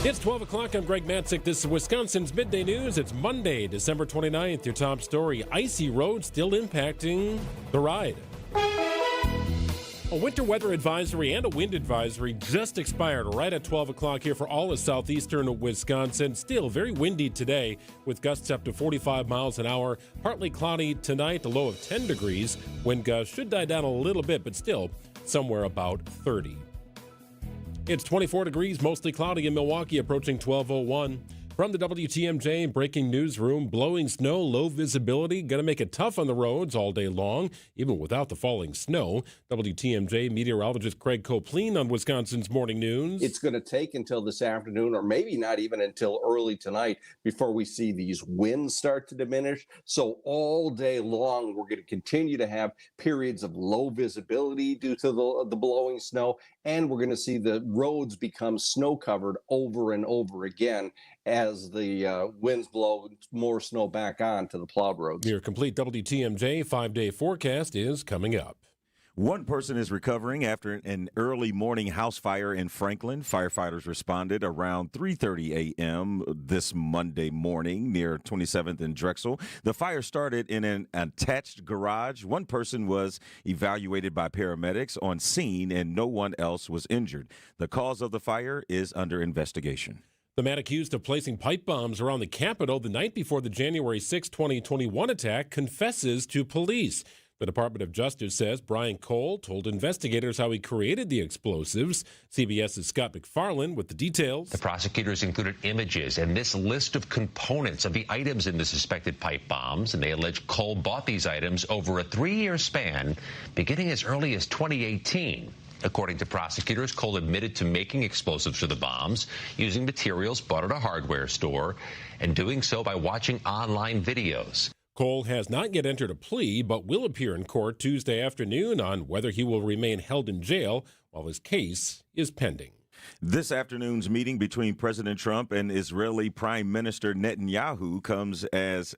It's 12 o'clock. I'm Greg Matzek. This is Wisconsin's Midday News. It's Monday, December 29th. Your top story, icy roads still impacting the ride. A winter weather advisory and a wind advisory just expired right at 12 o'clock here for all of southeastern Wisconsin. Still very windy today with gusts up to 45 miles an hour. Partly cloudy tonight, a low of 10 degrees. Wind gusts should die down a little bit, but still somewhere about 30. It's 24 degrees, mostly cloudy in Milwaukee, approaching 12:01. From the WTMJ breaking newsroom, blowing snow, low visibility, going to make it tough on the roads all day long, even without the falling snow. WTMJ meteorologist Craig Copleen on Wisconsin's Morning News. It's going to take until this afternoon, or maybe not even until early tonight, before we see these winds start to diminish. So all day long, we're going to continue to have periods of low visibility due to the blowing snow, and we're going to see the roads become snow-covered over and over again as the winds blow more snow back onto the plowed roads. Your complete WTMJ 5-day forecast is coming up. One person is recovering after an early morning house fire in Franklin. Firefighters responded around 3:30 a.m. this Monday morning near 27th and Drexel. The fire started in an attached garage. One person was evaluated by paramedics on scene, and no one else was injured. The cause of the fire is under investigation. The man accused of placing pipe bombs around the Capitol the night before the January 6, 2021 attack confesses to police. The Department of Justice says Brian Cole told investigators how he created the explosives. CBS's Scott McFarland with the details. The prosecutors included images and this list of components of the items in the suspected pipe bombs, and they allege Cole bought these items over a 3-year span, beginning as early as 2018. According to prosecutors, Cole admitted to making explosives for the bombs using materials bought at a hardware store and doing so by watching online videos. Cole has not yet entered a plea, but will appear in court Tuesday afternoon on whether he will remain held in jail while his case is pending. This afternoon's meeting between President Trump and Israeli Prime Minister Netanyahu comes as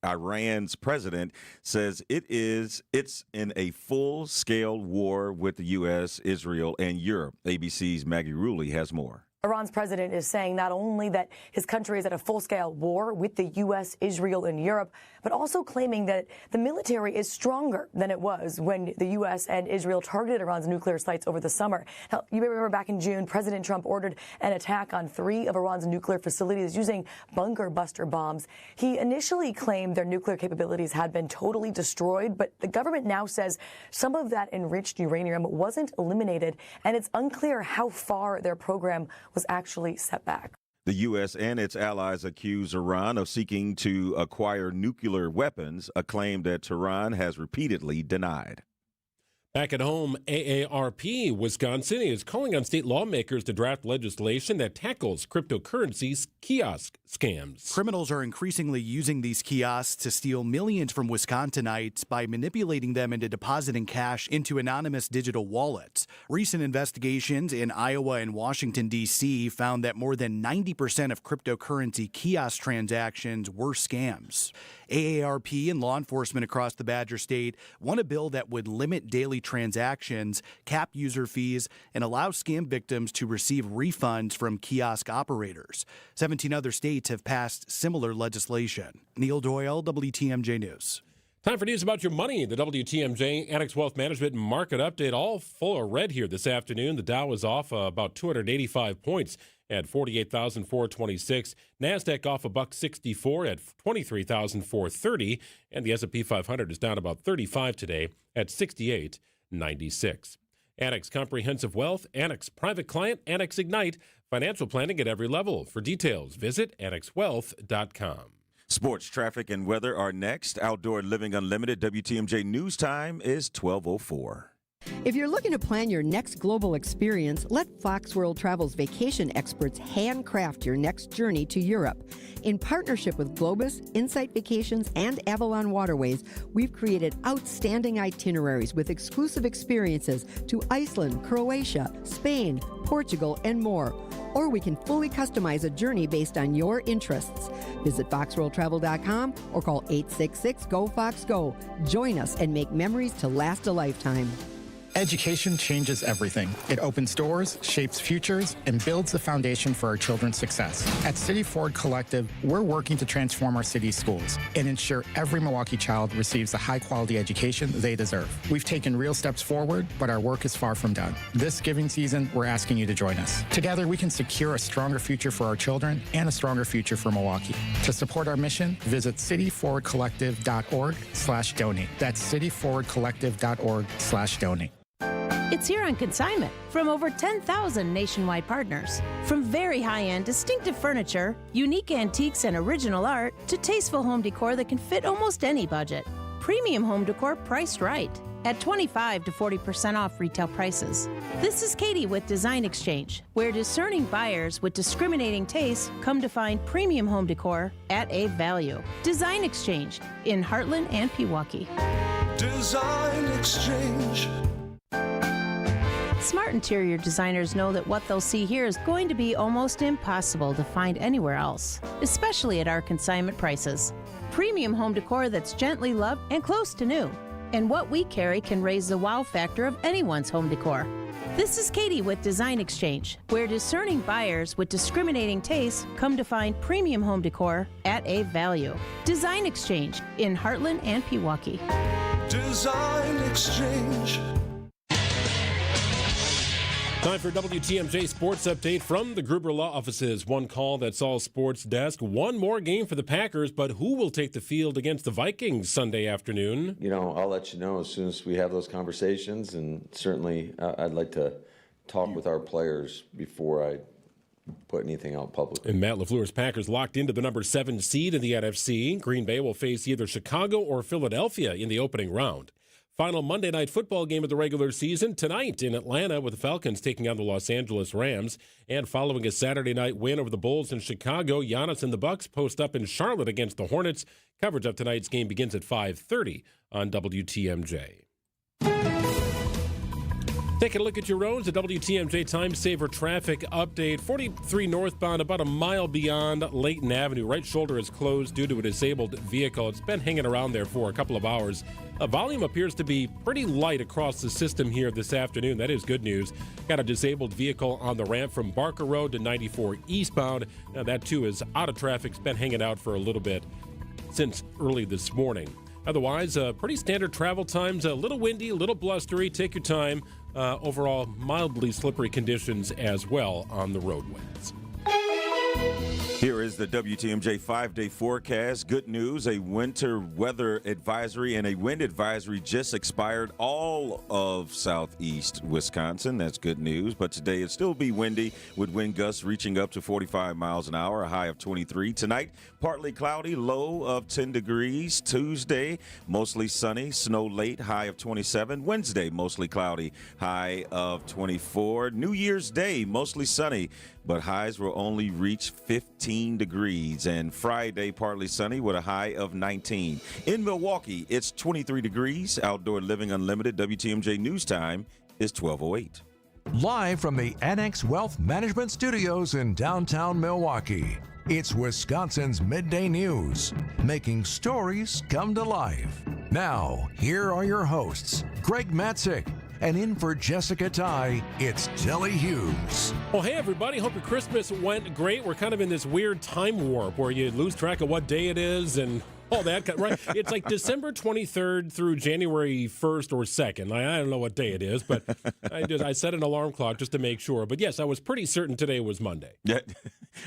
Iran's president says it's in a full-scale war with the U.S., Israel, and Europe. ABC's Maggie Rulli has more. Iran's president is saying not only that his country is at a full-scale war with the U.S., Israel, and Europe, but also claiming that the military is stronger than it was when the U.S. and Israel targeted Iran's nuclear sites over the summer. Now, you may remember back in June, President Trump ordered an attack on 3 of Iran's nuclear facilities using bunker buster bombs. He initially claimed their nuclear capabilities had been totally destroyed, but the government now says some of that enriched uranium wasn't eliminated, and it's unclear how far their program was actually set back. The U.S. and its allies accuse Iran of seeking to acquire nuclear weapons, a claim that Tehran has repeatedly denied. Back at home, AARP Wisconsin is calling on state lawmakers to draft legislation that tackles cryptocurrency kiosk scams. Criminals are increasingly using these kiosks to steal millions from Wisconsinites by manipulating them into depositing cash into anonymous digital wallets. Recent investigations in Iowa and Washington, D.C. found that more than 90% of cryptocurrency kiosk transactions were scams. AARP and law enforcement across the Badger State want a bill that would limit daily transactions, cap user fees, and allow scam victims to receive refunds from kiosk operators. 17 other states have passed similar legislation. Neil Doyle, WTMJ News. Time for news about your money. The WTMJ Annex Wealth Management Market Update, all full of red here this afternoon. The Dow is off about 285 points at 48,426. NASDAQ off $1.64 at 23,430. And the S&P 500 is down about 35 today at 68.96. Annex Comprehensive Wealth, Annex Private Client, Annex Ignite. Financial planning at every level. For details, visit annexwealth.com. Sports, traffic, and weather are next. Outdoor Living Unlimited WTMJ News Time is 12:04. If you're looking to plan your next global experience, let Fox World Travel's vacation experts handcraft your next journey to Europe. In partnership with Globus, Insight Vacations, and Avalon Waterways, we've created outstanding itineraries with exclusive experiences to Iceland, Croatia, Spain, Portugal, and more. Or we can fully customize a journey based on your interests. Visit foxworldtravel.com or call 866-GO-FOX-GO. Join us and make memories to last a lifetime. Education changes everything. It opens doors, shapes futures, and builds the foundation for our children's success. At City Forward Collective, we're working to transform our city's schools and ensure every Milwaukee child receives the high-quality education they deserve. We've taken real steps forward, but our work is far from done. This giving season, we're asking you to join us. Together, we can secure a stronger future for our children and a stronger future for Milwaukee. To support our mission, visit cityforwardcollective.org/donate. That's cityforwardcollective.org/donate. It's here on consignment from over 10,000 nationwide partners. From very high-end distinctive furniture, unique antiques and original art, to tasteful home decor that can fit almost any budget. Premium home decor priced right at 25 to 40% off retail prices. This is Katie with Design Exchange, where discerning buyers with discriminating tastes come to find premium home decor at a value. Design Exchange in Heartland and Pewaukee. Design Exchange. Smart interior designers know that what they'll see here is going to be almost impossible to find anywhere else, especially at our consignment prices. Premium home decor that's gently loved and close to new. And what we carry can raise the wow factor of anyone's home decor. This is Katie with Design Exchange, where discerning buyers with discriminating tastes come to find premium home decor at a value. Design Exchange in Heartland and Pewaukee. Design Exchange. Time for WTMJ Sports Update from the Gruber Law Offices. One call, that's all sports desk. One more game for the Packers, but who will take the field against the Vikings Sunday afternoon? I'll let you know as soon as we have those conversations, and certainly I'd like to talk with our players before I put anything out publicly. And Matt LaFleur's Packers locked into the number 7 seed in the NFC. Green Bay will face either Chicago or Philadelphia in the opening round. Final Monday night football game of the regular season tonight in Atlanta, with the Falcons taking on the Los Angeles Rams. And following a Saturday night win over the Bulls in Chicago, Giannis and the Bucks post up in Charlotte against the Hornets. Coverage of tonight's game begins at 5:30 on WTMJ. Taking a look at your roads, a WTMJ Time Saver traffic update. 43 northbound, about a mile beyond Layton Avenue. Right shoulder is closed due to a disabled vehicle. It's been hanging around there for a couple of hours. Volume appears to be pretty light across the system here this afternoon. That is good news. Got a disabled vehicle on the ramp from Barker Road to 94 eastbound. Now that too is out of traffic. It's been hanging out for a little bit since early this morning. Otherwise, pretty standard travel times. A little windy, a little blustery. Take your time. Overall, mildly slippery conditions as well on the roadways. Here is the WTMJ 5-day forecast. Good news, a winter weather advisory and a wind advisory just expired all of southeast Wisconsin. That's good news, but today it'll still be windy with wind gusts reaching up to 45 miles an hour, a high of 23. Tonight, partly cloudy, low of 10 degrees. Tuesday, mostly sunny, snow late, high of 27. Wednesday, mostly cloudy, high of 24. New Year's Day, mostly sunny, but highs will only reach 15 degrees. And Friday, partly sunny with a high of 19. In Milwaukee, it's 23 degrees. Outdoor Living Unlimited WTMJ News Time is 12:08. Live from the Annex Wealth Management Studios in downtown Milwaukee, it's Wisconsin's Midday News, making stories come to life. Now, here are your hosts, Greg Matzek. And in for Jessica Ty, it's Telly Hughes. Well, hey, everybody. Hope your Christmas went great. We're kind of in this weird time warp where you lose track of what day it is and all that, right? It's like December 23rd through January 1st or 2nd. I don't know what day it is, but I set an alarm clock just to make sure. But yes, I was pretty certain today was Monday. Yeah,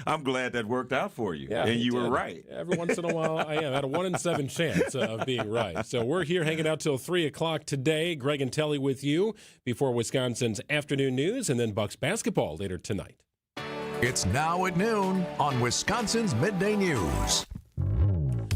I'm glad that worked out for you. Yeah, and you were right. Every once in a while, I am. I had a 1 in 7 chance of being right. So we're here hanging out till 3 o'clock today. Greg and Telly with you before Wisconsin's afternoon news and then Bucks basketball later tonight. It's now at noon on Wisconsin's Midday News.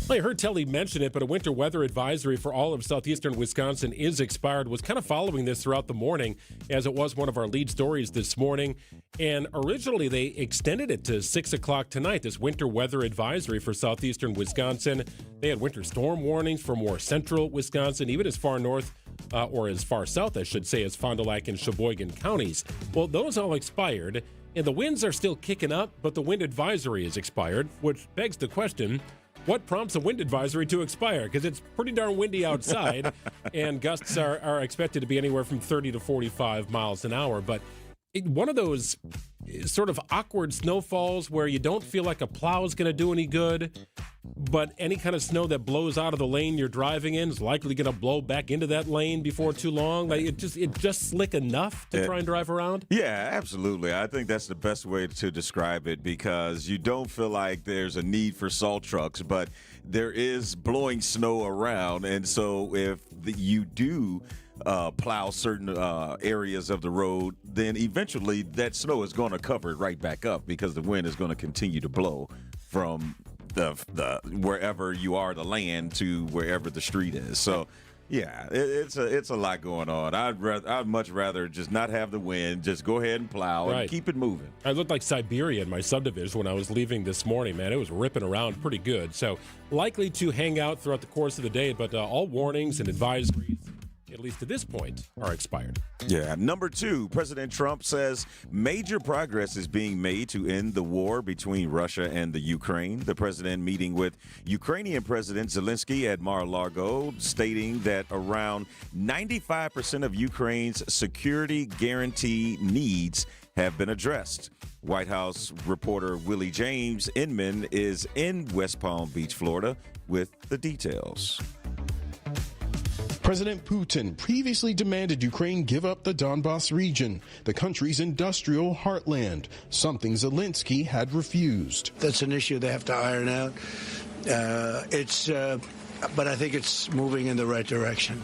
Well, I heard Telly mention it, but a winter weather advisory for all of southeastern Wisconsin is expired. Was kind of following this throughout the morning, as it was one of our lead stories this morning. And originally, they extended it to 6 o'clock tonight, this winter weather advisory for southeastern Wisconsin. They had winter storm warnings for more central Wisconsin, even as far north, or as far south, I should say, as Fond du Lac and Sheboygan counties. Well, those all expired, and the winds are still kicking up, but the wind advisory is expired, which begs the question, what prompts a wind advisory to expire? Because it's pretty darn windy outside, and gusts are expected to be anywhere from 30 to 45 miles an hour. But one of those sort of awkward snowfalls where you don't feel like a plow is going to do any good, but any kind of snow that blows out of the lane you're driving in is likely going to blow back into that lane before too long. Like it just slick enough to try and drive around. Yeah, absolutely. I think that's the best way to describe it, because you don't feel like there's a need for salt trucks, but there is blowing snow around. And so if you do plow certain areas of the road, then eventually that snow is going to cover it right back up, because the wind is going to continue to blow from the wherever you are, the land, to wherever the street is. So yeah, it's a lot going on. I'd much rather just not have the wind, just go ahead and plow and keep it moving. I looked like Siberia in my subdivision when I was leaving this morning, man. It was ripping around pretty good. So likely to hang out throughout the course of the day, but all warnings and advisories, at least to this point, are expired. Yeah. Number 2, President Trump says major progress is being made to end the war between Russia and the Ukraine. The president meeting with Ukrainian President Zelensky at Mar-a-Lago, stating that around 95% of Ukraine's security guarantee needs have been addressed. White House reporter Willie James Inman is in West Palm Beach, Florida, with the details. President Putin previously demanded Ukraine give up the Donbas region, the country's industrial heartland, something Zelensky had refused. That's an issue they have to iron out. But I think it's moving in the right direction.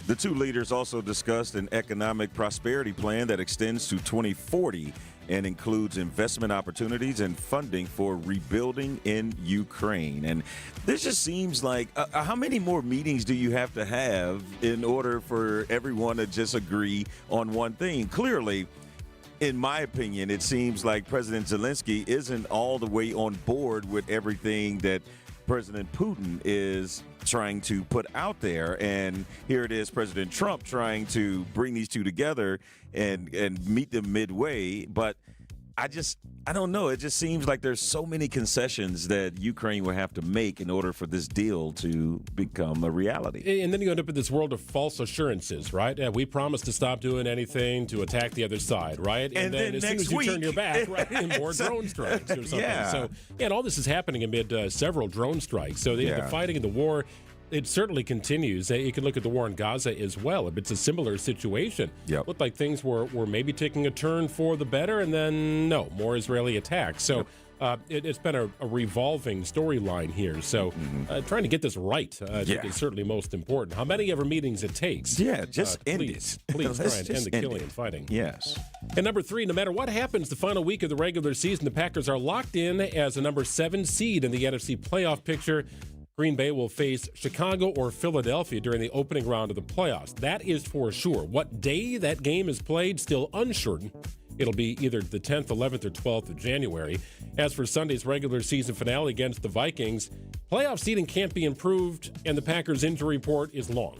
The two leaders also discussed an economic prosperity plan that extends to 2040 and includes investment opportunities and funding for rebuilding in Ukraine. And this just seems like, how many more meetings do you have to have in order for everyone to just agree on one thing? Clearly, in my opinion, it seems like President Zelensky isn't all the way on board with everything that President Putin is trying to put out there. And here it is, President Trump trying to bring these two together and meet them midway. But I don't know. It just seems like there's so many concessions that Ukraine will have to make in order for this deal to become a reality. And then you end up in this world of false assurances, right? We promised to stop doing anything to attack the other side, right? And then as soon as you turn your back, right, more drone strikes or something. Yeah. So, and all this is happening amid several drone strikes. So the fighting and the war, it certainly continues. You can look at the war in Gaza as well. It's a similar situation. Yep. Looked like things were maybe taking a turn for the better, and then no, more Israeli attacks. So it's been a revolving storyline here. So trying to get this right, I think is certainly most important. How many ever meetings it takes. Yeah, just end it. Please try and end the killing and fighting. Yes. And number 3, no matter what happens the final week of the regular season, the Packers are locked in as a number 7 seed in the NFC playoff picture. Green Bay will face Chicago or Philadelphia during the opening round of the playoffs. That is for sure. What day that game is played, still uncertain. It'll be either the 10th, 11th, or 12th of January. As for Sunday's regular season finale against the Vikings, playoff seeding can't be improved, and the Packers' injury report is long.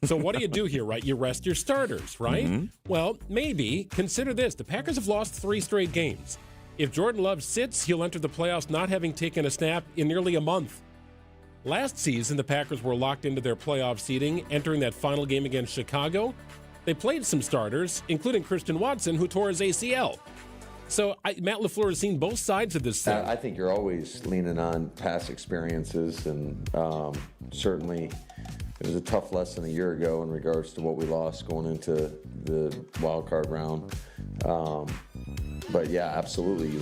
So what do you do here, right? You rest your starters, right? Mm-hmm. Well, maybe. Consider this. The Packers have lost 3 straight games. If Jordan Love sits, he'll enter the playoffs not having taken a snap in nearly a month. Last season, the Packers were locked into their playoff seeding, entering that final game against Chicago. They played some starters, including Christian Watson, who tore his ACL. So Matt LaFleur has seen both sides of this thing. I think you're always leaning on past experiences, and certainly it was a tough lesson a year ago in regards to what we lost going into the wild card round. But yeah, absolutely, you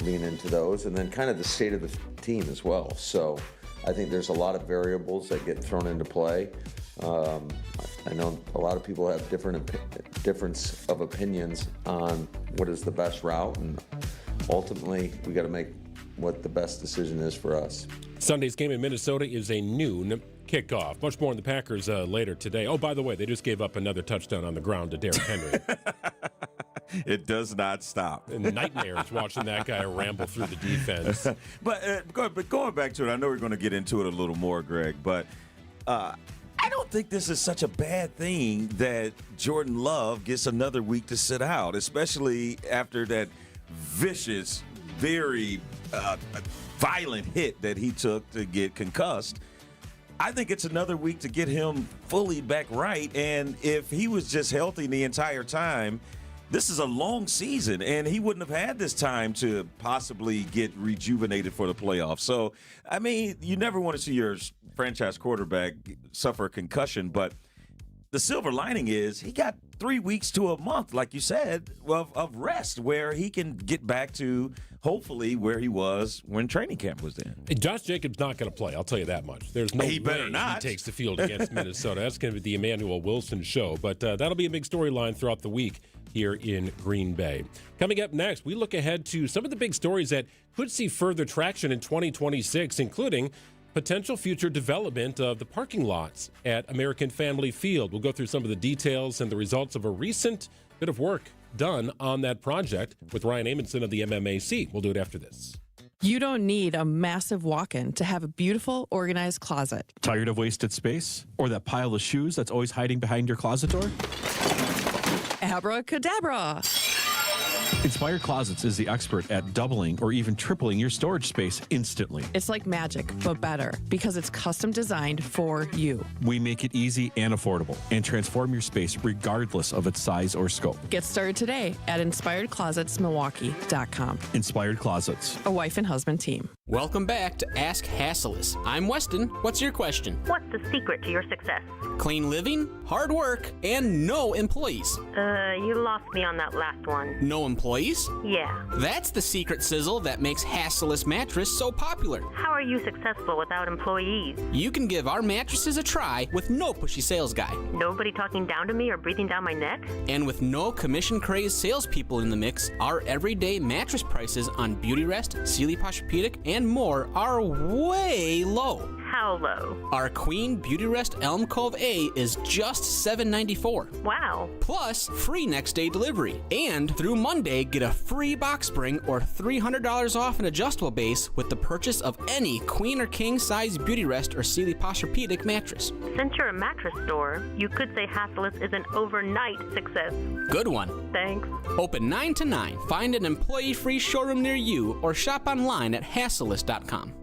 lean into those, and then kind of the state of the team as well. So I think there's a lot of variables that get thrown into play. I know a lot of people have difference of opinions on what is the best route, and ultimately we got to make what the best decision is for us. Sunday's game in Minnesota is a noon kickoff. Much more on the Packers later today. Oh, by the way, they just gave up another touchdown on the ground to Derrick Henry. It does not stop. And nightmares watching that guy ramble through the defense. But going back to it, I know we're going to get into it a little more, Greg, but I don't think this is such a bad thing that Jordan Love gets another week to sit out, especially after that vicious very violent hit that he took to get concussed. I think it's another week to get him fully back right. And if he was just healthy the entire time, this is a long season, and he wouldn't have had this time to possibly get rejuvenated for the playoffs. So, I mean, you never want to see your franchise quarterback suffer a concussion, but the silver lining is he got 3 weeks to a month, like you said, of rest where he can get back to hopefully where he was when training camp was in. Josh Jacobs not going to play. I'll tell you that much. There's no he better way not. he takes the field against Minnesota. That's going to be the Emmanuel Wilson show. But that'll be a big storyline throughout the week here in Green Bay. Coming up next, we look ahead to some of the big stories that could see further traction in 2026, including potential future development of the parking lots at American Family Field. We'll go through some of the details and the results of a recent bit of work done on that project with Ryan Amundsen of the MMAC. We'll do it after this. You don't need a massive walk-in to have a beautiful, organized closet. Tired of wasted space? Or that pile of shoes that's always hiding behind your closet door? Abracadabra! Inspired Closets is the expert at doubling or even tripling your storage space instantly. It's like magic, but better, because it's custom designed for you. We make it easy and affordable and transform your space regardless of its size or scope. Get started today at InspiredClosetsMilwaukee.com. Inspired Closets. A wife and husband team. Welcome back to Ask Hasselus. I'm Weston. What's your question? What's the secret to your success? Clean living, hard work, and no employees. You lost me on that last one. No employees? Yeah. That's the secret sizzle that makes Hasselus mattress so popular. How are you successful without employees? You can give our mattresses a try with no pushy sales guy. Nobody talking down to me or breathing down my neck? And with no commission-crazed salespeople in the mix, our everyday mattress prices on Beautyrest, Sealy Posturepedic, and more are way low. How low? Our Queen Beautyrest Elm Cove A is just $7.94. Wow. Plus, free next-day delivery. And through Monday, get a free box spring or $300 off an adjustable base with the purchase of any Queen or King size Beautyrest or Sealy Posturepedic mattress. Since you're a mattress store, you could say Hasselus is an overnight success. Good one. Thanks. Open 9 to 9. Find an employee-free showroom near you or shop online at Hasselus.com.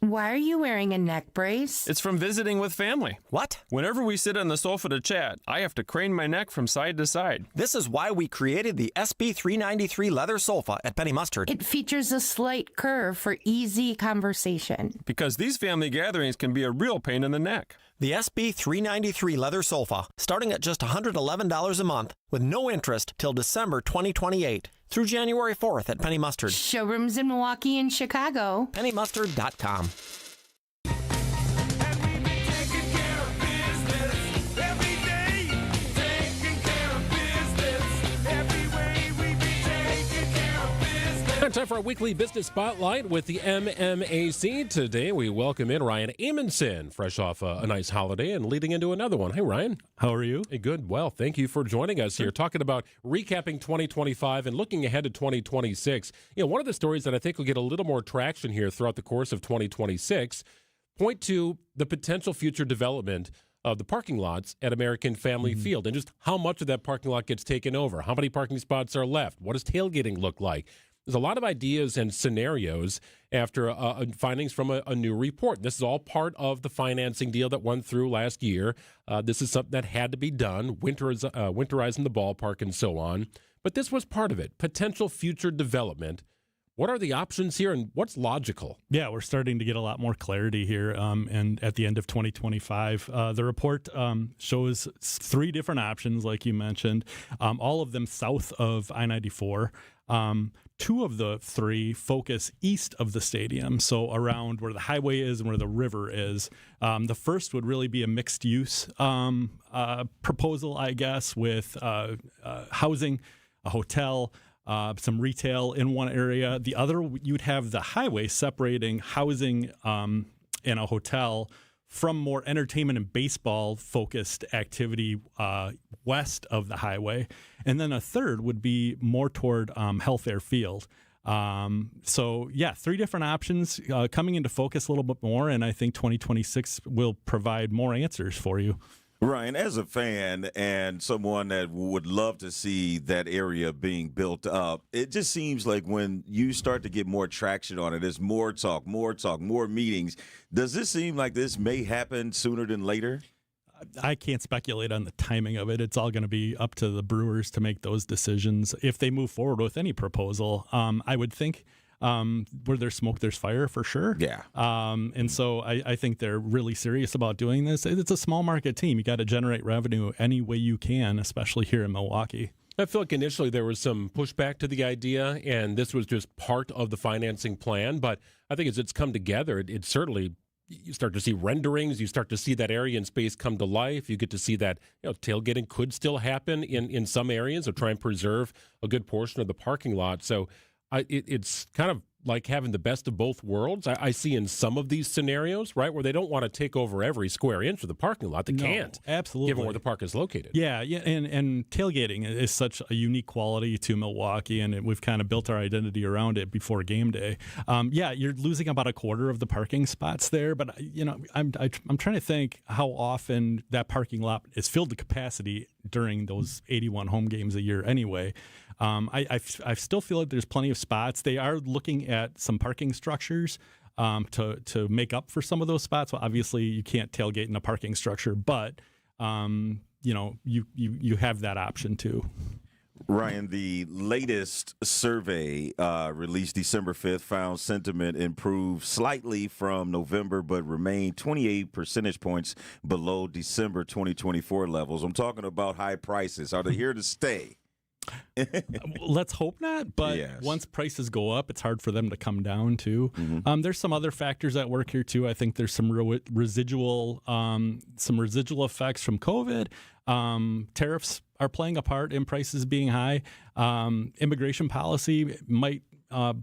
Why are you wearing a neck brace? It's from visiting with family. What? Whenever we sit on the sofa to chat, I have to crane my neck from side to side. This is why we created the SB393 leather sofa at Penny Mustard. It features a slight curve for easy conversation. Because these family gatherings can be a real pain in the neck. The SB393 leather sofa, starting at just $111 a month, with no interest till December 2028. Through January 4th at Penny Mustard. Showrooms in Milwaukee and Chicago. PennyMustard.com. Time for our weekly business spotlight with the MMAC. Today we welcome in Ryan Amundsen, fresh off a nice holiday and leading into another one. Hey, Ryan. How are you? Hey, good. Well, thank you for joining us here, talking about recapping 2025 and looking ahead to 2026. You know, one of the stories that I think will get a little more traction here throughout the course of 2026 point to the potential future development of the parking lots at American Family Field and just how much of that parking lot gets taken over. How many parking spots are left? What does tailgating look like? There's a lot of ideas and scenarios after findings from a new report. This is all part of the financing deal that went through last year. This is something that had to be done, winterizing the ballpark and so on. But this was part of it, potential future development. What are the options here and what's logical? Yeah, we're starting to get a lot more clarity here. And at the end of 2025, the report shows 3 different options, like you mentioned, all of them south of I-94. 2 of the 3 focus east of the stadium, so around where the highway is and where the river is. The first would really be a mixed-use proposal, I guess, with housing, a hotel, some retail in one area. The other, you'd have the highway separating housing and a hotel from more entertainment and baseball-focused activity west of the highway. And then a third would be more toward Health Air Field. So, yeah, 3 different options coming into focus a little bit more, and I think 2026 will provide more answers for you. Ryan, as a fan and someone that would love to see that area being built up, it just seems like when you start to get more traction on it, there's more talk, more meetings. Does this seem like this may happen sooner than later? I can't speculate on the timing of it. It's all going to be up to the Brewers to make those decisions. If they move forward with any proposal, I would think where there's smoke, there's fire for sure. Yeah. And so I think they're really serious about doing this. It's a small market team. You got to generate revenue any way you can, especially here in Milwaukee. I feel like initially there was some pushback to the idea, and this was just part of the financing plan. But I think as it's come together, it certainly, you start to see renderings. You start to see that area and space come to life. You get to see that tailgating could still happen in some areas, or try and preserve a good portion of the parking lot. So it's kind of like having the best of both worlds. I see in some of these scenarios, right, where they don't want to take over every square inch of the parking lot. They can't. Absolutely. Given where the park is located. Yeah, and tailgating is such a unique quality to Milwaukee, and we've kind of built our identity around it before game day. You're losing about a quarter of the parking spots there, but I'm trying to think how often that parking lot is filled to capacity during those 81 home games a year anyway. I still feel like there's plenty of spots. They are looking at some parking structures to make up for some of those spots. Well, obviously, you can't tailgate in a parking structure, but you have that option too. Ryan, the latest survey released December 5th found sentiment improved slightly from November, but remained 28 percentage points below December 2024 levels. I'm talking about high prices. Are they here to stay? Let's hope not, but yes. Once prices go up, it's hard for them to come down too. Mm-hmm. There's some other factors at work here too. I think there's some residual effects from COVID. Tariffs are playing a part in prices being high. Immigration policy might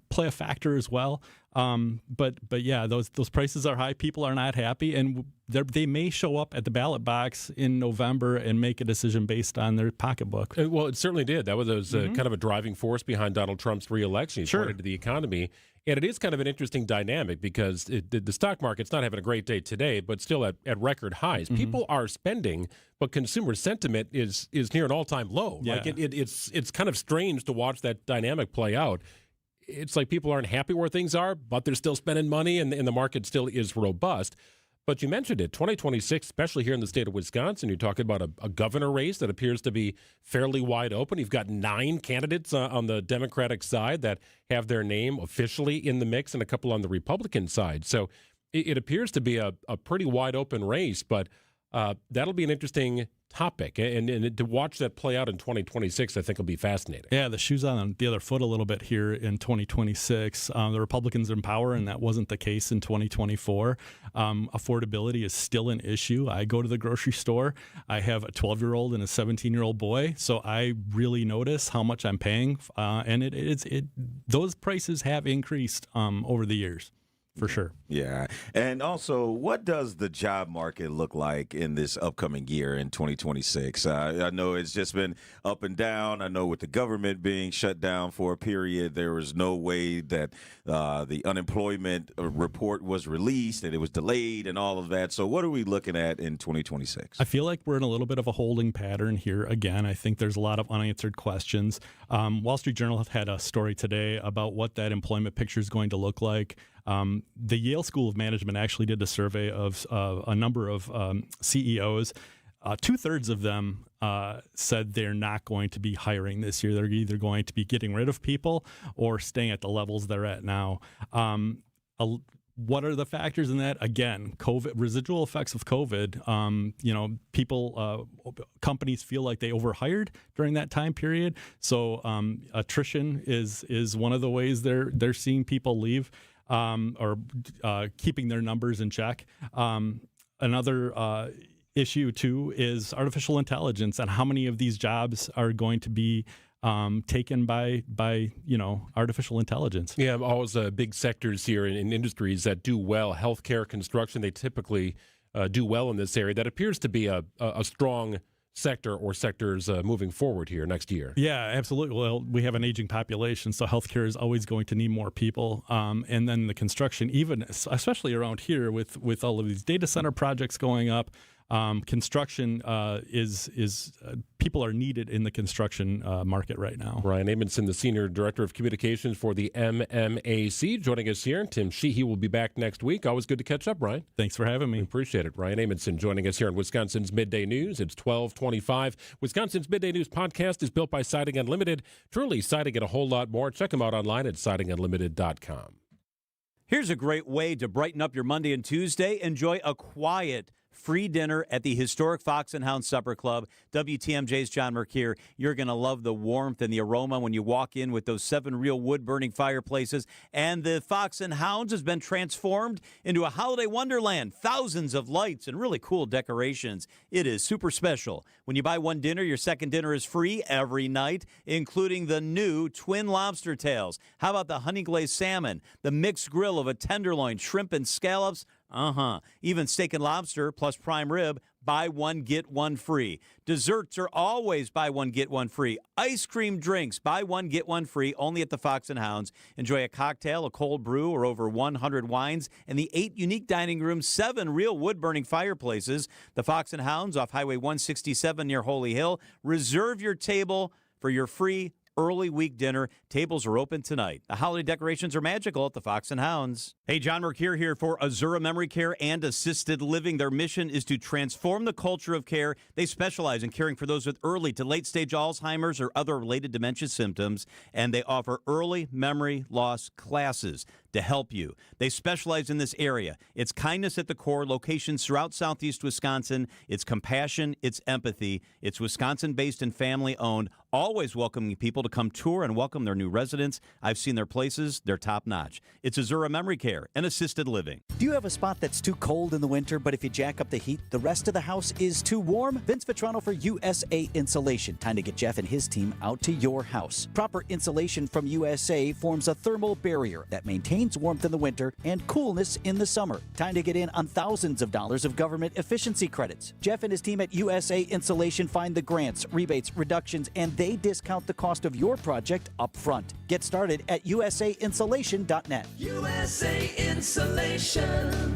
play a factor as well. But yeah, those prices are high. People are not happy, and they may show up at the ballot box in November and make a decision based on their pocketbook. Well, it certainly did. That was kind of a driving force behind Donald Trump's reelection. He pointed to the economy. And it is kind of an interesting dynamic because the stock market's not having a great day today, but still at record highs. Mm-hmm. People are spending, but consumer sentiment is near an all-time low. Yeah. Like it's kind of strange to watch that dynamic play out. It's like people aren't happy where things are, but they're still spending money, and the market still is robust. But you mentioned it, 2026, especially here in the state of Wisconsin, you're talking about a governor race that appears to be fairly wide open. You've got 9 candidates on the Democratic side that have their name officially in the mix, and a couple on the Republican side. So it appears to be a pretty wide open race, but that'll be an interesting topic. And to watch that play out in 2026, I think will be fascinating. Yeah, the shoe's on the other foot a little bit here in 2026. The Republicans are in power, and that wasn't the case in 2024. Affordability is still an issue. I go to the grocery store. I have a 12-year-old and a 17-year-old boy, so I really notice how much I'm paying. And those prices have increased over the years. For sure. Yeah. And also, what does the job market look like in this upcoming year in 2026? I know it's just been up and down. I know with the government being shut down for a period, there was no way that the unemployment report was released, and it was delayed and all of that. So what are we looking at in 2026? I feel like we're in a little bit of a holding pattern here. Again, I think there's a lot of unanswered questions. Wall Street Journal had a story today about what that employment picture is going to look like. The Yale School of Management actually did a survey of a number of CEOs. 2/3 of them said they're not going to be hiring this year. They're either going to be getting rid of people or staying at the levels they're at now. What are the factors in that? Again, COVID, residual effects of COVID. Companies feel like they overhired during that time period. So attrition is one of the ways they're seeing people leave. Or keeping their numbers in check. Another issue, too, is artificial intelligence and how many of these jobs are going to be taken by artificial intelligence. Yeah, always big sectors here in industries that do well. Healthcare, construction, they typically do well in this area. That appears to be a strong sector or sectors moving forward here next year. Yeah, absolutely. Well, we have an aging population, so healthcare is always going to need more people. And then the construction, even especially around here with all of these data center projects going up, construction is people are needed in the construction market right now. Ryan Amundsen, the Senior Director of Communications for the MMAC, joining us here. Tim Sheehy will be back next week. Always good to catch up, Ryan. Thanks for having me. We appreciate it. Ryan Amundsen joining us here on Wisconsin's Midday News. It's 12:25. Wisconsin's Midday News podcast is built by Siding Unlimited. Truly, siding and a whole lot more. Check them out online at sidingunlimited.com. Here's a great way to brighten up your Monday and Tuesday. Enjoy a quiet, free dinner at the historic Fox and Hound Supper Club. WTMJ's John Mercure. You're going to love the warmth and the aroma when you walk in with those 7 real wood-burning fireplaces. And the Fox and Hounds has been transformed into a holiday wonderland. Thousands of lights and really cool decorations. It is super special. When you buy one dinner, your second dinner is free every night, including the new twin lobster tails. How about the honey glazed salmon, the mixed grill of a tenderloin, shrimp, and scallops? Even steak and lobster plus prime rib, buy one, get one free. Desserts are always buy one, get one free. Ice cream drinks, buy one, get one free, only at the Fox and Hounds. Enjoy a cocktail, a cold brew, or over 100 wines, and the 8 unique dining rooms, 7 real wood-burning fireplaces. The Fox and Hounds off Highway 167 near Holy Hill. Reserve your table for your free early week dinner. Tables are open tonight. The holiday decorations are magical at the Fox and Hounds. Hey, John Mercure here for Azura Memory Care and Assisted Living. Their mission is to transform the culture of care. They specialize in caring for those with early to late-stage Alzheimer's or other related dementia symptoms, and they offer early memory loss classes to help you. They specialize in this area. It's kindness at the core, locations throughout southeast Wisconsin. It's compassion, it's empathy. It's Wisconsin-based and family-owned, always welcoming people to come tour and welcome their new residents. I've seen their places. They're top-notch. It's Azura Memory Care and Assisted Living. Do you have a spot that's too cold in the winter, but if you jack up the heat, the rest of the house is too warm? Vince Vitrano for USA Insulation. Time to get Jeff and his team out to your house. Proper insulation from USA forms a thermal barrier that maintains warmth in the winter and coolness in the summer. Time to get in on thousands of dollars of government efficiency credits. Jeff and his team at USA Insulation find the grants, rebates, reductions, and they discount the cost of your project up front. Get started at usainsulation.net. USA Insulation.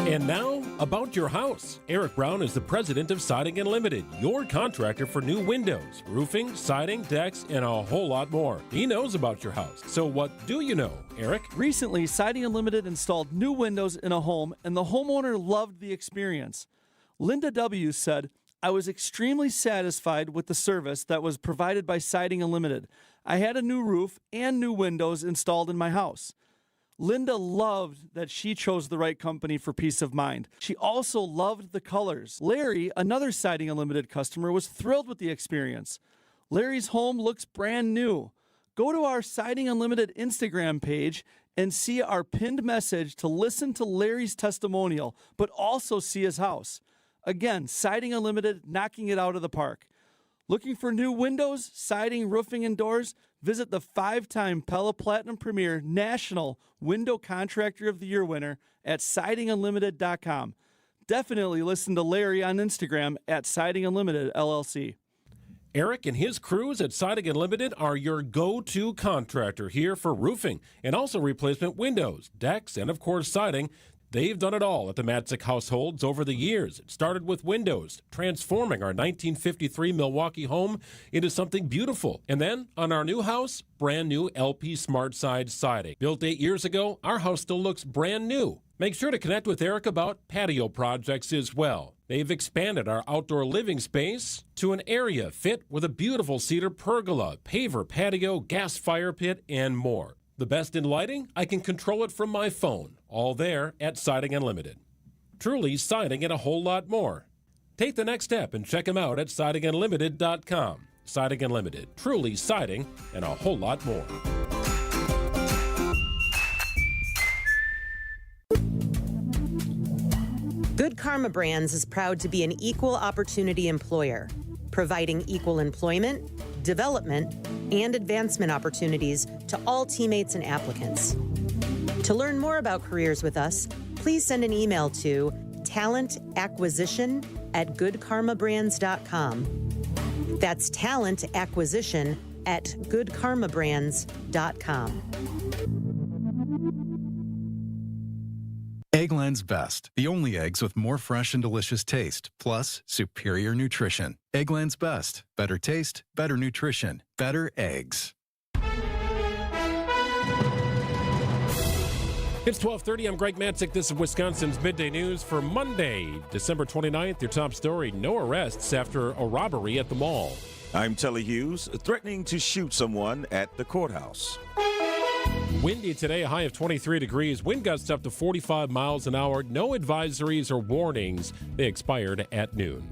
And now, about your house. Eric Brown is the president of Siding Unlimited, your contractor for new windows, roofing, siding, decks, and a whole lot more. He knows about your house. So what do you know, Eric? Recently, Siding Unlimited installed new windows in a home, and the homeowner loved the experience. Linda W. said, "I was extremely satisfied with the service that was provided by Siding Unlimited. I had a new roof and new windows installed in my house." Linda loved that she chose the right company for peace of mind. She also loved the colors. Larry, another Siding Unlimited customer, was thrilled with the experience. Larry's home looks brand new. Go to our Siding Unlimited Instagram page and see our pinned message to listen to Larry's testimonial, but also see his house. Again, Siding Unlimited, knocking it out of the park. Looking for new windows, siding, roofing, and doors? Visit the 5-time Pella Platinum Premier National Window Contractor of the Year winner at sidingunlimited.com. Definitely listen to Larry on Instagram at Siding Unlimited LLC. Eric and his crews at Siding Unlimited are your go-to contractor here for roofing and also replacement windows, decks, and of course siding. They've done it all at the Matzek households over the years. It started with windows, transforming our 1953 Milwaukee home into something beautiful. And then, on our new house, brand new LP Smart Side siding. Built 8 years ago, our house still looks brand new. Make sure to connect with Eric about patio projects as well. They've expanded our outdoor living space to an area fit with a beautiful cedar pergola, paver patio, gas fire pit, and more. The best in lighting? I can control it from my phone. All there at Siding Unlimited. Truly siding and a whole lot more. Take the next step and check them out at sidingunlimited.com. Siding Unlimited. Truly siding and a whole lot more. Good Karma Brands is proud to be an equal opportunity employer, providing equal employment, development, and advancement opportunities to all teammates and applicants. To learn more about careers with us, please send an email to talentacquisition@goodkarmabrands.com. That's talentacquisition@goodkarmabrands.com. Eggland's Best, the only eggs with more fresh and delicious taste, plus superior nutrition. Eggland's Best. Better taste, better nutrition, better eggs. It's 12:30. I'm Greg Matzek. This is Wisconsin's Midday News for Monday, December 29th. Your top story, no arrests after a robbery at the mall. I'm Telly Hughes, threatening to shoot someone at the courthouse. Windy today, a high of 23 degrees. Wind gusts up to 45 miles an hour. No advisories or warnings. They expired at noon.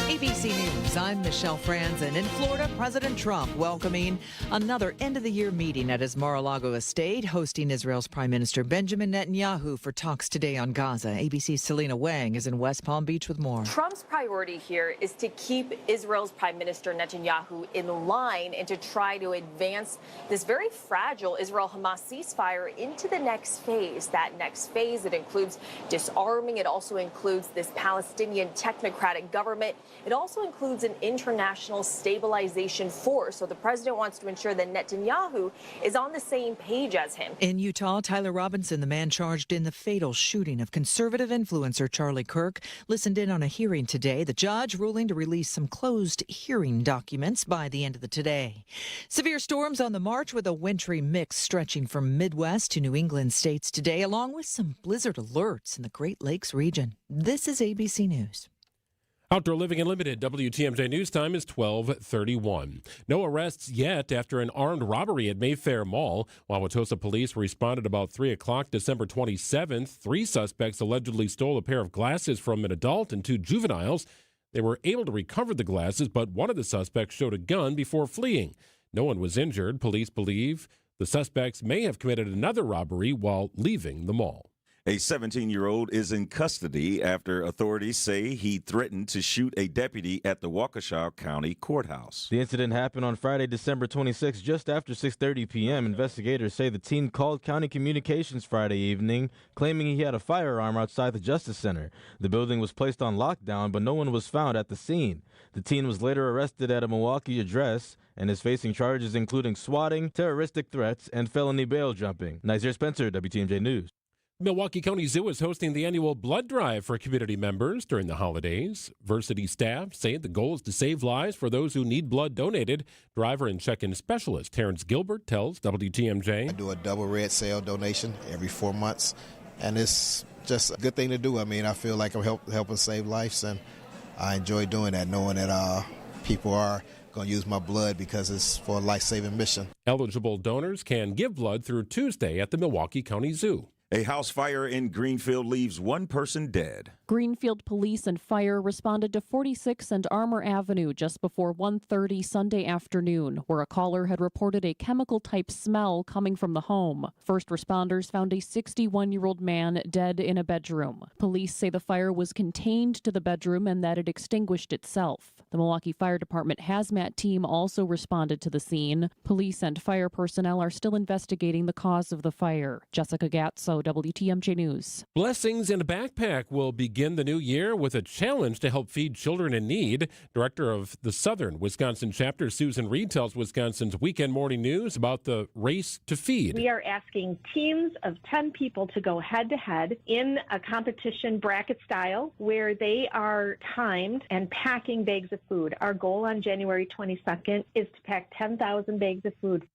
ABC News, I'm Michelle Franzen. In Florida, President Trump welcoming another end-of-the-year meeting at his Mar-a-Lago estate, hosting Israel's Prime Minister Benjamin Netanyahu for talks today on Gaza. ABC's Selena Wang is in West Palm Beach with more. Trump's priority here is to keep Israel's Prime Minister Netanyahu in line and to try to advance this very fragile Israel-Hamas ceasefire into the next phase. That next phase, it includes disarming. It also includes this Palestinian technocratic government. It also includes an international stabilization force. So the president wants to ensure that Netanyahu is on the same page as him. In Utah, Tyler Robinson, the man charged in the fatal shooting of conservative influencer Charlie Kirk, listened in on a hearing today. The judge ruling to release some closed hearing documents by the end of the day. Severe storms on the march with a wintry mix stretching from Midwest to New England states today, along with some blizzard alerts in the Great Lakes region. This is ABC News. Outdoor Living Unlimited, WTMJ News Time is 12:31. No arrests yet after an armed robbery at Mayfair Mall. Wauwatosa police responded about 3 o'clock December 27th. 3 suspects allegedly stole a pair of glasses from an adult and 2 juveniles. They were able to recover the glasses, but one of the suspects showed a gun before fleeing. No one was injured. Police believe the suspects may have committed another robbery while leaving the mall. A 17-year-old is in custody after authorities say he threatened to shoot a deputy at the Waukesha County Courthouse. The incident happened on Friday, December 26, just after 6:30 p.m. Investigators say the teen called County Communications Friday evening, claiming he had a firearm outside the Justice Center. The building was placed on lockdown, but no one was found at the scene. The teen was later arrested at a Milwaukee address and is facing charges including swatting, terroristic threats, and felony bail jumping. Nazir Spencer, WTMJ News. Milwaukee County Zoo is hosting the annual blood drive for community members during the holidays. Versity staff say the goal is to save lives for those who need blood donated. Driver and check-in specialist Terrence Gilbert tells WTMJ. I do a double red cell donation every 4 months, and it's just a good thing to do. I mean, I feel like I'm helping save lives, and I enjoy doing that, knowing that people are going to use my blood because it's for a life-saving mission. Eligible donors can give blood through Tuesday at the Milwaukee County Zoo. A house fire in Greenfield leaves one person dead. Greenfield police and fire responded to 46 and Armour Avenue just before 1:30 Sunday afternoon, where a caller had reported a chemical-type smell coming from the home. First responders found a 61-year-old man dead in a bedroom. Police say the fire was contained to the bedroom and that it extinguished itself. The Milwaukee Fire Department hazmat team also responded to the scene. Police and fire personnel are still investigating the cause of the fire. Jessica Gatso, WTMJ News. Blessings in a Backpack will begin the new year with a challenge to help feed children in need. Director of the Southern Wisconsin chapter, Susan Reed, tells Wisconsin's Weekend Morning News about the Race to Feed. We are asking teams of 10 people to go head-to-head in a competition bracket style where they are timed and packing bags of food. Our goal on January 22nd is to pack 10,000 bags of food.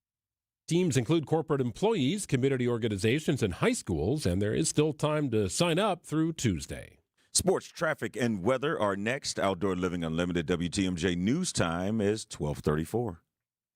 Teams include corporate employees, community organizations, and high schools, and there is still time to sign up through Tuesday. Sports, traffic, and weather are next. Outdoor Living Unlimited WTMJ News Time is 12:34.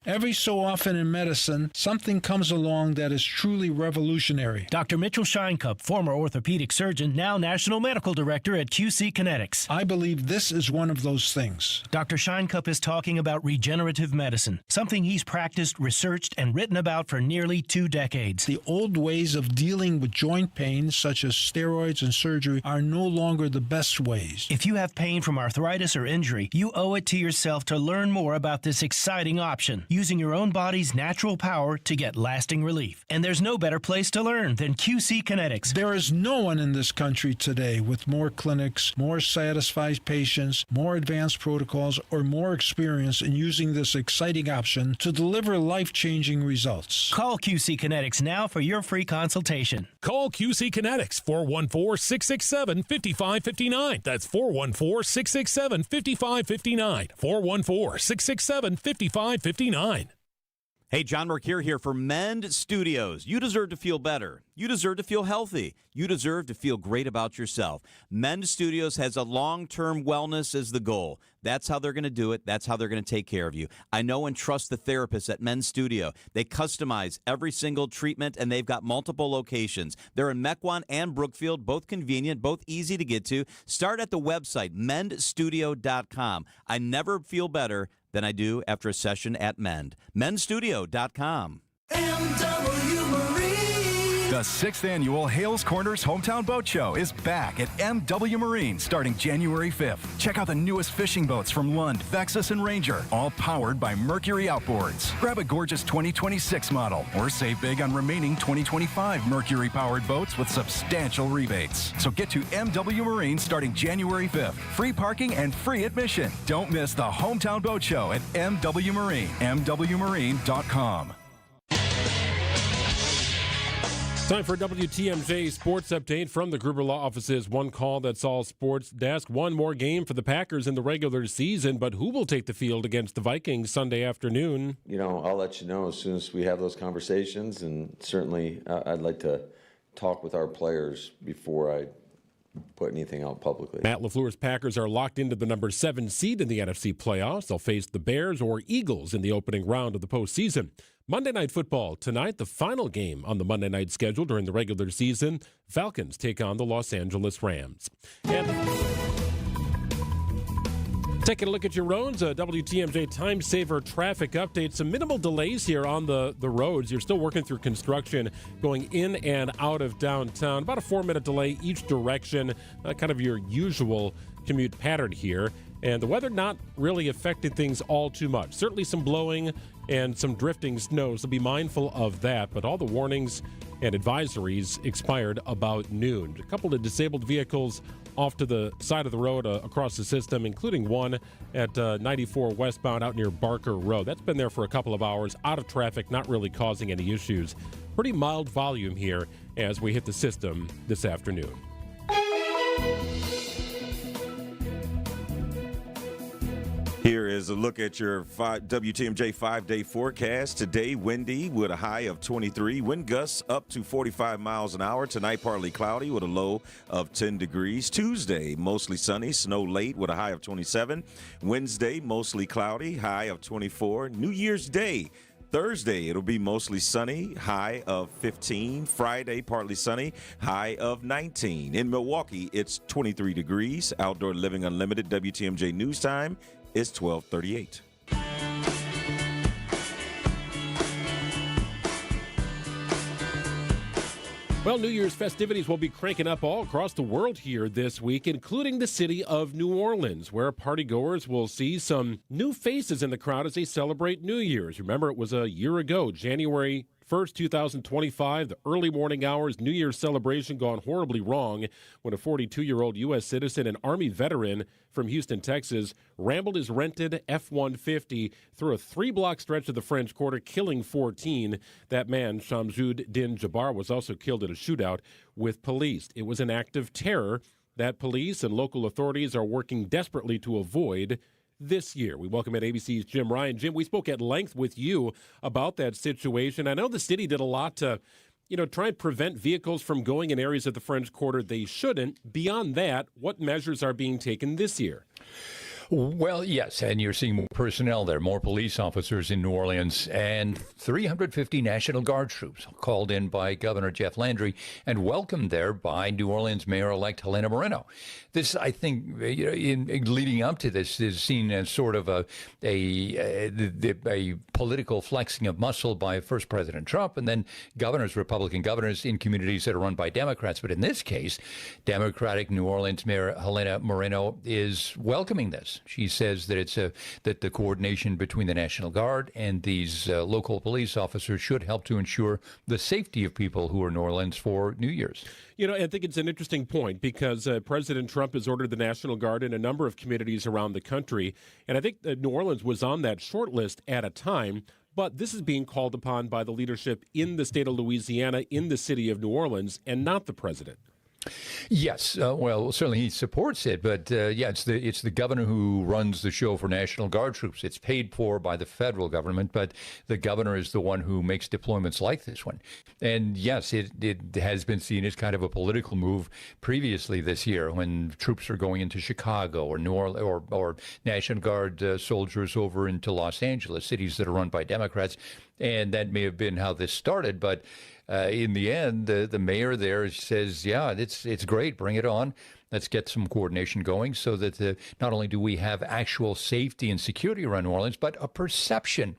Every so often in medicine, something comes along that is truly revolutionary. Dr. Mitchell Scheinkup, former orthopedic surgeon, now National Medical Director at QC Kinetics. I believe this is one of those things. Dr. Scheinkup is talking about regenerative medicine, something he's practiced, researched, and written about for nearly 2 decades. The old ways of dealing with joint pain, such as steroids and surgery, are no longer the best ways. If you have pain from arthritis or injury, you owe it to yourself to learn more about this exciting option. using your own body's natural power to get lasting relief. And there's no better place to learn than QC Kinetics. There is no one in this country today with more clinics, more satisfied patients, more advanced protocols, or more experience in using this exciting option to deliver life-changing results. Call QC Kinetics now for your free consultation. Call QC Kinetics, 414-667-5559. That's 414-667-5559. 414-667-5559. Hey, John Mercure here for Mend Studios. You deserve to feel better. You deserve to feel healthy. You deserve to feel great about yourself. Mend Studios has a long-term wellness as the goal. That's how they're going to do it. That's how they're going to take care of you. I know and trust the therapists at Mend Studio. They customize every single treatment, and they've got multiple locations. They're in Mequon and Brookfield, both convenient, both easy to get to. Start at the website, mendstudio.com. I never feel better than I do after a session at Mend. Mendstudio.com. MW Marine. The 6th annual Hales Corners Hometown Boat Show is back at MW Marine starting January 5th. Check out the newest fishing boats from Lund, Vexus, and Ranger, all powered by Mercury Outboards. Grab a gorgeous 2026 model or save big on remaining 2025 Mercury-powered boats with substantial rebates. So get to MW Marine starting January 5th. Free parking and free admission. Don't miss the Hometown Boat Show at MW Marine, MWMarine.com. Time for a WTMJ Sports Update from the Gruber Law Office's One Call That's All Sports Desk. One more game for the Packers in the regular season, but who will take the field against the Vikings Sunday afternoon? I'll let you know as soon as we have those conversations, and certainly I'd like to talk with our players before I put anything out publicly. Matt LaFleur's Packers are locked into the number 7 seed in the NFC playoffs. They'll face the Bears or Eagles in the opening round of the postseason. Monday Night Football tonight, the final game on the Monday night schedule during the regular season. Falcons take on the Los Angeles Rams. And taking a look at your roads, a WTMJ Time Saver traffic update. Some minimal delays here on the roads. You're still working through construction going in and out of downtown. About a 4-minute delay each direction, kind of your usual commute pattern here. And the weather not really affecting things all too much. Certainly some blowing and some drifting snow, so be mindful of that. But all the warnings and advisories expired about noon. A couple of disabled vehicles off to the side of the road across the system, including one at 94 westbound out near Barker Road. That's been there for a couple of hours, out of traffic, not really causing any issues. Pretty mild volume here as we hit the system this afternoon. Here is a look at your WTMJ 5-day forecast. Today, windy with a high of 23. Wind gusts up to 45 miles an hour. Tonight, partly cloudy with a low of 10 degrees. Tuesday, mostly sunny. Snow late with a high of 27. Wednesday, mostly cloudy. High of 24. New Year's Day. Thursday, it'll be mostly sunny, high of 15. Friday, partly sunny, high of 19. In Milwaukee, it's 23 degrees. Outdoor Living Unlimited WTMJ News Time is 12:38. Well, New Year's festivities will be cranking up all across the world here this week, including the city of New Orleans, where partygoers will see some new faces in the crowd as they celebrate New Year's. Remember, it was a year ago, January 1st, 2025, the early morning hours, New Year's celebration gone horribly wrong when a 42-year-old U.S. citizen and Army veteran from Houston, Texas, rambled his rented F-150 through a 3-block stretch of the French Quarter, killing 14. That man, Shamsud Din Jabbar, was also killed in a shootout with police. It was an act of terror that police and local authorities are working desperately to avoid this year. We welcome at ABC's Jim Ryan. Jim, we spoke at length with you about that situation. I know the city did a lot to, try and prevent vehicles from going in areas of the French Quarter they shouldn't. Beyond that, what measures are being taken this year? Well, yes, and you're seeing more personnel there, more police officers in New Orleans, and 350 National Guard troops called in by Governor Jeff Landry and welcomed there by New Orleans Mayor-elect Helena Moreno. This, I think, in leading up to this, is seen as sort of a political flexing of muscle by first President Trump and then Republican governors in communities that are run by Democrats. But in this case, Democratic New Orleans Mayor Helena Moreno is welcoming this. She says that that the coordination between the National Guard and these local police officers should help to ensure the safety of people who are in New Orleans for New Year's. You know, I think it's an interesting point because President Trump has ordered the National Guard in a number of communities around the country. And I think that New Orleans was on that short list at a time. But this is being called upon by the leadership in the state of Louisiana, in the city of New Orleans, and not the president. Yes, well, certainly he supports it, but it's the governor who runs the show for National Guard troops. It's paid for by the federal government, but the governor is the one who makes deployments like this one. And yes, it has been seen as kind of a political move previously this year when troops are going into Chicago or New Orleans or National Guard soldiers over into Los Angeles, cities that are run by Democrats. And that may have been how this started, but in the end, the mayor there says, yeah, it's great. Bring it on. Let's get some coordination going so that not only do we have actual safety and security around New Orleans, but a perception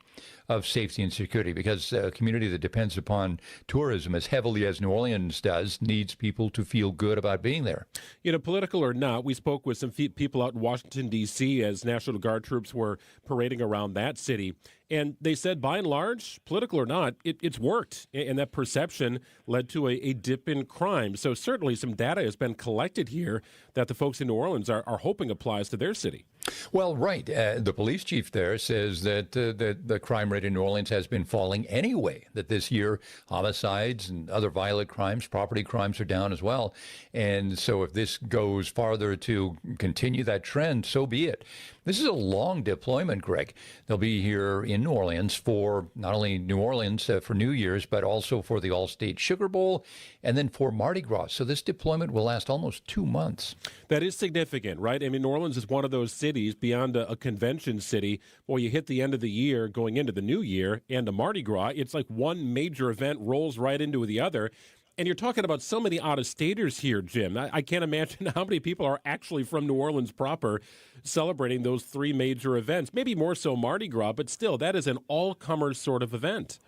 of safety and security, because a community that depends upon tourism as heavily as New Orleans does needs people to feel good about being there. You know, political or not, we spoke with some people out in Washington, D.C. as National Guard troops were parading around that city. And they said, by and large, political or not, it's worked. And that perception led to a dip in crime. So certainly some data has been collected here that the folks in New Orleans are hoping applies to their city. Well, right. The police chief there says that the crime rate in New Orleans has been falling anyway, that this year homicides and other violent crimes, property crimes are down as well. And so if this goes farther to continue that trend, so be it. This is a long deployment, Greg. They'll be here in New Orleans for not only New Orleans for New Year's, but also for the All-State Sugar Bowl and then for Mardi Gras. So this deployment will last almost 2 months. That is significant, right? I mean, New Orleans is one of those cities beyond a convention city. Well, you hit the end of the year going into the new year and the Mardi Gras, it's like one major event rolls right into the other. And you're talking about so many out-of-staters here, Jim. I can't imagine how many people are actually from New Orleans proper celebrating those three major events. Maybe more so Mardi Gras, but still, that is an all-comers sort of event.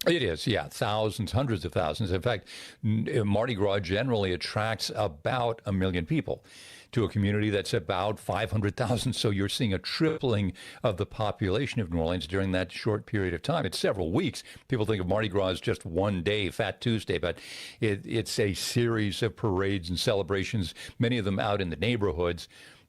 It is, yeah. Thousands, hundreds of thousands. In fact, Mardi Gras generally attracts about 1 million people to a community that's about 500,000. So you're seeing a tripling of the population of New Orleans during that short period of time. It's several weeks. People think of Mardi Gras as just one day, Fat Tuesday, but it's a series of parades and celebrations, many of them out in the neighborhoods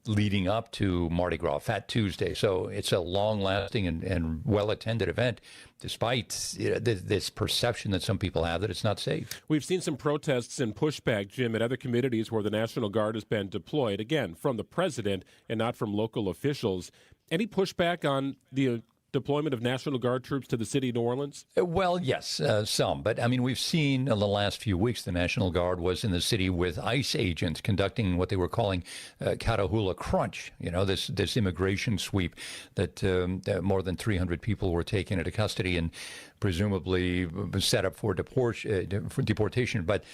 leading up to Mardi Gras, Fat Tuesday. So it's a long-lasting and well-attended event, despite this perception that some people have that it's not safe. We've seen some protests and pushback, Jim, in other communities where the National Guard has been deployed, again, from the president and not from local officials. Any pushback on the deployment of National Guard troops to the city of New Orleans? Well, yes, some. But, I mean, we've seen in the last few weeks the National Guard was in the city with ICE agents conducting what they were calling Catahoula Crunch, you know, this immigration sweep that more than 300 people were taken into custody and presumably set up for deportation. But,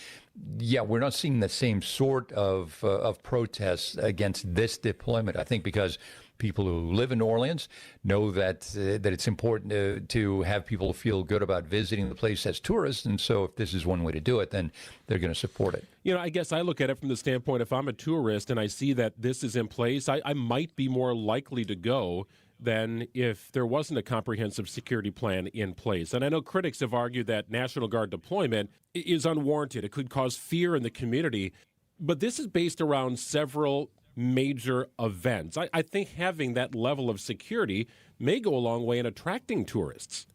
yeah, we're not seeing the same sort of protests against this deployment, I think, because people who live in New Orleans know that it's important to have people feel good about visiting the place as tourists. And so if this is one way to do it, then they're going to support it. You know, I guess I look at it from the standpoint, if I'm a tourist and I see that this is in place, I might be more likely to go than if there wasn't a comprehensive security plan in place. And I know critics have argued that National Guard deployment is unwarranted. It could cause fear in the community. But this is based around several major events. I think having that level of security may go a long way in attracting tourists.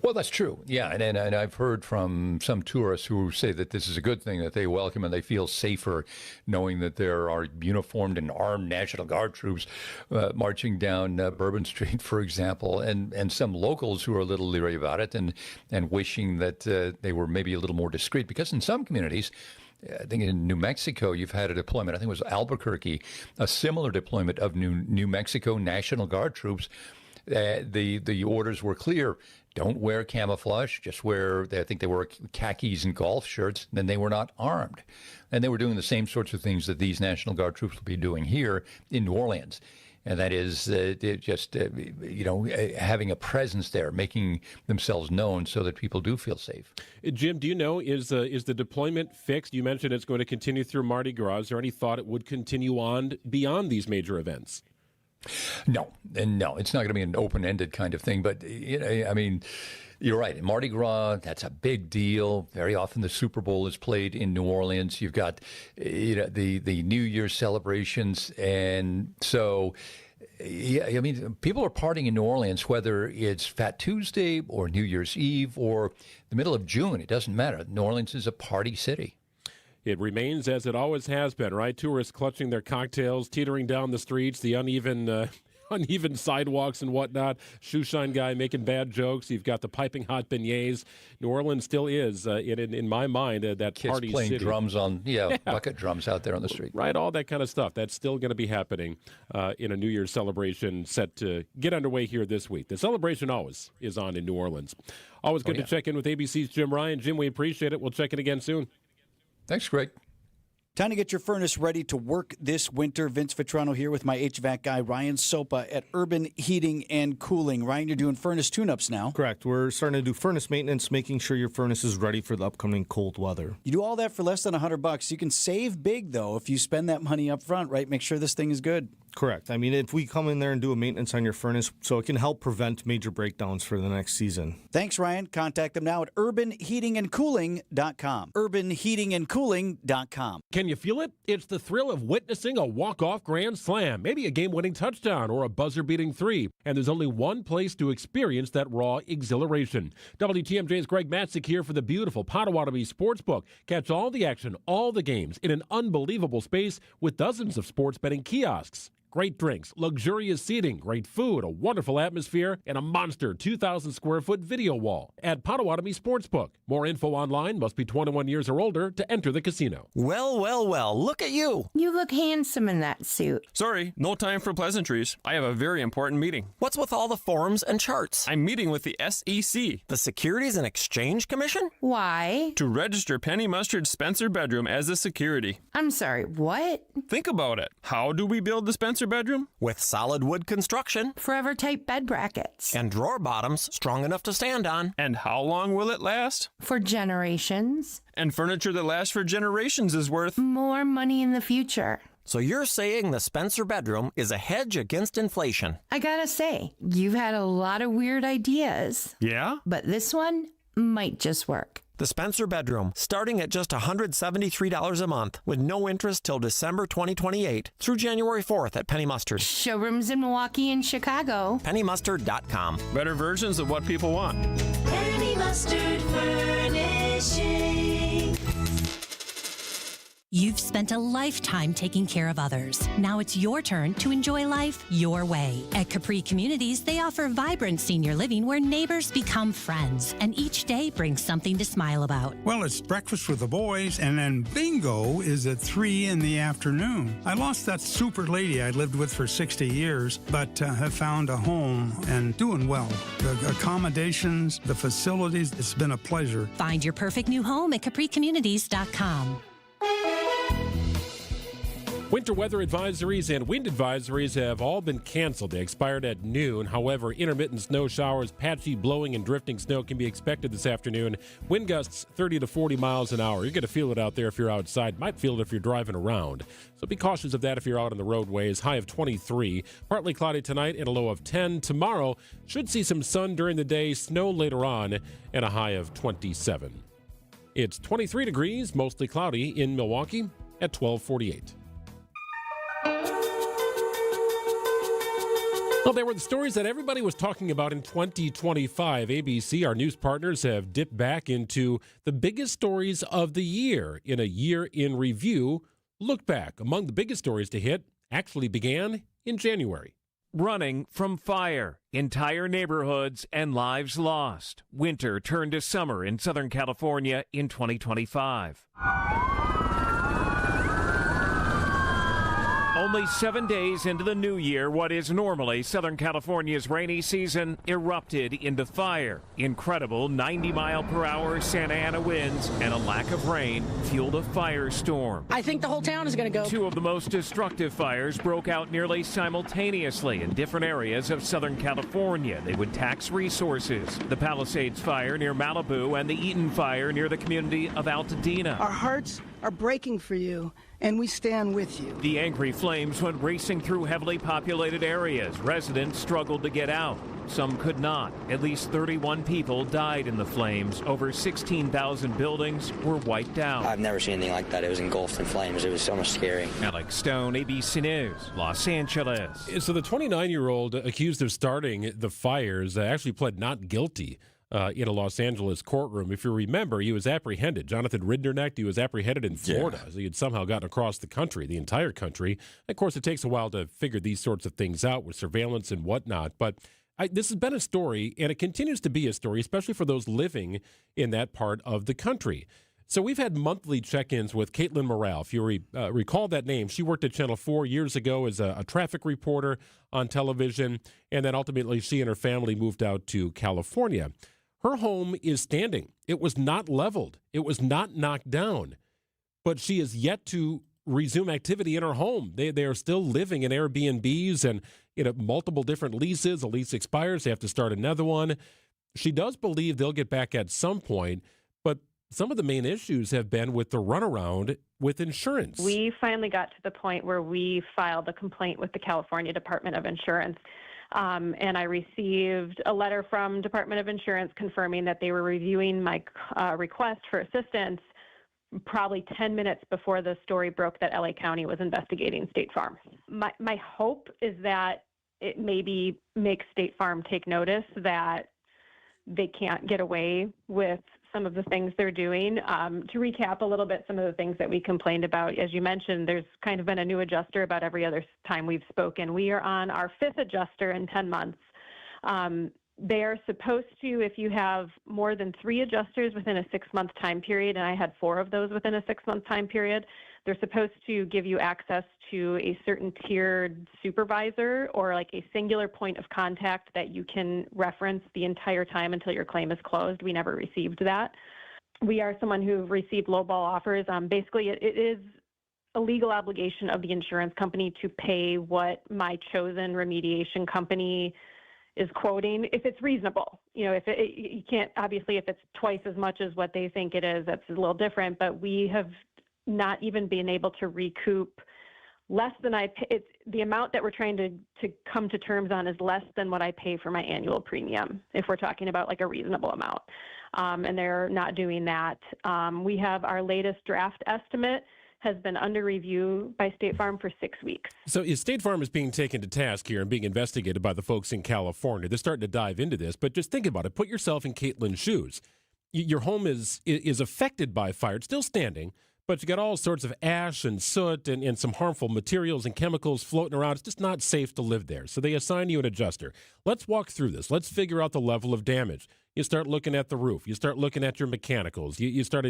Well, that's true. Yeah, and I've heard from some tourists who say that this is a good thing, that they welcome and they feel safer knowing that there are uniformed and armed National Guard troops marching down Bourbon Street, for example, and some locals who are a little leery about it and wishing that they were maybe a little more discreet, because in some communities, I think in New Mexico, you've had a deployment. I think it was Albuquerque, a similar deployment of New Mexico National Guard troops. The orders were clear. Don't wear camouflage. Just wear, I think they wore khakis and golf shirts. Then they were not armed. And they were doing the same sorts of things that these National Guard troops will be doing here in New Orleans. And that is having a presence there, making themselves known so that people do feel safe. Jim, do you know, is the deployment fixed? You mentioned it's going to continue through Mardi Gras. Is there any thought it would continue on beyond these major events? No, it's not going to be an open-ended kind of thing. But, I mean, you're right. Mardi Gras, that's a big deal. Very often the Super Bowl is played in New Orleans. You've got the New Year's celebrations. And so, yeah, I mean, people are partying in New Orleans, whether it's Fat Tuesday or New Year's Eve or the middle of June. It doesn't matter. New Orleans is a party city. It remains as it always has been, right? Tourists clutching their cocktails, teetering down the streets, the uneven sidewalks and whatnot. Shoeshine guy making bad jokes. You've got the piping hot beignets. New Orleans still is, in my mind, that Kids party playing city. drums on, bucket drums out there on the street. Right, all that kind of stuff. That's still going to be happening in a New Year's celebration set to get underway here this week. The celebration always is on in New Orleans. Always good to check in with ABC's Jim Ryan. Jim, we appreciate it. We'll check in again soon. Thanks, Greg. Time to get your furnace ready to work this winter. Vince Vitrano here with my HVAC guy, Ryan Sopa at Urban Heating and Cooling. Ryan, you're doing furnace tune-ups now. Correct. We're starting to do furnace maintenance, making sure your furnace is ready for the upcoming cold weather. You do all that for less than $100. You can save big, though, if you spend that money up front, right? Make sure this thing is good. Correct. I mean, if we come in there and do a maintenance on your furnace, so it can help prevent major breakdowns for the next season. Thanks, Ryan. Contact them now at urbanheatingandcooling.com. urbanheatingandcooling.com. Can you feel it? It's the thrill of witnessing a walk-off grand slam, maybe a game-winning touchdown or a buzzer-beating three. And there's only one place to experience that raw exhilaration. WTMJ's Greg Matzek here for the beautiful Potawatomi Sportsbook. Catch all the action, all the games in an unbelievable space with dozens of sports betting kiosks. Great drinks, luxurious seating, great food, a wonderful atmosphere, and a monster 2,000-square-foot video wall at Potawatomi Sportsbook. More info online. Must be 21 years or older to enter the casino. Well, well, well, look at you. You look handsome in that suit. Sorry, no time for pleasantries. I have a very important meeting. What's with all the forms and charts? I'm meeting with the SEC, the Securities and Exchange Commission? Why? To register Penny Mustard's Spencer bedroom as a security. I'm sorry, what? Think about it. How do we build the Spencer bedroom? With solid wood construction. Forever type bed brackets. And drawer bottoms strong enough to stand on. And how long will it last? For generations. And furniture that lasts for generations is worth more money in the future. So you're saying the Spencer bedroom is a hedge against inflation? I gotta say, you've had a lot of weird ideas. Yeah? But this one might just work. The Spencer bedroom, starting at just $173 a month, with no interest till December 2028 through January 4th at Penny Mustard. Showrooms in Milwaukee and Chicago. PennyMustard.com. Better versions of what people want. Penny Mustard Furnishing. You've spent a lifetime taking care of others. Now it's your turn to enjoy life your way. At Capri Communities, they offer vibrant senior living where neighbors become friends, and each day brings something to smile about. Well, it's breakfast with the boys, and then bingo is at 3 in the afternoon. I lost that super lady I lived with for 60 years, but have found a home and doing well. The accommodations, the facilities, it's been a pleasure. Find your perfect new home at capricommunities.com. Winter weather advisories and wind advisories have all been canceled. They expired at noon. However, intermittent snow showers, patchy blowing and drifting snow can be expected this afternoon. Wind gusts 30 to 40 miles an hour. You're going to feel it out there if you're outside. Might feel it if you're driving around. So be cautious of that if you're out on the roadways. High of 23. Partly cloudy tonight and a low of 10. Tomorrow should see some sun during the day, snow later on, and a high of 27. It's 23 degrees, mostly cloudy in Milwaukee at 12:48. Well, there were the stories that everybody was talking about in 2025. ABC, our news partners, have dipped back into the biggest stories of the year in a year in review. Look back. Among the biggest stories to hit actually began in January. Running from fire, entire neighborhoods and lives lost. Winter turned to summer in Southern California in 2025. Only 7 days into the new year, what is normally Southern California's rainy season erupted into fire. Incredible 90-mile-per-hour Santa Ana winds and a lack of rain fueled a firestorm. I think the whole town is going to go. Two of the most destructive fires broke out nearly simultaneously in different areas of Southern California. They would tax resources. The Palisades fire near Malibu and the Eaton fire near the community of Altadena. Our hearts are breaking for you, and we stand with you. The angry flames went racing through heavily populated areas. Residents struggled to get out. Some could not. At least 31 people died in the flames. Over 16,000 buildings were wiped out. I've never seen anything like that. It was engulfed in flames. It was so much scary. Alex Stone, ABC News, Los Angeles. So the 29-year-old accused of starting the fires actually pled not guilty in a Los Angeles courtroom. If you remember, he was apprehended. Jonathan Riddernecht, he was apprehended in Florida. So he had somehow gotten across the country, the entire country. Of course, it takes a while to figure these sorts of things out with surveillance and whatnot. But this has been a story, and it continues to be a story, especially for those living in that part of the country. So we've had monthly check-ins with Caitlin Morale. If you recall that name, she worked at Channel 4 years ago as a traffic reporter on television, and then ultimately she and her family moved out to California. Her home is standing. It was not leveled. It was not knocked down. But she is yet to resume activity in her home. They are still living in Airbnbs and multiple different leases. A lease expires. They have to start another one. She does believe they'll get back at some point, but some of the main issues have been with the runaround with insurance. We finally got to the point where we filed a complaint with the California Department of Insurance. And I received a letter from Department of Insurance confirming that they were reviewing my request for assistance probably 10 minutes before the story broke that LA County was investigating State Farm. My hope is that it maybe makes State Farm take notice that they can't get away with some of the things they're doing. To recap a little bit, some of the things that we complained about, as you mentioned, there's kind of been a new adjuster about every other time we've spoken. We are on our 5th adjuster in 10 months. They are supposed to, if you have more than 3 adjusters within a 6-month time period, and I had 4 of those within a 6-month time period, they're supposed to give you access to a certain tiered supervisor or like a singular point of contact that you can reference the entire time until your claim is closed. We never received that. We are someone who received lowball offers. Basically, it is a legal obligation of the insurance company to pay what my chosen remediation company is quoting, if it's reasonable. You can't, obviously, if it's twice as much as what they think it is, that's a little different, but we have not even been able to recoup less than I pay. It's the amount that we're trying to come to terms on is less than what I pay for my annual premium, if we're talking about like a reasonable amount. And they're not doing that. We have our latest draft estimate has been under review by State Farm for 6 weeks. So State Farm is being taken to task here and being investigated by the folks in California. They're starting to dive into this, but just think about it. Put yourself in Caitlin's shoes. Your home is affected by fire. It's still standing, but you got all sorts of ash and soot and some harmful materials and chemicals floating around. It's just not safe to live there. So they assign you an adjuster. Let's walk through this. Let's figure out the level of damage. You start looking at the roof. You start looking at your mechanicals. You start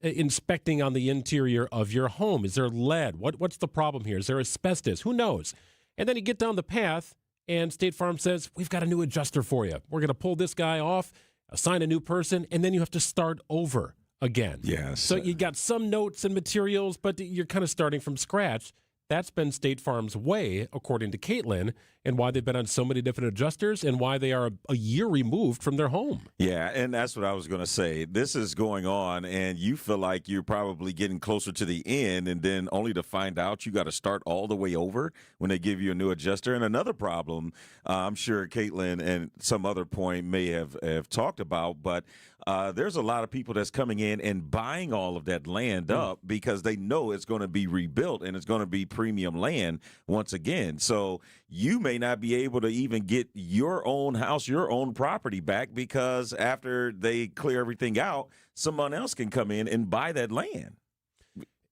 inspecting on the interior of your home. Is there lead? What's the problem here? Is there asbestos? Who knows? And then you get down the path, and State Farm says, we've got a new adjuster for you. We're going to pull this guy off, assign a new person, and then you have to start over again. Yes. So you got some notes and materials, but you're kind of starting from scratch. That's been State Farm's way, according to Caitlin, and why they've been on so many different adjusters and why they are a year removed from their home. Yeah, and that's what I was going to say. This is going on, and you feel like you're probably getting closer to the end, and then only to find out you got to start all the way over when they give you a new adjuster. And another problem, I'm sure Caitlin and some other point may have talked about, but there's a lot of people that's coming in and buying all of that land up because they know it's going to be rebuilt and it's going to be premium land once again. So you may not be able to even get your own house, your own property back because after they clear everything out, someone else can come in and buy that land.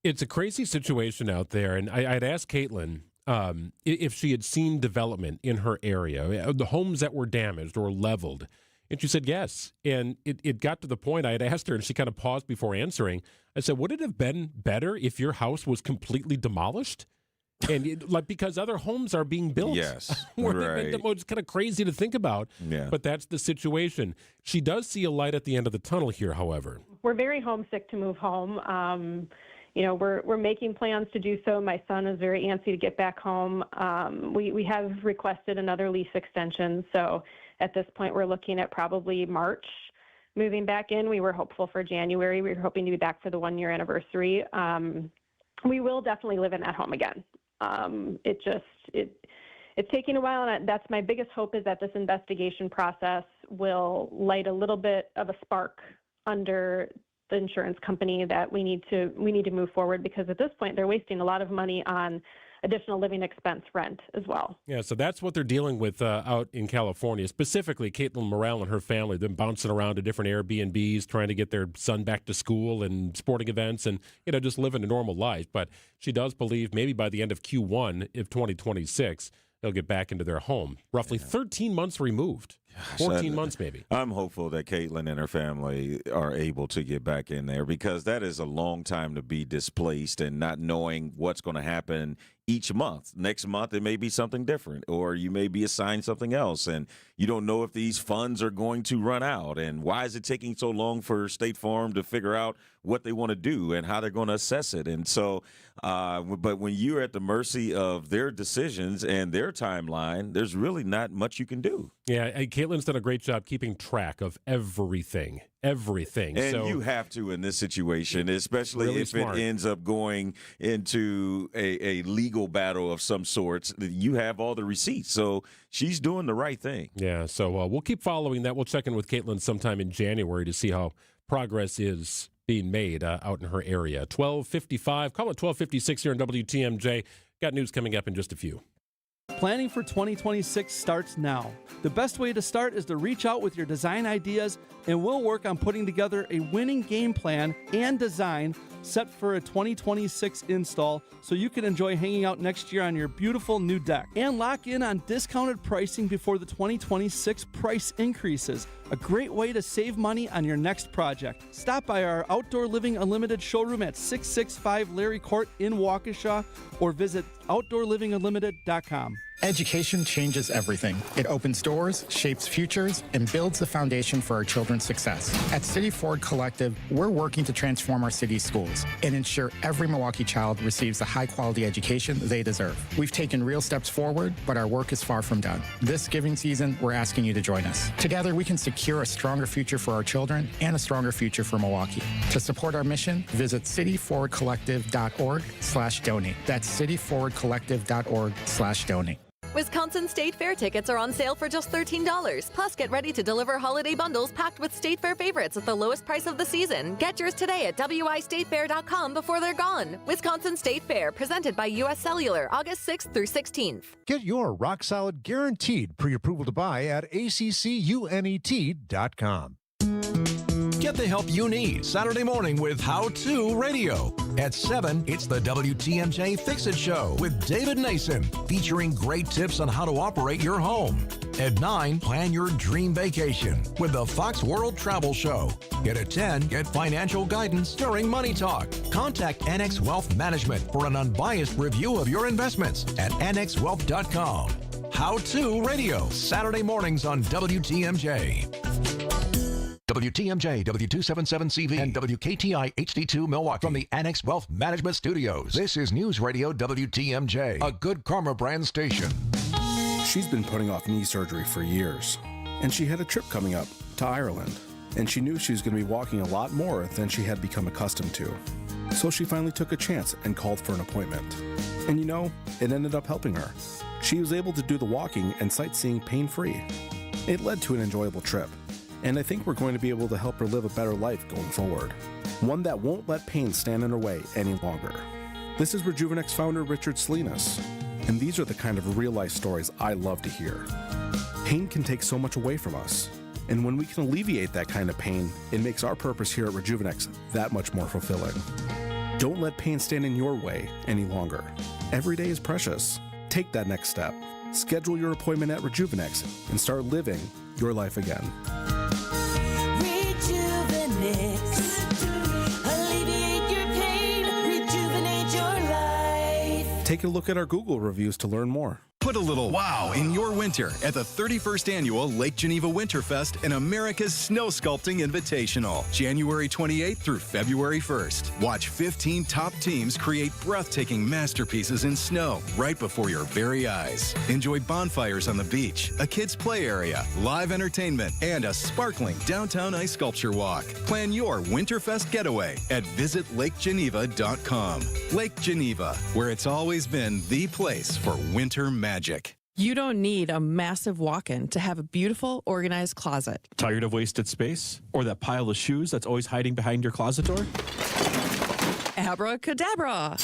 It's a crazy situation out there. And I'd asked Caitlin if she had seen development in her area, the homes that were damaged or leveled. And she said yes. And it got to the point I had asked her, and she kind of paused before answering. I said, would it have been better if your house was completely demolished? And because other homes are being built. Yes, right. It's kind of crazy to think about, but that's the situation. She does see a light at the end of the tunnel here, however. We're very homesick to move home. We're making plans to do so. My son is very antsy to get back home. We have requested another lease extension, so at this point we're looking at probably March, moving back in. We were hopeful for January. We were hoping to be back for the 1-year anniversary. We will definitely live in that home again. It's taking a while, and that's my biggest hope, is that this investigation process will light a little bit of a spark under the insurance company that we need to move forward, because at this point they're wasting a lot of money on additional living expense rent as well. Yeah, so that's what they're dealing with out in California. Specifically, Caitlin Morrell and her family, they're bouncing around to different Airbnbs, trying to get their son back to school and sporting events and, just living a normal life. But she does believe maybe by the end of Q1 of 2026, they'll get back into their home. Roughly 13 months removed. 14 months maybe. I'm hopeful that Caitlin and her family are able to get back in there, because that is a long time to be displaced and not knowing what's going to happen each month. Next month, it may be something different, or you may be assigned something else, and you don't know if these funds are going to run out. And why is it taking so long for State Farm to figure out what they want to do and how they're going to assess it? And so, but when you're at the mercy of their decisions and their timeline, there's really not much you can do. Yeah, Caitlin's done a great job keeping track of everything. And so, you have to in this situation, especially really if smart. It ends up going into a legal battle of some sorts. You have all the receipts, so she's doing the right thing. Yeah, so we'll keep following that. We'll check in with Caitlin sometime in January to see how progress is being made out in her area. 12:55, call it 12:56 here on WTMJ. Got news coming up in just a few. Planning for 2026 starts now. The best way to start is to reach out with your design ideas, and we'll work on putting together a winning game plan and design set for a 2026 install so you can enjoy hanging out next year on your beautiful new deck. And lock in on discounted pricing before the 2026 price increases. A great way to save money on your next project. Stop by our Outdoor Living Unlimited showroom at 665 Larry Court in Waukesha, or visit OutdoorLivingUnlimited.com. Education changes everything. It opens doors, shapes futures, and builds the foundation for our children's success. At City Ford Collective, we're working to transform our city's schools and ensure every Milwaukee child receives the high-quality education they deserve. We've taken real steps forward, but our work is far from done. This giving season, we're asking you to join us. Together, we can secure a stronger future for our children and a stronger future for Milwaukee. To support our mission, visit cityforwardcollective.org/donate. That's cityforwardcollective.org/donate. Wisconsin State Fair tickets are on sale for just $13. Plus, get ready to deliver holiday bundles packed with State Fair favorites at the lowest price of the season. Get yours today at wistatefair.com before they're gone. Wisconsin State Fair, presented by U.S. Cellular, August 6th through 16th. Get your rock-solid guaranteed pre-approval to buy at accunet.com. Get the help you need Saturday morning with How To Radio. At 7, it's the WTMJ Fix It Show with David Nason, featuring great tips on how to operate your home. At 9, plan your dream vacation with the Fox World Travel Show. At 10, get financial guidance during Money Talk. Contact Annex Wealth Management for an unbiased review of your investments at annexwealth.com. How To Radio, Saturday mornings on WTMJ. WTMJ, W277CV, and WKTI HD2 Milwaukee from the Annex Wealth Management Studios. This is News Radio WTMJ, a Good Karma brand station. She's been putting off knee surgery for years, and she had a trip coming up to Ireland, and she knew she was going to be walking a lot more than she had become accustomed to. So she finally took a chance and called for an appointment. And it ended up helping her. She was able to do the walking and sightseeing pain-free. It led to an enjoyable trip. And I think we're going to be able to help her live a better life going forward. One that won't let pain stand in her way any longer. This is Rejuvenex founder Richard Salinas. And these are the kind of real-life stories I love to hear. Pain can take so much away from us. And when we can alleviate that kind of pain, it makes our purpose here at Rejuvenex that much more fulfilling. Don't let pain stand in your way any longer. Every day is precious. Take that next step. Schedule your appointment at Rejuvenex and start living your life again. Alleviate your pain, rejuvenate your life. Take a look at our Google reviews to learn more. Put a little wow in your winter at the 31st Annual Lake Geneva Winterfest and America's Snow Sculpting Invitational, January 28th through February 1st. Watch 15 top teams create breathtaking masterpieces in snow right before your very eyes. Enjoy bonfires on the beach, a kids' play area, live entertainment, and a sparkling downtown ice sculpture walk. Plan your Winterfest getaway at visitlakgeneva.com. Lake Geneva, where it's always been the place for winter magic. You don't need a massive walk-in to have a beautiful, organized closet. Tired of wasted space? Or that pile of shoes that's always hiding behind your closet door? Abracadabra!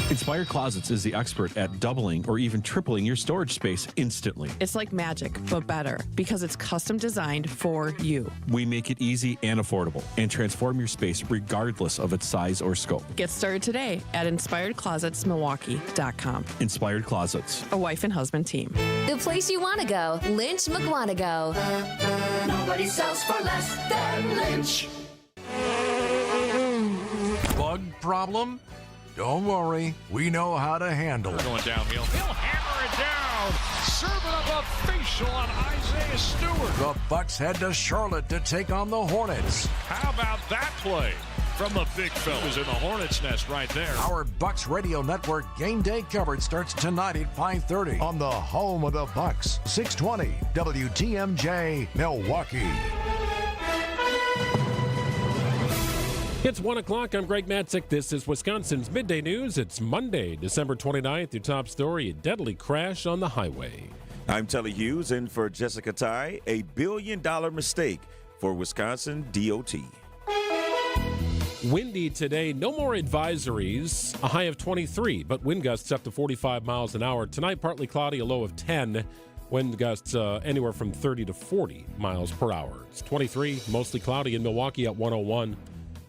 Inspired Closets is the expert at doubling or even tripling your storage space instantly. It's like magic, but better, because it's custom designed for you. We make it easy and affordable and transform your space regardless of its size or scope. Get started today at InspiredClosetsMilwaukee.com. Inspired Closets. A wife and husband team. The place you want to go. Lynch McWanago. Nobody sells for less than Lynch. Bug problem? Don't worry, we know how to handle it. Going downhill. He'll hammer it down. Serving up a facial on Isaiah Stewart. The Bucks head to Charlotte to take on the Hornets. How about that play from the big fella? Who's in the Hornets' nest right there. Our Bucks Radio Network game day coverage starts tonight at 5:30 on the home of the Bucks, 620 WTMJ Milwaukee. It's 1 o'clock. I'm Greg Matzek. This is Wisconsin's Midday News. It's Monday, December 29th. Your top story, a deadly crash on the highway. I'm Telly Hughes, in for Jessica Ty. A $1 billion mistake for Wisconsin DOT. Windy today. No more advisories. A high of 23, but wind gusts up to 45 miles an hour. Tonight, partly cloudy, a low of 10. Wind gusts anywhere from 30 to 40 miles per hour. It's 23, mostly cloudy in Milwaukee at 101.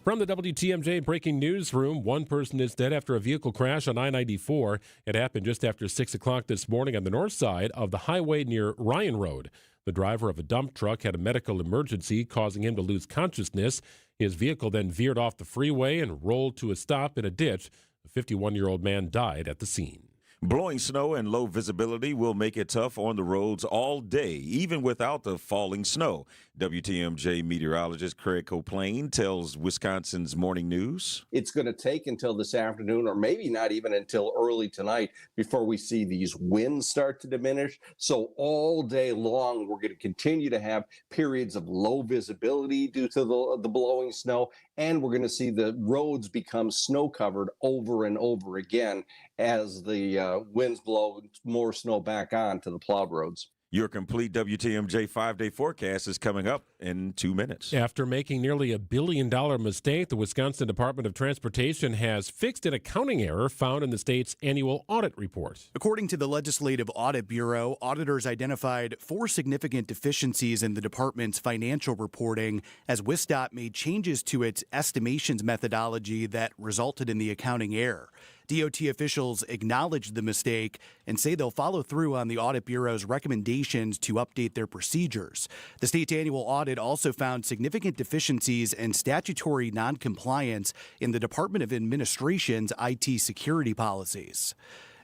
From the WTMJ breaking newsroom, one person is dead after a vehicle crash on I-94. It happened just after 6 o'clock this morning on the north side of the highway near Ryan Road. The driver of a dump truck had a medical emergency, causing him to lose consciousness. His vehicle then veered off the freeway and rolled to a stop in a ditch. A 51-year-old man died at the scene. Blowing snow and low visibility will make it tough on the roads all day, even without the falling snow. WTMJ meteorologist Craig Coplain tells Wisconsin's Morning News. It's going to take until this afternoon, or maybe not even until early tonight, before we see these winds start to diminish. So all day long, we're going to continue to have periods of low visibility due to the blowing snow, and we're going to see the roads become snow-covered over and over again as the winds blow more snow back on to the plowed roads. Your complete WTMJ 5-day forecast is coming up in 2 minutes. After making nearly $1 billion mistake, the Wisconsin Department of Transportation has fixed an accounting error found in the state's annual audit report. According to the Legislative Audit Bureau, auditors identified 4 significant deficiencies in the department's financial reporting as WisDOT made changes to its estimations methodology that resulted in the accounting error. DOT officials acknowledged the mistake and say they'll follow through on the Audit Bureau's recommendations to update their procedures. The state's annual audit also found significant deficiencies and statutory noncompliance in the Department of Administration's IT security policies.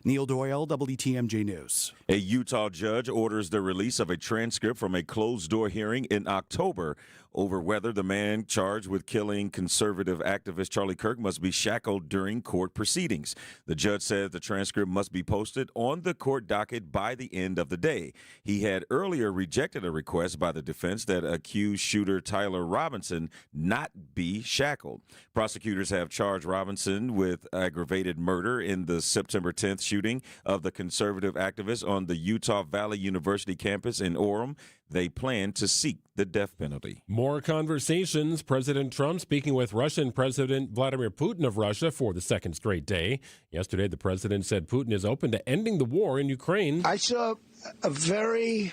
Neil Doyle, WTMJ News. A Utah judge orders the release of a transcript from a closed-door hearing in October over whether the man charged with killing conservative activist Charlie Kirk must be shackled during court proceedings. The judge said the transcript must be posted on the court docket by the end of the day. He had earlier rejected a request by the defense that accused shooter Tyler Robinson not be shackled. Prosecutors have charged Robinson with aggravated murder in the September 10th shooting of the conservative activist on the Utah Valley University campus in Orem. They plan to seek the death penalty. More conversations. President Trump speaking with Russian President Vladimir Putin of Russia for the second straight day. Yesterday, the president said Putin is open to ending the war in Ukraine. I saw a very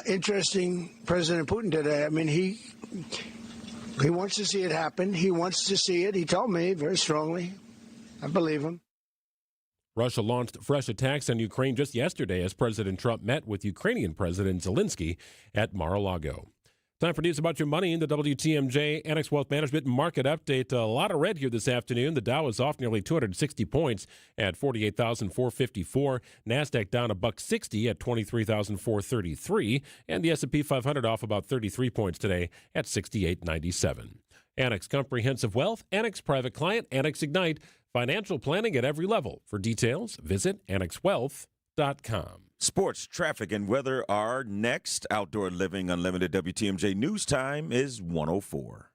interesting President Putin today. I mean, he wants to see it happen. He wants to see it. He told me very strongly. I believe him. Russia launched fresh attacks on Ukraine just yesterday as President Trump met with Ukrainian President Zelensky at Mar-a-Lago. Time for news about your money in the WTMJ Annex Wealth Management Market Update. A lot of red here this afternoon. The Dow is off nearly 260 points at 48,454. NASDAQ down $1.60 at 23,433. And the S&P 500 off about 33 points today at 68.97. Annex Comprehensive Wealth, Annex Private Client, Annex Ignite. Financial planning at every level. For details, visit annexwealth.com. Sports, traffic, and weather are next. Outdoor Living Unlimited WTMJ News Time is 104.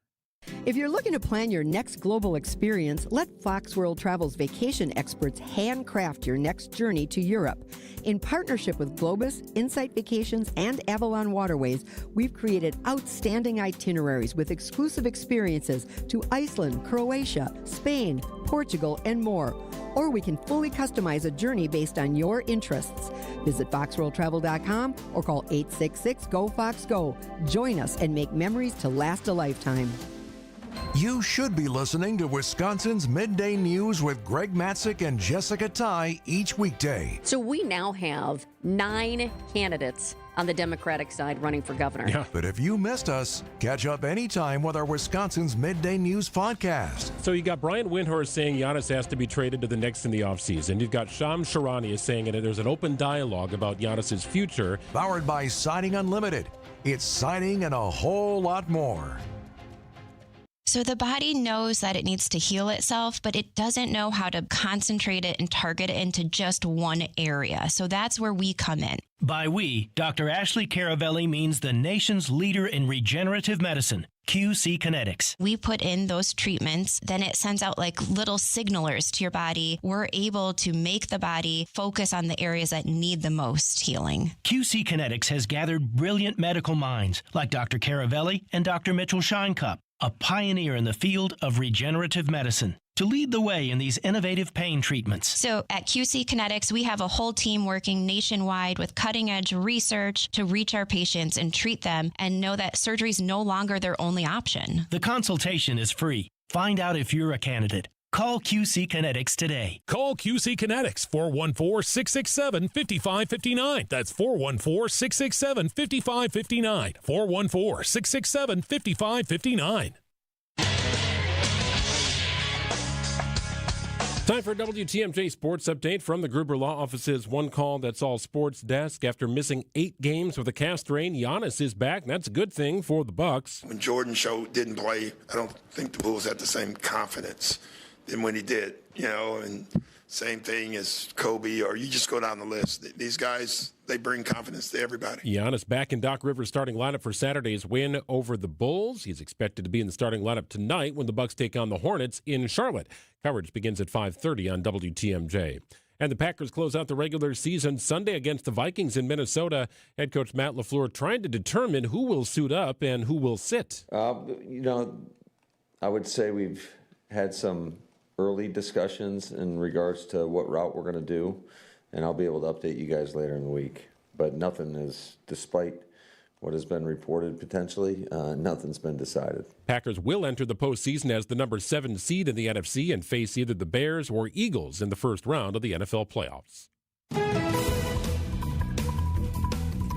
If you're looking to plan your next global experience, let Fox World Travel's vacation experts handcraft your next journey to Europe. In partnership with Globus, Insight Vacations, and Avalon Waterways, we've created outstanding itineraries with exclusive experiences to Iceland, Croatia, Spain, Portugal, and more. Or we can fully customize a journey based on your interests. Visit foxworldtravel.com or call 866-GO-FOX-GO. Join us and make memories to last a lifetime. You should be listening to Wisconsin's Midday News with Greg Matzek and Jessica Ty each weekday. So we now have 9 candidates on the Democratic side running for governor. Yeah. But if you missed us, catch up anytime with our Wisconsin's Midday News podcast. So you got Brian Windhorst saying Giannis has to be traded to the Knicks in the offseason. You've got Shams Charania saying that there's an open dialogue about Giannis's future. Powered by Signing Unlimited. It's signing and a whole lot more. So the body knows that it needs to heal itself, but it doesn't know how to concentrate it and target it into just one area. So that's where we come in. By we, Dr. Ashley Caravelli means the nation's leader in regenerative medicine, QC Kinetics. We put in those treatments, then it sends out like little signalers to your body. We're able to make the body focus on the areas that need the most healing. QC Kinetics has gathered brilliant medical minds like Dr. Caravelli and Dr. Mitchell Shinecup, a pioneer in the field of regenerative medicine, to lead the way in these innovative pain treatments. So at QC Kinetics, we have a whole team working nationwide with cutting-edge research to reach our patients and treat them and know that surgery is no longer their only option. The consultation is free. Find out if you're a candidate. Call QC Kinetics today. Call QC Kinetics, 414-667-5559. That's 414-667-5559. 414-667-5559. Time for a WTMJ Sports Update from the Gruber Law Office's One Call That's All Sports desk. After missing 8 games with a calf strain, Giannis is back, and that's a good thing for the Bucks. When Jordan didn't play, I don't think the Bulls had the same confidence than when he did, and same thing as Kobe, or you just go down the list. These guys, they bring confidence to everybody. Giannis back in Doc Rivers' starting lineup for Saturday's win over the Bulls. He's expected to be in the starting lineup tonight when the Bucks take on the Hornets in Charlotte. Coverage begins at 5:30 on WTMJ. And the Packers close out the regular season Sunday against the Vikings in Minnesota. Head coach Matt LaFleur trying to determine who will suit up and who will sit. I would say we've had some early discussions in regards to what route we're going to do, and I'll be able to update you guys later in the week. But nothing is, despite what has been reported potentially, nothing's been decided. Packers will enter the postseason as the number 7 seed in the NFC and face either the Bears or Eagles in the first round of the NFL playoffs.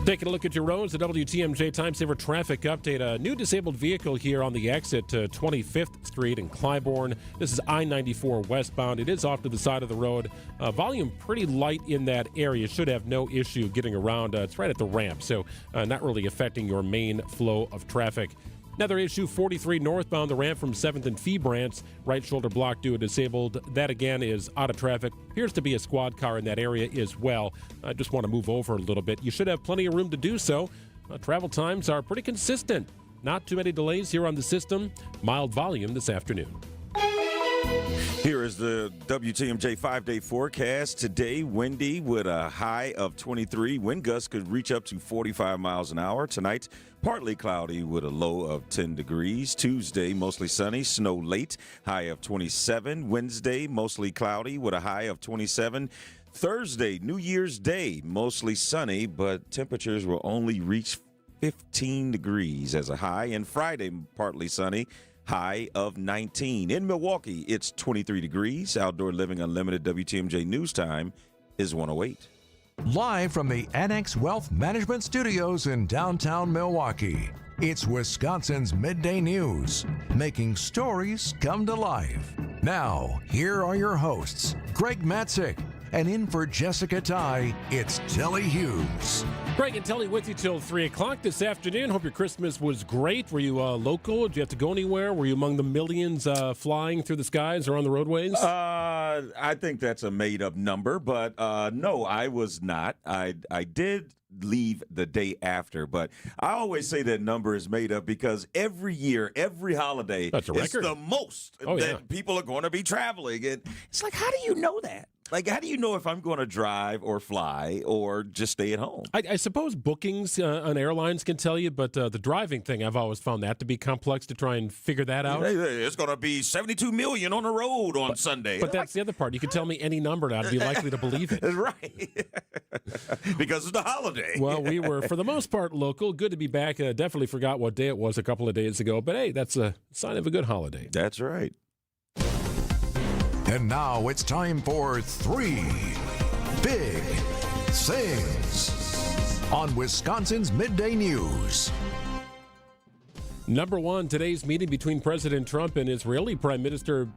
Taking a look at your roads, the WTMJ Time Saver traffic update. A new disabled vehicle here on the exit to 25th Street in Clybourne. This is I-94 westbound. It is off to the side of the road. Volume pretty light in that area. Should have no issue getting around. It's right at the ramp, so not really affecting your main flow of traffic. Another issue, 43 northbound, the ramp from 7th and Fee Branch. Right shoulder block due to disabled. That, again, is out of traffic. Appears to be a squad car in that area as well. I just want to move over a little bit. You should have plenty of room to do so. Travel times are pretty consistent. Not too many delays here on the system. Mild volume this afternoon. Here is the WTMJ 5-day forecast. Today, windy with a high of 23. Wind gusts could reach up to 45 miles an hour. Tonight, partly cloudy with a low of 10 degrees. Tuesday, mostly sunny, snow late, high of 27. Wednesday, mostly cloudy with a high of 27. Thursday, New Year's Day, mostly sunny, but temperatures will only reach 15 degrees as a high. And Friday, partly sunny, high of 19. In Milwaukee, it's 23 degrees. Outdoor Living Unlimited WTMJ News Time is 108. Live from the Annex Wealth Management Studios in downtown Milwaukee, It's Wisconsin's Midday News, making stories come to life. Now, here are your hosts, Greg Matzek, and in for Jessica Ty, it's Telly Hughes. Greg and Telly with you till 3 o'clock this afternoon. Hope your Christmas was great. Were you local? Did you have to go anywhere? Were you among the millions flying through the skies or on the roadways? I think that's a made-up number, but no, I was not. I did leave the day after, but I always say that number is made up because every year, every holiday, That's a it's record. the most that people are going to be traveling. And it's like, how do you know that? Like, how do you know if I'm going to drive or fly or just stay at home? I suppose bookings on airlines can tell you, but the driving thing, I've always found that to be complex to try and figure that out. It's going to be 72 million on the road on Sunday. But that's the other part. You can tell me any number and I'd be likely to believe it. Right. Because it's the holiday. Well, we were, for the most part, local. Good to be back. Definitely forgot what day it was a couple of days ago. But, hey, that's a sign of a good holiday. That's right. And now it's time for 3 Big Things on Wisconsin's Midday News. Number one, today's meeting between President Trump and Israeli Prime Minister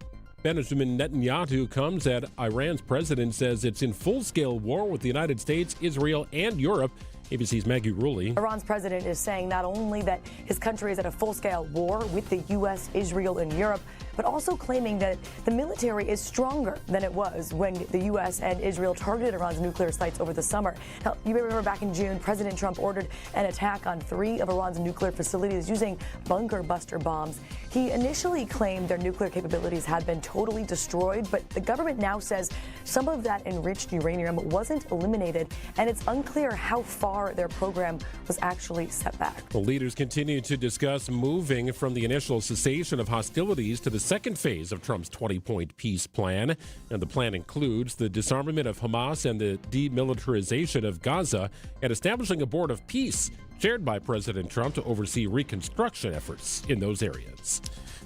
Benjamin Netanyahu comes as Iran's president says it's in full-scale war with the United States, Israel, and Europe. ABC's Maggie Rulli. Iran's president is saying not only that his country is at a full-scale war with the U.S., Israel, and Europe, but also claiming that the military is stronger than it was when the U.S. and Israel targeted Iran's nuclear sites over the summer. Now, you may remember back in June, President Trump ordered an attack on 3 of Iran's nuclear facilities using bunker buster bombs. He initially claimed their nuclear capabilities had been totally destroyed, but the government now says some of that enriched uranium wasn't eliminated, and it's unclear how far their program was actually set back. The leaders continue to discuss moving from the initial cessation of hostilities to the second phase of Trump's 20-point peace plan. And the plan includes the disarmament of Hamas and the demilitarization of Gaza and establishing a board of peace chaired by President Trump to oversee reconstruction efforts in those areas.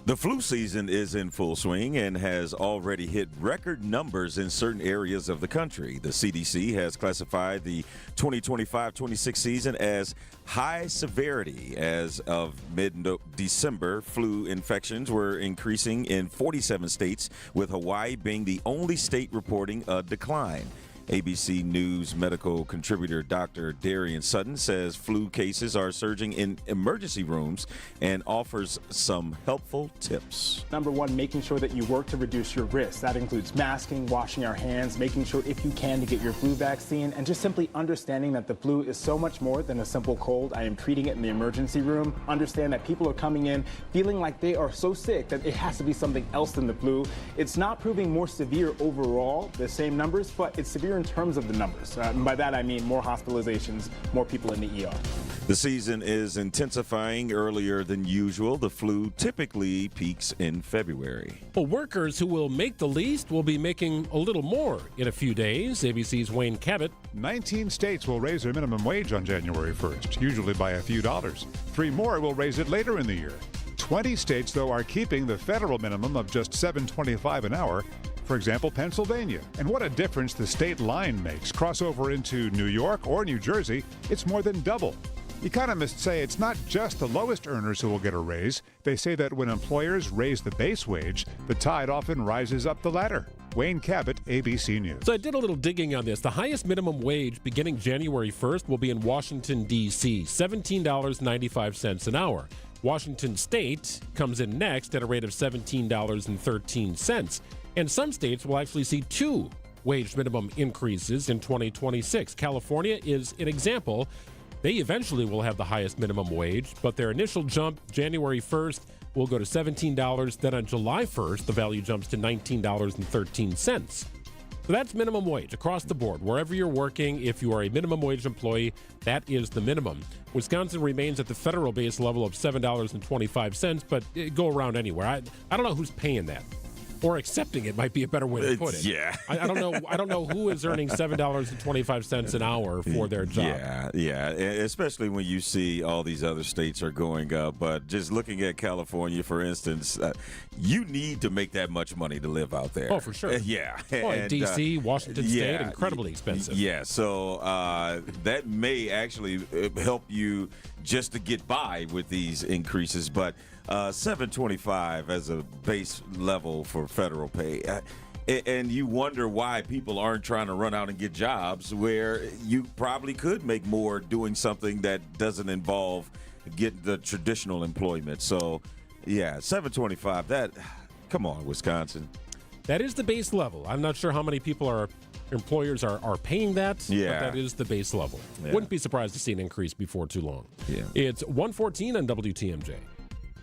The flu season is in full swing and has already hit record numbers in certain areas of the country. The CDC has classified the 2025-26 season as high severity. As of mid-December, flu infections were increasing in 47 states, with Hawaii being the only state reporting a decline. ABC News medical contributor Dr. Darian Sutton says flu cases are surging in emergency rooms and offers some helpful tips. Number one, making sure that you work to reduce your risk. That includes masking, washing our hands, making sure if you can to get your flu vaccine, and just simply understanding that the flu is so much more than a simple cold. I am treating it in the emergency room. Understand that people are coming in feeling like they are so sick that it has to be something else than the flu. It's not proving more severe overall, the same numbers, but it's severe in terms of the numbers. By that I mean more hospitalizations, more people in the ER. The season is intensifying earlier than usual. The flu typically peaks in February. Well, workers who will make the least will be making a little more in a few days. ABC's Wayne Cabot. 19 states will raise their minimum wage on January 1st, usually by a few dollars. 3 more will raise it later in the year. 20 states, though, are keeping the federal minimum of just $7.25 an hour. For example, Pennsylvania. And what a difference the state line makes. Cross over into New York or New Jersey, it's more than double. Economists say it's not just the lowest earners who will get a raise. They say that when employers raise the base wage, the tide often rises up the ladder. Wayne Cabot, ABC News. So I did a little digging on this. The highest minimum wage beginning January 1st will be in Washington, D.C., $17.95 an hour. Washington State comes in next at a rate of $17.13. And some states will actually see 2 wage minimum increases in 2026. California is an example. They eventually will have the highest minimum wage, but their initial jump, January 1st, will go to $17. Then on July 1st, the value jumps to $19.13. So that's minimum wage across the board. Wherever you're working, if you are a minimum wage employee, that is the minimum. Wisconsin remains at the federal base level of $7.25, but it go around anywhere. I don't know who's paying that. Or accepting it might be a better way to put it. Yeah. I don't know. I don't know who is earning $7.25 an hour for their job. Yeah. Especially when you see all these other states are going up. But just looking at California, for instance, you need to make that much money to live out there. Oh, for sure. Yeah. And D.C., Washington State, incredibly expensive. Yeah. So that may actually help you just to get by with these increases. But $7.25 as a base level for federal pay. And you wonder why people aren't trying to run out and get jobs where you probably could make more doing something that doesn't involve getting the traditional employment. So, yeah, $7.25. That, come on, Wisconsin. That is the base level. I'm not sure how many employers are paying that, but that is the base level. Yeah. Wouldn't be surprised to see an increase before too long. Yeah. It's 1:14 on WTMJ.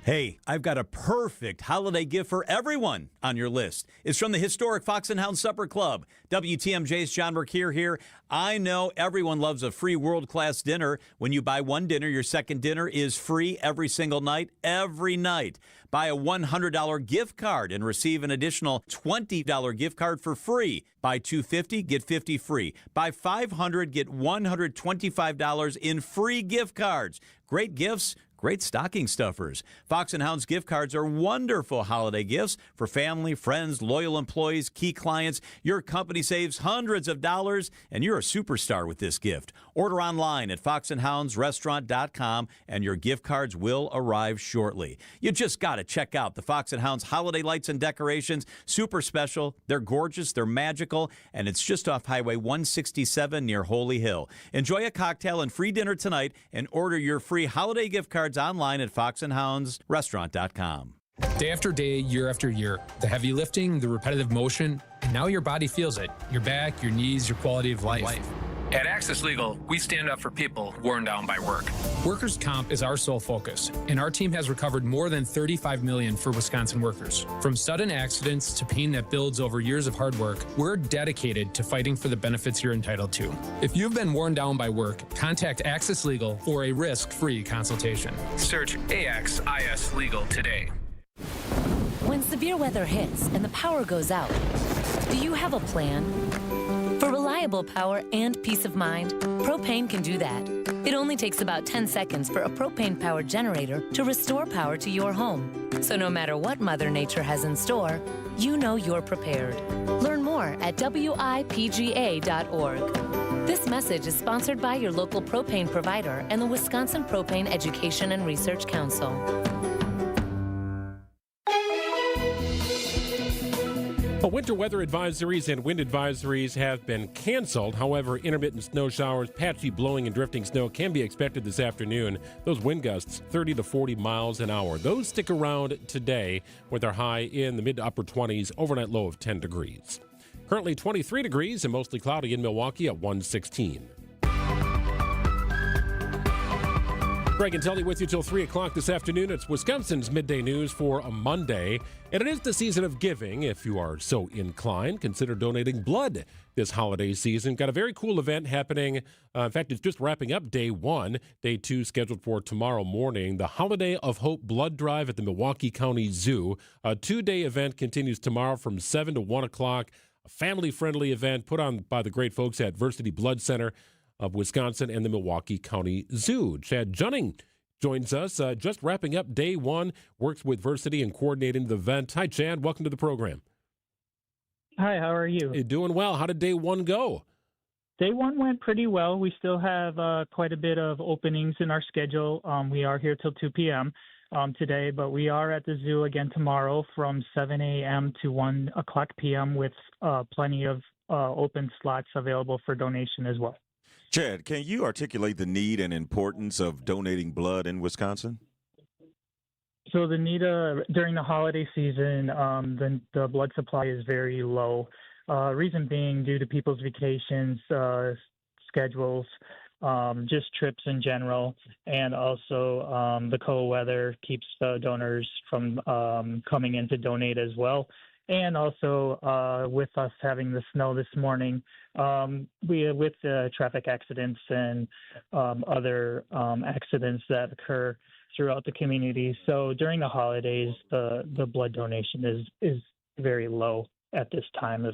Hey, I've got a perfect holiday gift for everyone on your list. It's from the historic Fox and Hound Supper Club. WTMJ's John Mercure here. I know everyone loves a free world-class dinner. When you buy one dinner, your second dinner is free every single night, every night. Buy a $100 gift card and receive an additional $20 gift card for free. Buy $250, get $50 free. Buy $500, get $125 in free gift cards. Great gifts. Great stocking stuffers. Fox and Hound's gift cards are wonderful holiday gifts for family, friends, loyal employees, key clients. Your company saves hundreds of dollars, and you're a superstar with this gift. Order online at foxandhoundsrestaurant.com, and your gift cards will arrive shortly. You just got to check out the Fox and Hounds holiday lights and decorations. Super special. They're gorgeous. They're magical, and it's just off Highway 167 near Holy Hill. Enjoy a cocktail and free dinner tonight, and order your free holiday gift cards online at foxandhoundsrestaurant.com. Day after day, year after year, the heavy lifting, the repetitive motion, and now your body feels it. Your back, your knees, your quality of life. At Access Legal, we stand up for people worn down by work. Workers' comp is our sole focus, and our team has recovered more than $35 million for Wisconsin workers. From sudden accidents to pain that builds over years of hard work, we're dedicated to fighting for the benefits you're entitled to. If you've been worn down by work, contact Access Legal for a risk-free consultation. Search AXIS Legal today. When severe weather hits and the power goes out, do you have a plan? For reliable power and peace of mind, propane can do that. It only takes about 10 seconds for a propane-powered generator to restore power to your home. So no matter what Mother Nature has in store, you know you're prepared. Learn more at WIPGA.org. This message is sponsored by your local propane provider and the Wisconsin Propane Education and Research Council. Winter weather advisories and wind advisories have been canceled. However, intermittent snow showers, patchy blowing and drifting snow can be expected this afternoon. Those wind gusts, 30 to 40 miles an hour. Those stick around today with our high in the mid to upper 20s, overnight low of 10 degrees. Currently 23 degrees and mostly cloudy in Milwaukee at 116. Greg and Telly with you till 3 o'clock this afternoon. It's Wisconsin's Midday News for a Monday. And it is the season of giving. If you are so inclined, consider donating blood this holiday season. Got a very cool event happening. In fact, it's just wrapping up day one. Day two scheduled for tomorrow morning. The Holiday of Hope Blood Drive at the Milwaukee County Zoo. A 2-day event continues tomorrow from 7 to 1 o'clock. A family-friendly event put on by the great folks at Versity Blood Center of Wisconsin and the Milwaukee County Zoo. Chad Junning joins us, just wrapping up day one, works with Versity and coordinating the event. Hi, Chad. Welcome to the program. Hi, how are you? You're doing well. How did day one go? Day one went pretty well. We still have quite a bit of openings in our schedule. We are here till 2 p.m. Today, but we are at the zoo again tomorrow from 7 a.m. to 1 o'clock p.m. with plenty of open slots available for donation as well. Chad, can you articulate the need and importance of donating blood in Wisconsin? So the need during the holiday season, the blood supply is very low. Reason being due to people's vacations, schedules, just trips in general, and also the cold weather keeps donors from coming in to donate as well. And also with us having the snow this morning, with traffic accidents and other accidents that occur throughout the community. So during the holidays, the blood donation is very low at this time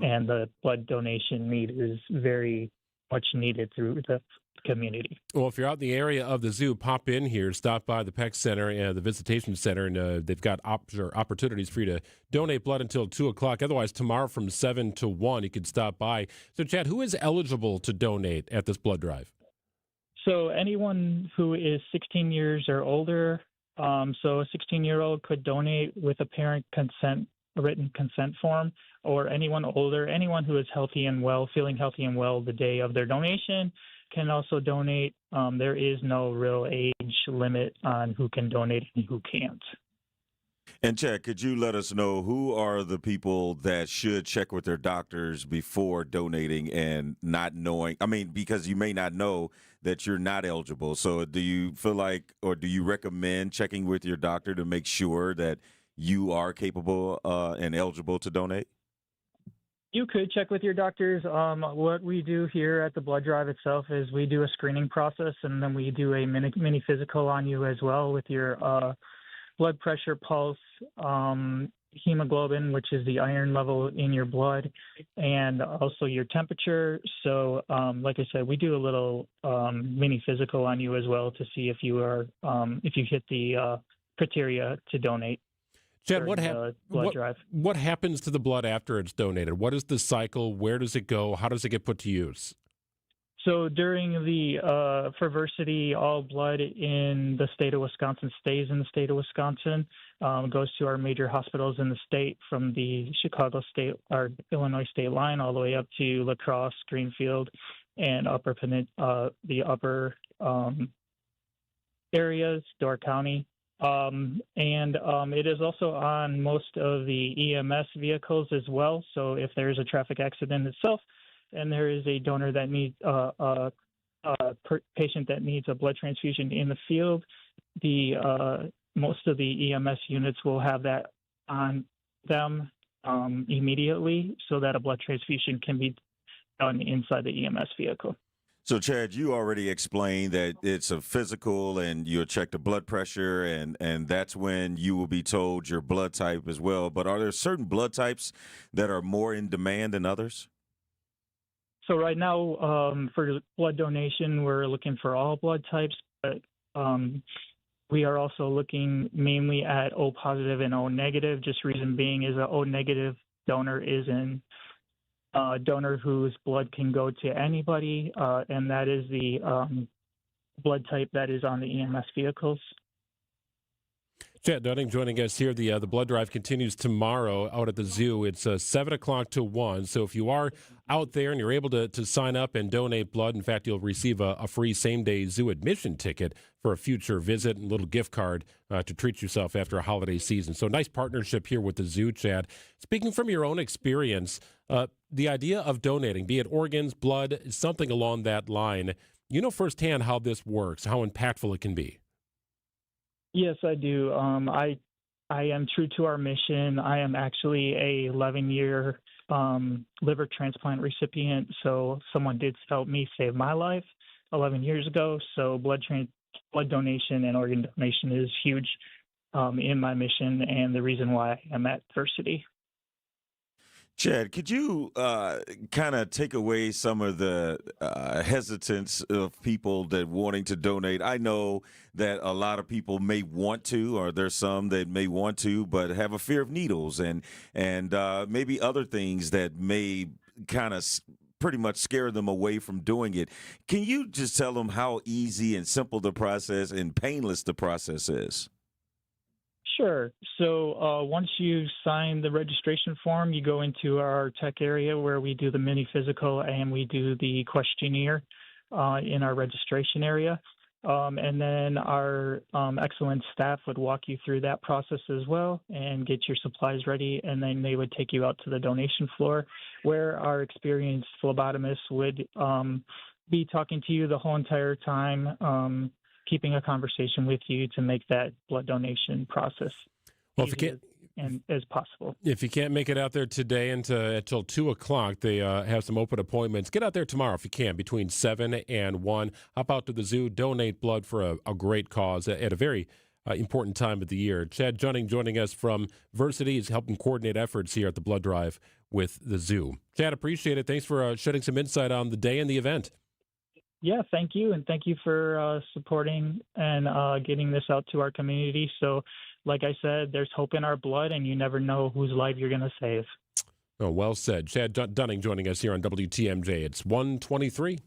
and the blood donation need is very much needed through the community. Well, if you're out in the area of the zoo, pop in here, stop by the PEC Center and the Visitation Center, and they've got opportunities for you to donate blood until 2 o'clock. Otherwise, tomorrow from 7 to 1, you could stop by. So, Chad, who is eligible to donate at this blood drive? So anyone who is 16 years or older, so a 16-year-old could donate with a parent consent, a written consent form, or anyone older, anyone who is healthy and well, feeling healthy and well the day of their donation can also donate. There is no real age limit on who can donate and who can't. And Chad, could you let us know who are the people that should check with their doctors before donating and not knowing? I mean, because you may not know that you're not eligible. So do you feel like, or do you recommend checking with your doctor to make sure that you are capable and eligible to donate? You could check with your doctors. What we do here at the blood drive itself is we do a screening process, and then we do a mini physical on you as well with your blood pressure, pulse, hemoglobin, which is the iron level in your blood, and also your temperature. So, like I said, we do a little mini physical on you as well to see if you are if you hit the criteria to donate. Chad, what happens to the blood after it's donated? What is the cycle? Where does it go? How does it get put to use? So during the for Versity, all blood in the state of Wisconsin stays in the state of Wisconsin, goes to our major hospitals in the state from the Chicago state or Illinois state line all the way up to La Crosse, Greenfield, and the upper areas, Door County. It is also on most of the EMS vehicles as well. So if there is a traffic accident itself, and there is a donor that needs patient that needs a blood transfusion in the field, the most of the EMS units will have that on them immediately, so that a blood transfusion can be done inside the EMS vehicle. So, Chad, you already explained that it's a physical and you'll check the blood pressure, and that's when you will be told your blood type as well. But are there certain blood types that are more in demand than others? So right now, for blood donation, we're looking for all blood types, but we are also looking mainly at O positive and O negative. Just reason being is an O negative donor is in donor whose blood can go to anybody, and that is the blood type that is on the EMS vehicles. Chad Dunning joining us here. The blood drive continues tomorrow out at the zoo. It's 7 o'clock to 1. So if you are out there and you're able to sign up and donate blood, in fact, you'll receive a free same-day zoo admission ticket for a future visit and a little gift card to treat yourself after a holiday season. So nice partnership here with the zoo, Chad. Speaking from your own experience, the idea of donating, be it organs, blood, something along that line, you know firsthand how this works, how impactful it can be. Yes, I do. I am true to our mission. I am actually a 11-year liver transplant recipient, so someone did help me save my life 11 years ago. So blood donation and organ donation is huge in my mission and the reason why I'm at Versity. Chad, could you kind of take away some of the hesitance of people that wanting to donate? I know that a lot of people may want to, or there's some that may want to, but have a fear of needles and maybe other things that may kind of pretty much scare them away from doing it. Can you just tell them how easy and simple the process and painless the process is? Sure. So once you sign the registration form, you go into our tech area where we do the mini physical and we do the questionnaire in our registration area. And then our excellent staff would walk you through that process as well and get your supplies ready. And then they would take you out to the donation floor where our experienced phlebotomist would be talking to you the whole entire time, keeping a conversation with you to make that blood donation process as possible. If you can't make it out there today until 2 o'clock, they have some open appointments. Get out there tomorrow if you can, between 7 and 1. Hop out to the zoo, donate blood for a great cause at a very important time of the year. Chad Junning joining us from Versity. He's helping coordinate efforts here at the blood drive with the zoo. Chad, appreciate it. Thanks for shedding some insight on the day and the event. Yeah, thank you. And thank you for supporting and getting this out to our community. So, like I said, there's hope in our blood, and you never know whose life you're going to save. Oh, well said. Chad Dunning joining us here on WTMJ. It's 1:23.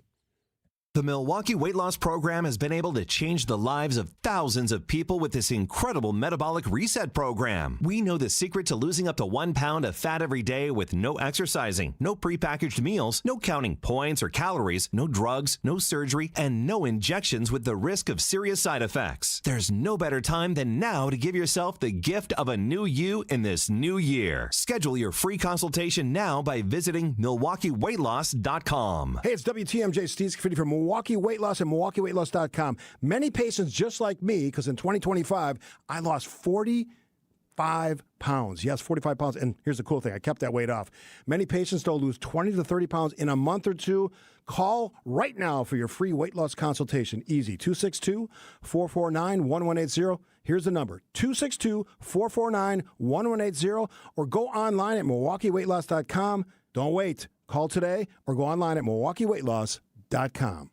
The Milwaukee Weight Loss Program has been able to change the lives of thousands of people with this incredible metabolic reset program. We know the secret to losing up to 1 pound of fat every day with no exercising, no prepackaged meals, no counting points or calories, no drugs, no surgery, and no injections with the risk of serious side effects. There's no better time than now to give yourself the gift of a new you in this new year. Schedule your free consultation now by visiting MilwaukeeWeightLoss.com. Hey, it's WTMJ Steve Scafidi from Milwaukee Weight Loss and MilwaukeeWeightLoss.com. Many patients just like me, because in 2025, I lost 45 pounds. Yes, 45 pounds. And here's the cool thing. I kept that weight off. Many patients, though, lose 20 to 30 pounds in a month or two. Call right now for your free weight loss consultation. Easy. 262-449-1180. Here's the number. 262-449-1180. Or go online at MilwaukeeWeightLoss.com. Don't wait. Call today or go online at MilwaukeeWeightLoss.com.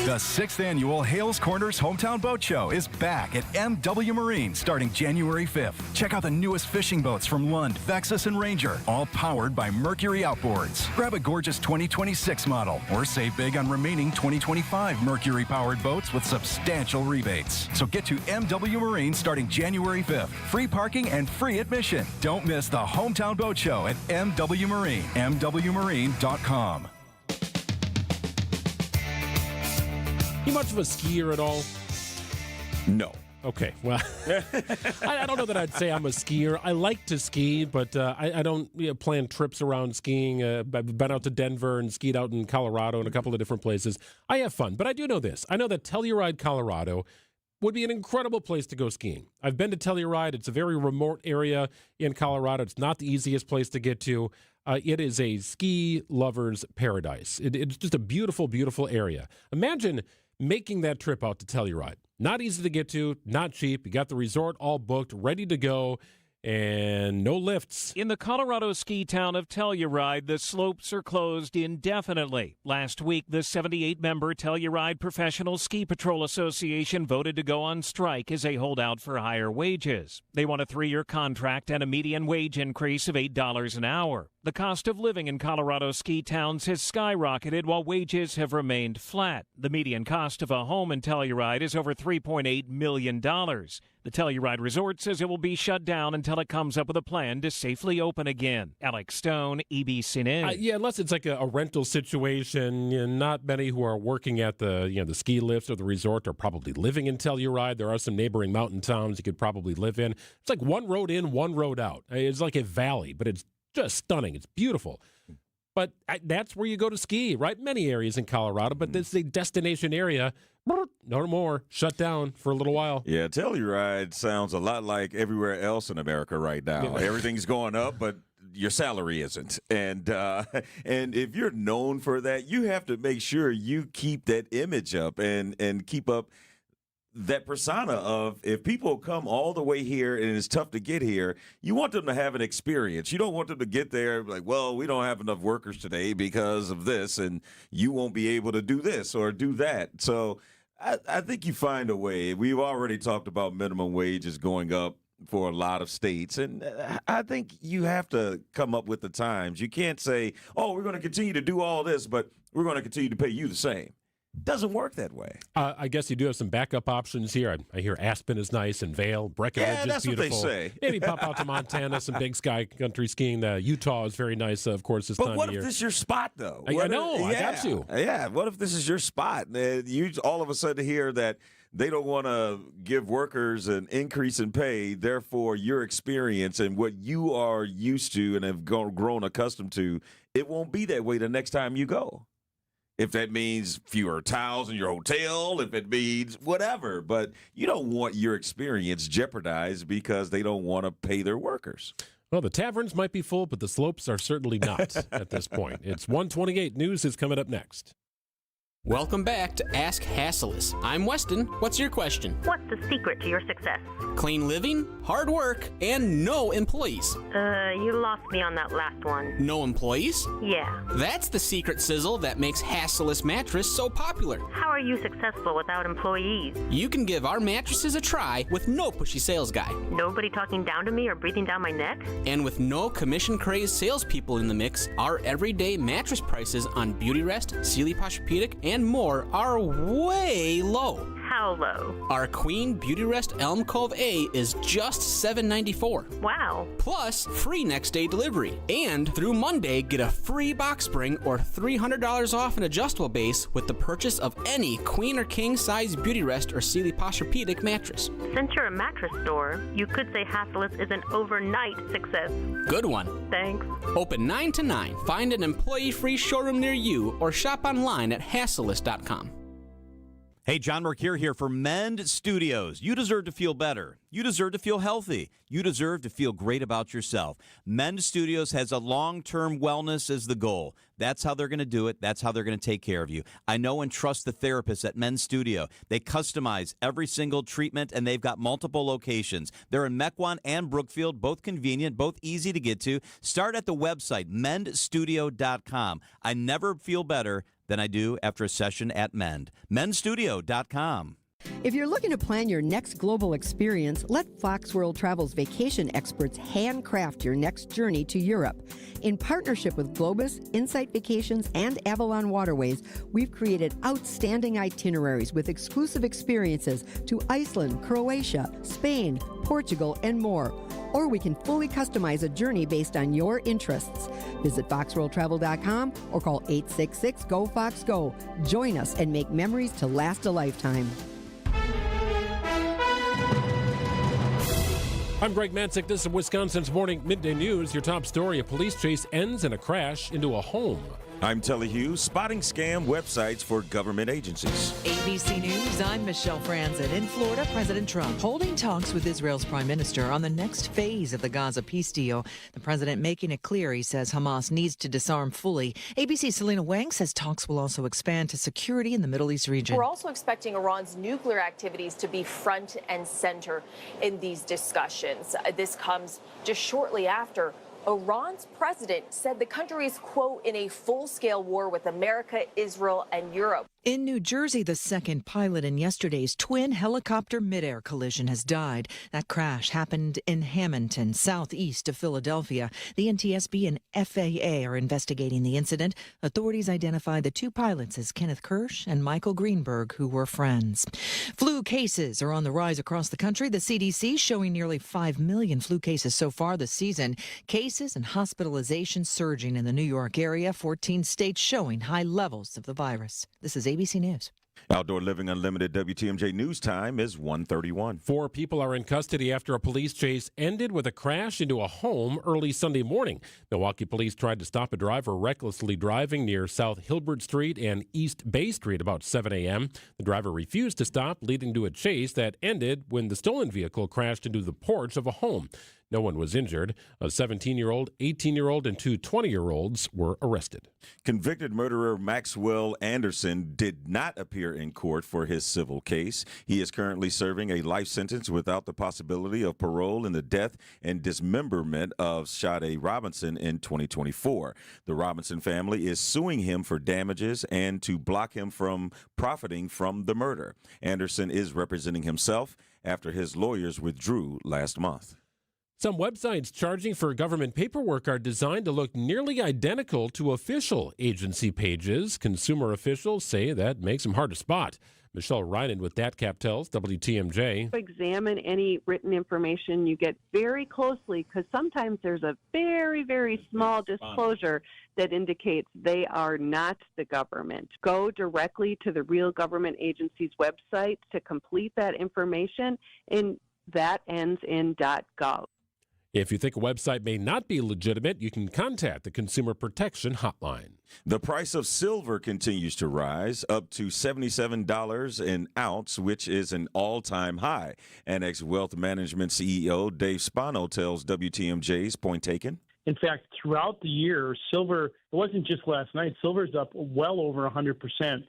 The 6th annual Hales Corners Hometown Boat Show is back at MW Marine starting January 5th. Check out the newest fishing boats from Lund, Vexus, and Ranger, all powered by Mercury Outboards. Grab a gorgeous 2026 model or save big on remaining 2025 Mercury-powered boats with substantial rebates. So get to MW Marine starting January 5th. Free parking and free admission. Don't miss the Hometown Boat Show at MW Marine, MWMarine.com. You much of a skier at all? No. Okay, well, I don't know that I'd say I'm a skier. I like to ski, but I don't plan trips around skiing. I've been out to Denver and skied out in Colorado and a couple of different places. I have fun, but I do know this. I know that Telluride, Colorado would be an incredible place to go skiing. I've been to Telluride. It's a very remote area in Colorado. It's not the easiest place to get to. It is a ski lover's paradise. It's just a beautiful, beautiful area. Imagine making that trip out to Telluride. Not easy to get to, not cheap. You got the resort all booked, ready to go, and no lifts. In the Colorado ski town of Telluride, the slopes are closed indefinitely. Last week, the 78-member Telluride Professional Ski Patrol Association voted to go on strike as they hold out for higher wages. They want a 3-year contract and a median wage increase of $8 an hour. The cost of living in Colorado ski towns has skyrocketed while wages have remained flat. The median cost of a home in Telluride is over $3.8 million. The Telluride Resort says it will be shut down until it comes up with a plan to safely open again. Alex Stone, EBC News. Yeah, unless it's like a rental situation. Not many who are working at the ski lifts or the resort are probably living in Telluride. There are some neighboring mountain towns you could probably live in. It's like one road in, one road out. It's like a valley, but it's just stunning. It's beautiful. But that's where you go to ski, right? Many areas in Colorado, but this is a destination area. No more. Shut down for a little while. Yeah, Telluride sounds a lot like everywhere else in America right now. Yeah. Everything's going up, but your salary isn't. And if you're known for that, you have to make sure you keep that image up and keep up that persona of, if people come all the way here and it's tough to get here, you want them to have an experience. You don't want them to get there like, well, we don't have enough workers today because of this, and you won't be able to do this or do that. So I think you find a way. We've already talked about minimum wages going up for a lot of states, and I think you have to come up with the times. You can't say, oh, we're going to continue to do all this, but we're going to continue to pay you the same. Doesn't work that way. I guess you do have some backup options here. I hear Aspen is nice and Vail, Breckenridge is beautiful. What they say. Maybe pop out to Montana, some big sky country skiing. Utah is very nice, of course, this time of year. But what if this is your spot, though? I know. I got you. Yeah. What if this is your spot? You all of a sudden hear that they don't want to give workers an increase in pay. Therefore, your experience and what you are used to and have grown accustomed to, it won't be that way the next time you go. If that means fewer towels in your hotel, if it means whatever. But you don't want your experience jeopardized because they don't want to pay their workers. Well, the taverns might be full, but the slopes are certainly not at this point. It's 1:28. News is coming up next. Welcome back to Ask Hasselus. I'm Weston. What's your question? What's the secret to your success? Clean living, hard work, and no employees. You lost me on that last one. No employees? Yeah. That's the secret sizzle that makes Hasselus mattress so popular. How are you successful without employees? You can give our mattresses a try with no pushy sales guy. Nobody talking down to me or breathing down my neck? And with no commission-crazed salespeople in the mix, our everyday mattress prices on Beautyrest, Sealy Posturepedic, and more are way low. How low? Our Queen Beautyrest Elm Cove A is just $7.94. Wow. Plus, free next day delivery. And through Monday, get a free box spring or $300 off an adjustable base with the purchase of any Queen or King size Beautyrest or Sealy Posturepedic mattress. Since you're a mattress store, you could say Hasselus is an overnight success. Good one. Thanks. Open 9 to 9. Find an employee-free showroom near you or shop online at Hasselus.com. Hey, John Mercure here for Mend Studios. You deserve to feel better. You deserve to feel healthy. You deserve to feel great about yourself. Mend Studios has a long-term wellness as the goal. That's how they're going to do it. That's how they're going to take care of you. I know and trust the therapists at Mend Studio. They customize every single treatment, and they've got multiple locations. They're in Mequon and Brookfield, both convenient, both easy to get to. Start at the website, mendstudio.com. I never feel better than I do after a session at Mend. Mendstudio.com. If you're looking to plan your next global experience, let Fox World Travel's vacation experts handcraft your next journey to Europe. In partnership with Globus, Insight Vacations, and Avalon Waterways, we've created outstanding itineraries with exclusive experiences to Iceland, Croatia, Spain, Portugal, and more. Or we can fully customize a journey based on your interests. Visit foxworldtravel.com or call 866-GO-FOX-GO. Join us and make memories to last a lifetime. I'm Greg Matzek. This is Wisconsin's Morning Midday News. Your top story, a police chase ends in a crash into a home. I'm Telly Hughes, spotting scam websites for government agencies. ABC News, I'm Michelle Franzen. In Florida, President Trump holding talks with Israel's prime minister on the next phase of the Gaza peace deal. The president making it clear he says Hamas needs to disarm fully. ABC's Selena Wang says talks will also expand to security in the Middle East region. We're also expecting Iran's nuclear activities to be front and center in these discussions. This comes just shortly after Iran's president said the country is, quote, in a full-scale war with America, Israel, and Europe. In New Jersey, the second pilot in yesterday's twin helicopter midair collision has died. That crash happened in Hamilton, southeast of Philadelphia. The NTSB and FAA are investigating the incident. Authorities identified the two pilots as Kenneth Kirsch and Michael Greenberg, who were friends. Flu cases are on the rise across the country. The CDC showing nearly 5 million flu cases so far this season. Cases and hospitalizations surging in the New York area. 14 states showing high levels of the virus. This is ABC News. Outdoor Living Unlimited WTMJ News Time is 1:31. 4 people are in custody after a police chase ended with a crash into a home early Sunday morning. Milwaukee police tried to stop a driver recklessly driving near South Hilbert Street and East Bay Street about 7 a.m. The driver refused to stop, leading to a chase that ended when the stolen vehicle crashed into the porch of a home. No one was injured. A 17-year-old, 18-year-old, and 2 20-year-olds were arrested. Convicted murderer Maxwell Anderson did not appear in court for his civil case. He is currently serving a life sentence without the possibility of parole in the death and dismemberment of Sade Robinson in 2024. The Robinson family is suing him for damages and to block him from profiting from the murder. Anderson is representing himself after his lawyers withdrew last month. Some websites charging for government paperwork are designed to look nearly identical to official agency pages. Consumer officials say that makes them hard to spot. Michelle Rynan with DatCap tells WTMJ. Examine any written information you get very closely, because sometimes there's a very, very small disclosure that indicates they are not the government. Go directly to the real government agency's website to complete that information, and that ends in .gov. If you think a website may not be legitimate, you can contact the Consumer Protection Hotline. The price of silver continues to rise, up to $77 an ounce, which is an all-time high. Annex Wealth Management CEO Dave Spano tells WTMJ's Point Taken. In fact, throughout the year, silver, it wasn't just last night, silver's up well over 100%.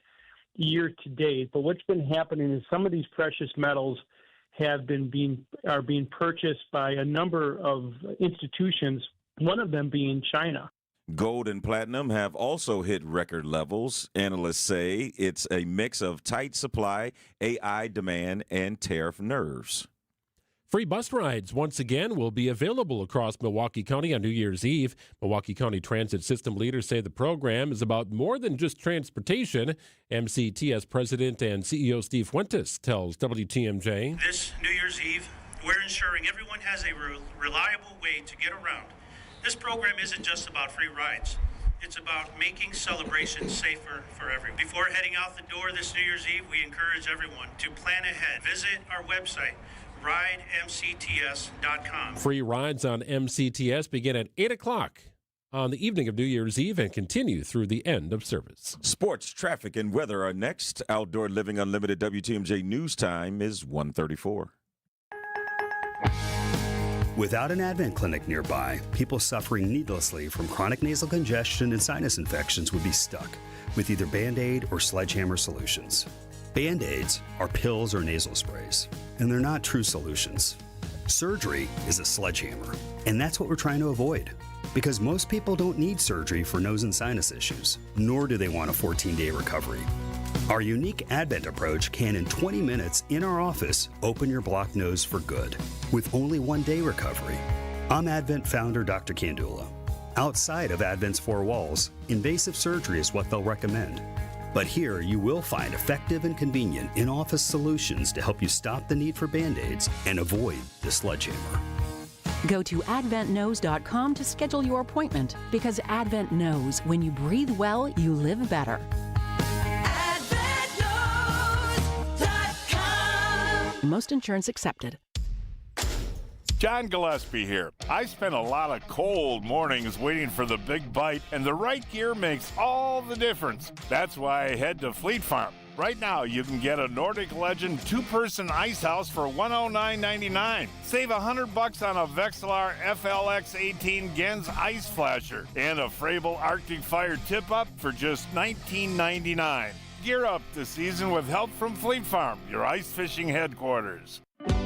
year to date, but what's been happening is some of these precious metals are being purchased by a number of institutions, one of them being China. Gold and platinum have also hit record levels. Analysts say it's a mix of tight supply, AI demand, and tariff nerves. Free bus rides once again will be available across Milwaukee County on New Year's Eve. Milwaukee County Transit System leaders say the program is about more than just transportation. MCTS President and CEO Steve Fuentes tells WTMJ. This New Year's Eve, we're ensuring everyone has a reliable way to get around. This program isn't just about free rides. It's about making celebrations safer for everyone. Before heading out the door this New Year's Eve, we encourage everyone to plan ahead. Visit our website, ridemcts.com. Free rides on MCTS begin at 8 o'clock on the evening of New Year's Eve and continue through the end of service. Sports, traffic, and weather are next. Outdoor Living Unlimited WTMJ News Time is 1:34. Without an Advent clinic nearby, people suffering needlessly from chronic nasal congestion and sinus infections would be stuck with either Band-Aid or Sledgehammer solutions. Band-Aids are pills or nasal sprays, and they're not true solutions. Surgery is a sledgehammer, and that's what we're trying to avoid. Because most people don't need surgery for nose and sinus issues, nor do they want a 14-day recovery. Our unique Advent approach can, in 20 minutes in our office, open your blocked nose for good, with only 1 day recovery. I'm Advent founder Dr. Kandula. Outside of Advent's four walls, invasive surgery is what they'll recommend. But here you will find effective and convenient in-office solutions to help you stop the need for Band-Aids and avoid the sledgehammer. Go to adventknows.com to schedule your appointment, because Advent knows when you breathe well, you live better. Most insurance accepted. John Gillespie here. I spent a lot of cold mornings waiting for the big bite, and the right gear makes all the difference. That's why I head to Fleet Farm. Right now, you can get a Nordic Legend two-person ice house for $109.99. Save $100 on a Vexilar FLX 18 Gens ice flasher and a Frabil Arctic Fire tip-up for just $19.99. Gear up this season with help from Fleet Farm, your ice fishing headquarters.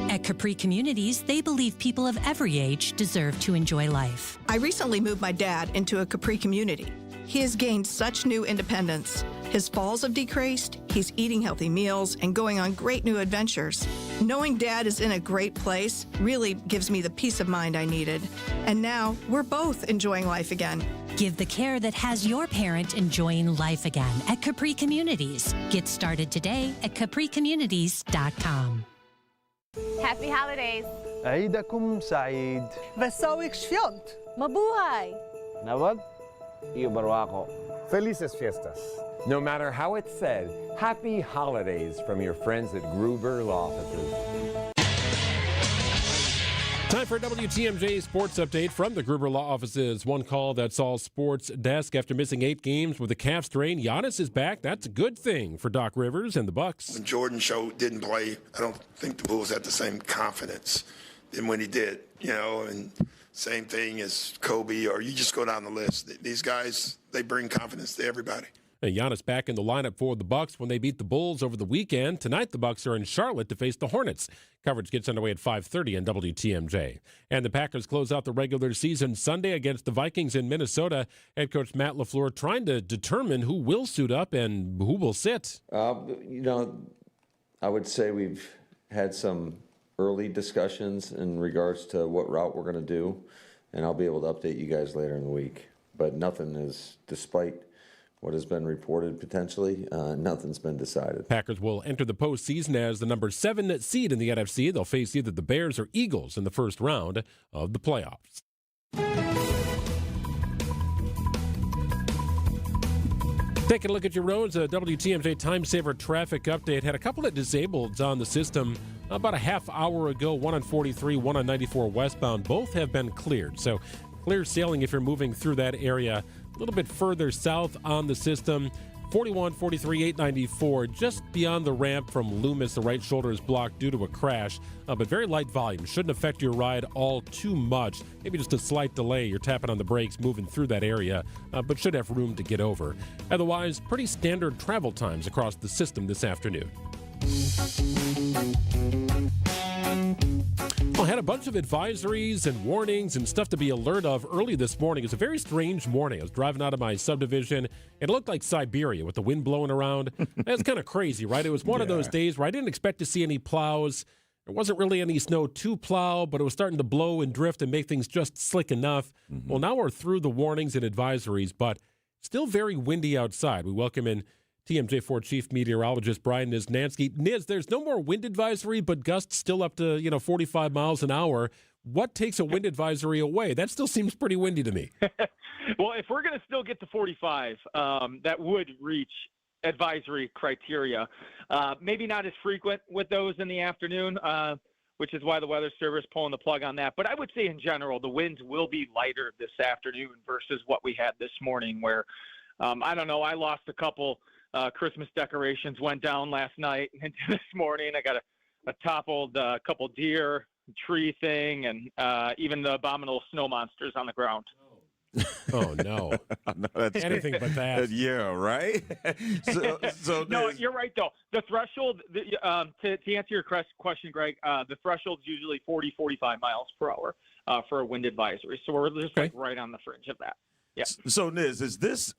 At Capri Communities, they believe people of every age deserve to enjoy life. I recently moved my dad into a Capri community. He has gained such new independence. His falls have decreased, he's eating healthy meals, and going on great new adventures. Knowing Dad is in a great place really gives me the peace of mind I needed. And now, we're both enjoying life again. Give the care that has your parent enjoying life again at Capri Communities. Get started today at capricommunities.com. Happy holidays! عيدكم سعيد. Wesołych świąt! Mabuhay! Nawag, iyo barwako. Felices fiestas. No matter how it's said, happy holidays from your friends at Gruber Law Offices. Time for a WTMJ Sports Update from the Gruber Law Offices. One call, that's all sports desk. After missing 8 games with a calf strain, Giannis is back. That's a good thing for Doc Rivers and the Bucks. When Jordan didn't play, I don't think the Bulls had the same confidence than when he did, and same thing as Kobe, or you just go down the list. These guys, they bring confidence to everybody. And Giannis back in the lineup for the Bucks when they beat the Bulls over the weekend. Tonight, the Bucks are in Charlotte to face the Hornets. Coverage gets underway at 5:30 on WTMJ. And the Packers close out the regular season Sunday against the Vikings in Minnesota. Head coach Matt LaFleur trying to determine who will suit up and who will sit. I would say we've had some early discussions in regards to what route we're going to do, and I'll be able to update you guys later in the week. But nothing is, despite what has been reported potentially, nothing's been decided. Packers will enter the postseason as the number 7 seed in the NFC. They'll face either the Bears or Eagles in the first round of the playoffs. Taking a look at your roads, a WTMJ Time Saver traffic update. Had a couple of disableds on the system about a half hour ago, one on 43, one on 94 westbound. Both have been cleared. So clear sailing if you're moving through that area. A little bit further south on the system. 41, 43, 894. Just beyond the ramp from Loomis, the right shoulder is blocked due to a crash, but very light volume. Shouldn't affect your ride all too much. Maybe just a slight delay. You're tapping on the brakes moving through that area, but should have room to get over. Otherwise, pretty standard travel times across the system this afternoon. Well, I had a bunch of advisories and warnings and stuff to be alert of early this morning. It was a very strange morning. I was driving out of my subdivision. It looked like Siberia with the wind blowing around. That's kind of crazy, right? It was one of those days where I didn't expect to see any plows. There wasn't really any snow to plow, but it was starting to blow and drift and make things just slick enough. Well, now we're through the warnings and advisories, but still very windy outside. We welcome in TMJ4 Chief Meteorologist Brian Niznansky. Niz, there's no more wind advisory, but gusts still up to 45 miles an hour. What takes a wind advisory away? That still seems pretty windy to me. Well, if we're going to still get to 45, that would reach advisory criteria. Maybe not as frequent with those in the afternoon, which is why the Weather Service pulling the plug on that. But I would say in general, the winds will be lighter this afternoon versus what we had this morning where, I don't know, I lost a couple Christmas decorations went down last night into this morning. I got a toppled couple deer, tree thing, and even the abominable snow monsters on the ground. Oh, no. No, that's anything but that. Yeah, right? so no, you're right, though. The threshold, to answer your question, Greg, the threshold is usually 40, 45 miles per hour for a wind advisory. So we're just like right on the fringe of that. Yeah. So, Niz, is this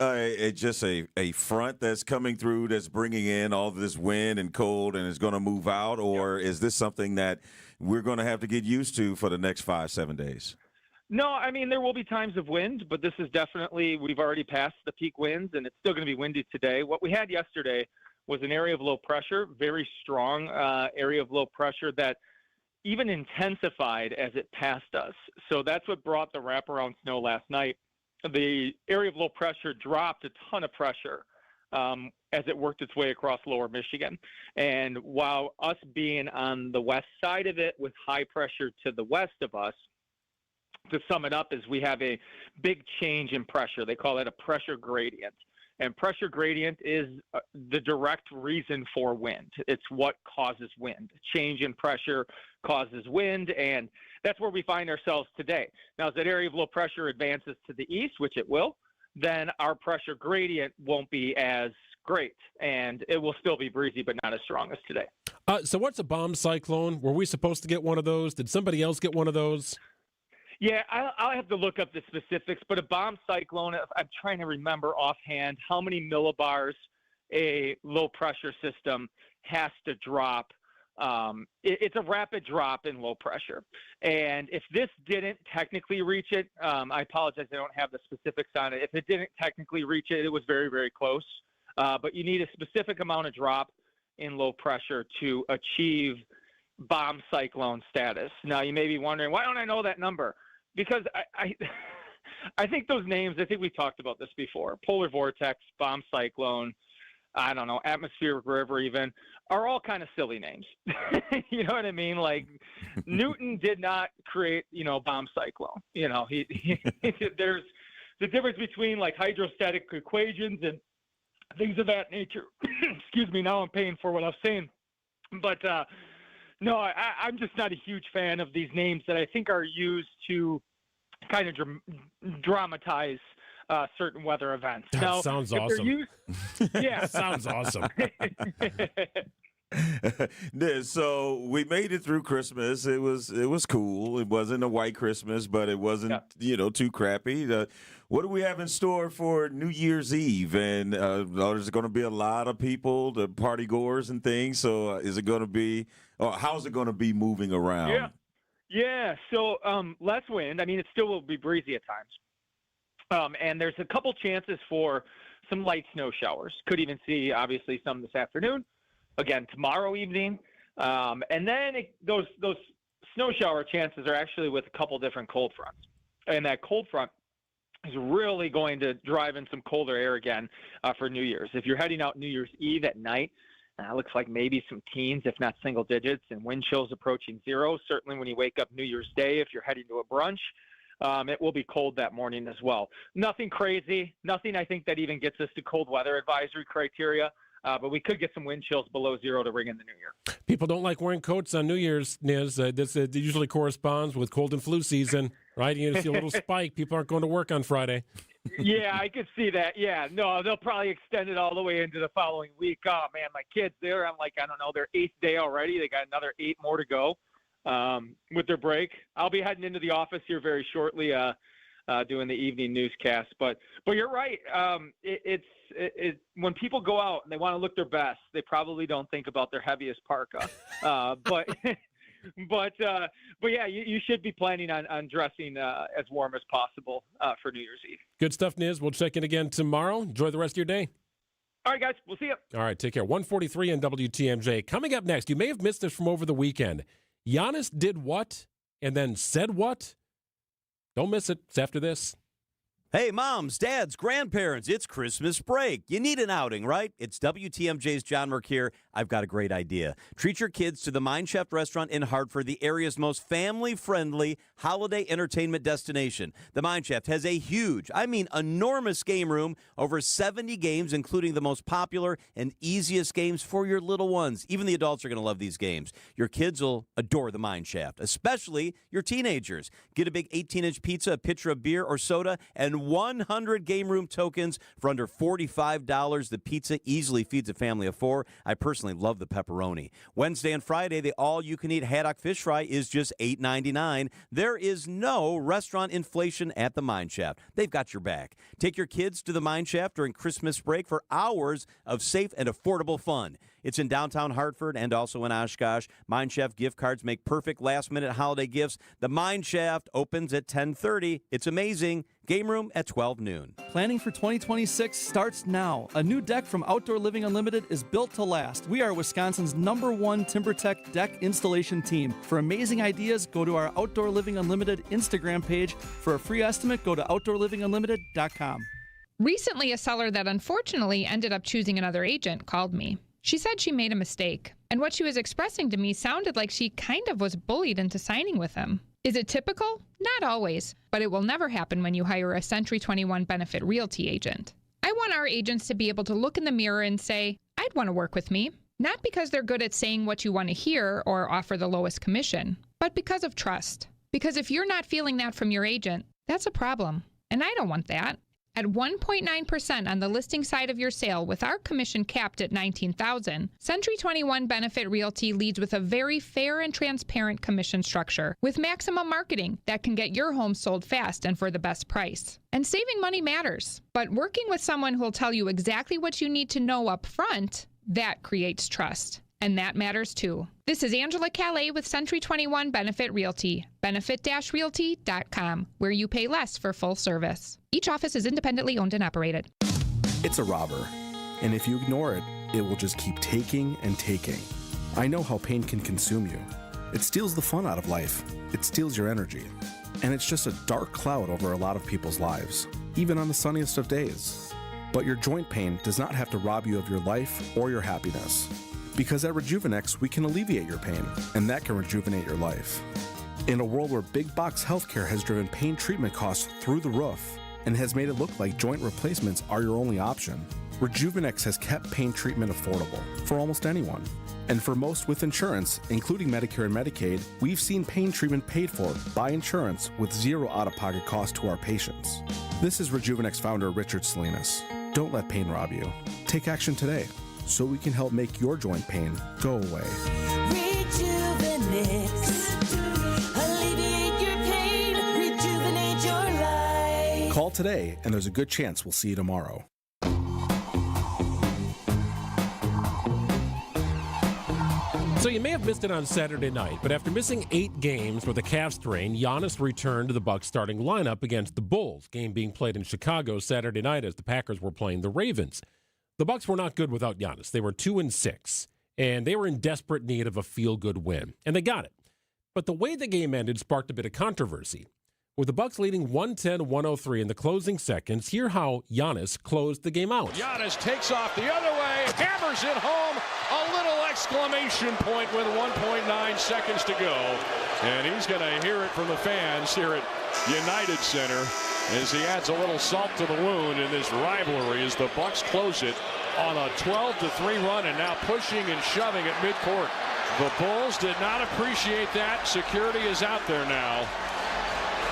just a front that's coming through that's bringing in all this wind and cold and is going to move out, or is this something that we're going to have to get used to for the next 5-7 days? No, I mean, there will be times of wind, but this is definitely, we've already passed the peak winds, and it's still going to be windy today. What we had yesterday was an area of low pressure, very strong area of low pressure that even intensified as it passed us. So that's what brought the wraparound snow last night. The area of low pressure dropped a ton of pressure as it worked its way across lower Michigan. And while us being on the west side of it with high pressure to the west of us, to sum it up, is we have a big change in pressure. They call it a pressure gradient. And pressure gradient is the direct reason for wind. It's what causes wind. Change in pressure causes wind, and that's where we find ourselves today. Now, as that area of low pressure advances to the east, which it will, then our pressure gradient won't be as great, and it will still be breezy, but not as strong as today. So what's a bomb cyclone? Were we supposed to get one of those? Did somebody else get one of those? Yeah, I'll have to look up the specifics, but a bomb cyclone, I'm trying to remember offhand how many millibars a low-pressure system has to drop. It's a rapid drop in low pressure. And if this didn't technically reach it, I apologize, I don't have the specifics on it. If it didn't technically reach it, it was very, very close. But you need a specific amount of drop in low pressure to achieve bomb cyclone status. Now, you may be wondering, why don't I know that number? Because I think those names, I think we talked about this before, polar vortex, bomb cyclone, I don't know, atmospheric river even, are all kind of silly names. You know what I mean? Like, Newton did not create, bomb cyclone. There's the difference between, like, hydrostatic equations and things of that nature. Excuse me, now I'm paying for what I was saying. But, no, I'm just not a huge fan of these names that I think are used to kind of dramatize certain weather events. That now, sounds awesome. Yeah. Sounds awesome. So we made it through Christmas. It was cool. It wasn't a white Christmas, but it wasn't too crappy. What do we have in store for New Year's Eve? And there's going to be a lot of people, the party goers and things. So is it going to be, or how's it going to be moving around? Yeah. So less wind. I mean, it still will be breezy at times. And there's a couple chances for some light snow showers. Could even see, obviously, some this afternoon. Again, tomorrow evening. And then those snow shower chances are actually with a couple different cold fronts. And that cold front is really going to drive in some colder air again for New Year's. If you're heading out New Year's Eve at night, it looks like maybe some teens, if not single digits, and wind chills approaching zero. Certainly when you wake up New Year's Day, if you're heading to a brunch, It will be cold that morning as well. Nothing crazy. Nothing I think that even gets us to cold weather advisory criteria. But we could get some wind chills below zero to ring in the new year. People don't like wearing coats on New Year's, Niz. This usually corresponds with cold and flu season, right? You see a little spike. People aren't going to work on Friday. Yeah, I could see that. Yeah, no, they'll probably extend it all the way into the following week. Oh, man, my kids, they're on their 8th day already. They got another 8 more to go with their break. I'll be heading into the office here very shortly doing the evening newscast. But you're right. It's when people go out and they want to look their best, they probably don't think about their heaviest parka. But yeah, you should be planning on dressing as warm as possible for New Year's Eve. Good stuff, Niz. We'll check in again tomorrow. Enjoy the rest of your day. All right, guys. We'll see you. All right, take care. 1:43 in WTMJ. Coming up next, you may have missed this from over the weekend. Giannis did what and then said what? Don't miss it. It's after this. Hey, moms, dads, grandparents, it's Christmas break. You need an outing, right? It's WTMJ's John Merck here. I've got a great idea. Treat your kids to the Mind Chef restaurant in Hartford, the area's most family-friendly holiday entertainment destination. The Mind Chef has a huge, enormous game room, over 70 games, including the most popular and easiest games for your little ones. Even the adults are going to love these games. Your kids will adore the Mind Shaft, especially your teenagers. Get a big 18-inch pizza, a pitcher of beer or soda, and 100 game room tokens for under $45. The pizza easily feeds a family of 4. I personally love the pepperoni. Wednesday and Friday, the all-you-can-eat haddock fish fry is just $8.99. There is no restaurant inflation at the Mine Shaft. They've got your back. Take your kids to the Mine Shaft during Christmas break for hours of safe and affordable fun. It's in downtown Hartford and also in Oshkosh. Mine Shaft gift cards make perfect last-minute holiday gifts. The Mine Shaft opens at 10:30. It's amazing. Game room at 12 noon. Planning for 2026 starts now. A new deck from Outdoor Living Unlimited is built to last. We are Wisconsin's #1 TimberTech deck installation team. For amazing ideas, go to our Outdoor Living Unlimited Instagram page. For a free estimate, go to OutdoorLivingUnlimited.com. Recently, a seller that unfortunately ended up choosing another agent called me. She said she made a mistake, and what she was expressing to me sounded like she kind of was bullied into signing with him. Is it typical? Not always, but it will never happen when you hire a Century 21 Benefit Realty agent. I want our agents to be able to look in the mirror and say, I'd want to work with me. Not because they're good at saying what you want to hear or offer the lowest commission, but because of trust. Because if you're not feeling that from your agent, that's a problem, and I don't want that. At 1.9% on the listing side of your sale with our commission capped at $19,000, Century 21 Benefit Realty leads with a very fair and transparent commission structure with maximum marketing that can get your home sold fast and for the best price. And saving money matters, but working with someone who will tell you exactly what you need to know up front, that creates trust. And that matters too. This is Angela Calais with Century 21 Benefit Realty, benefit-realty.com, where you pay less for full service. Each office is independently owned and operated. It's a robber, and if you ignore it, it will just keep taking and taking. I know how pain can consume you. It steals the fun out of life. It steals your energy. And it's just a dark cloud over a lot of people's lives, even on the sunniest of days. But your joint pain does not have to rob you of your life or your happiness. Because at Rejuvenex, we can alleviate your pain, and that can rejuvenate your life. In a world where big box healthcare has driven pain treatment costs through the roof and has made it look like joint replacements are your only option, Rejuvenex has kept pain treatment affordable for almost anyone. And for most with insurance, including Medicare and Medicaid, we've seen pain treatment paid for by insurance with zero out-of-pocket cost to our patients. This is Rejuvenex founder Richard Salinas. Don't let pain rob you. Take action today, so we can help make your joint pain go away. Rejuvenex. Alleviate your pain. Rejuvenate your life. Call today, and there's a good chance we'll see you tomorrow. So you may have missed it on Saturday night, but after missing 8 games with a calf strain, Giannis returned to the Bucs starting lineup against the Bulls, game being played in Chicago Saturday night as the Packers were playing the Ravens. The Bucs were not good without Giannis. They were 2-6, and they were in desperate need of a feel-good win, and they got it. But the way the game ended sparked a bit of controversy. With the Bucs leading 110-103 in the closing seconds, hear how Giannis closed the game out. Giannis takes off the other way, hammers it home, a little exclamation point with 1.9 seconds to go. And he's going to hear it from the fans here at United Center as he adds a little salt to the wound in this rivalry as the Bucks close it on a 12-3 run and now pushing and shoving at midcourt. The Bulls did not appreciate that. Security is out there now.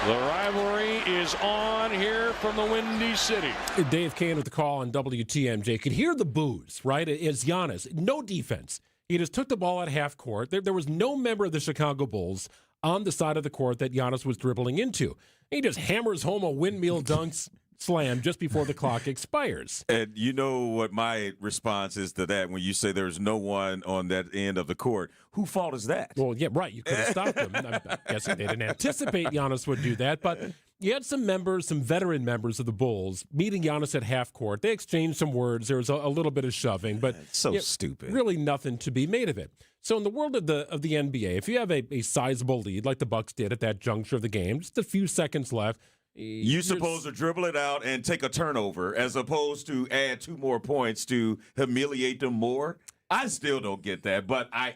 The rivalry is on here from the Windy City. Dave Kane with the call on WTMJ. Could hear the boos, right? As Giannis, no defense. He just took the ball at half court. There was no member of the Chicago Bulls on the side of the court that Giannis was dribbling into. He just hammers home a windmill dunks slam just before the clock expires. And you know what my response is to that when you say there's no one on that end of the court. Whose fault is that? Well, yeah, right. You could have stopped him. I'm guessing they didn't anticipate Giannis would do that. But you had some members, some veteran members of the Bulls meeting Giannis at half court. They exchanged some words. There was a little bit of shoving, but stupid. Really nothing to be made of it. So in the world of the NBA, if you have a sizable lead like the Bucks did at that juncture of the game, just a few seconds left, you're supposed to dribble it out and take a turnover as opposed to add 2 more points to humiliate them more. I still don't get that, but I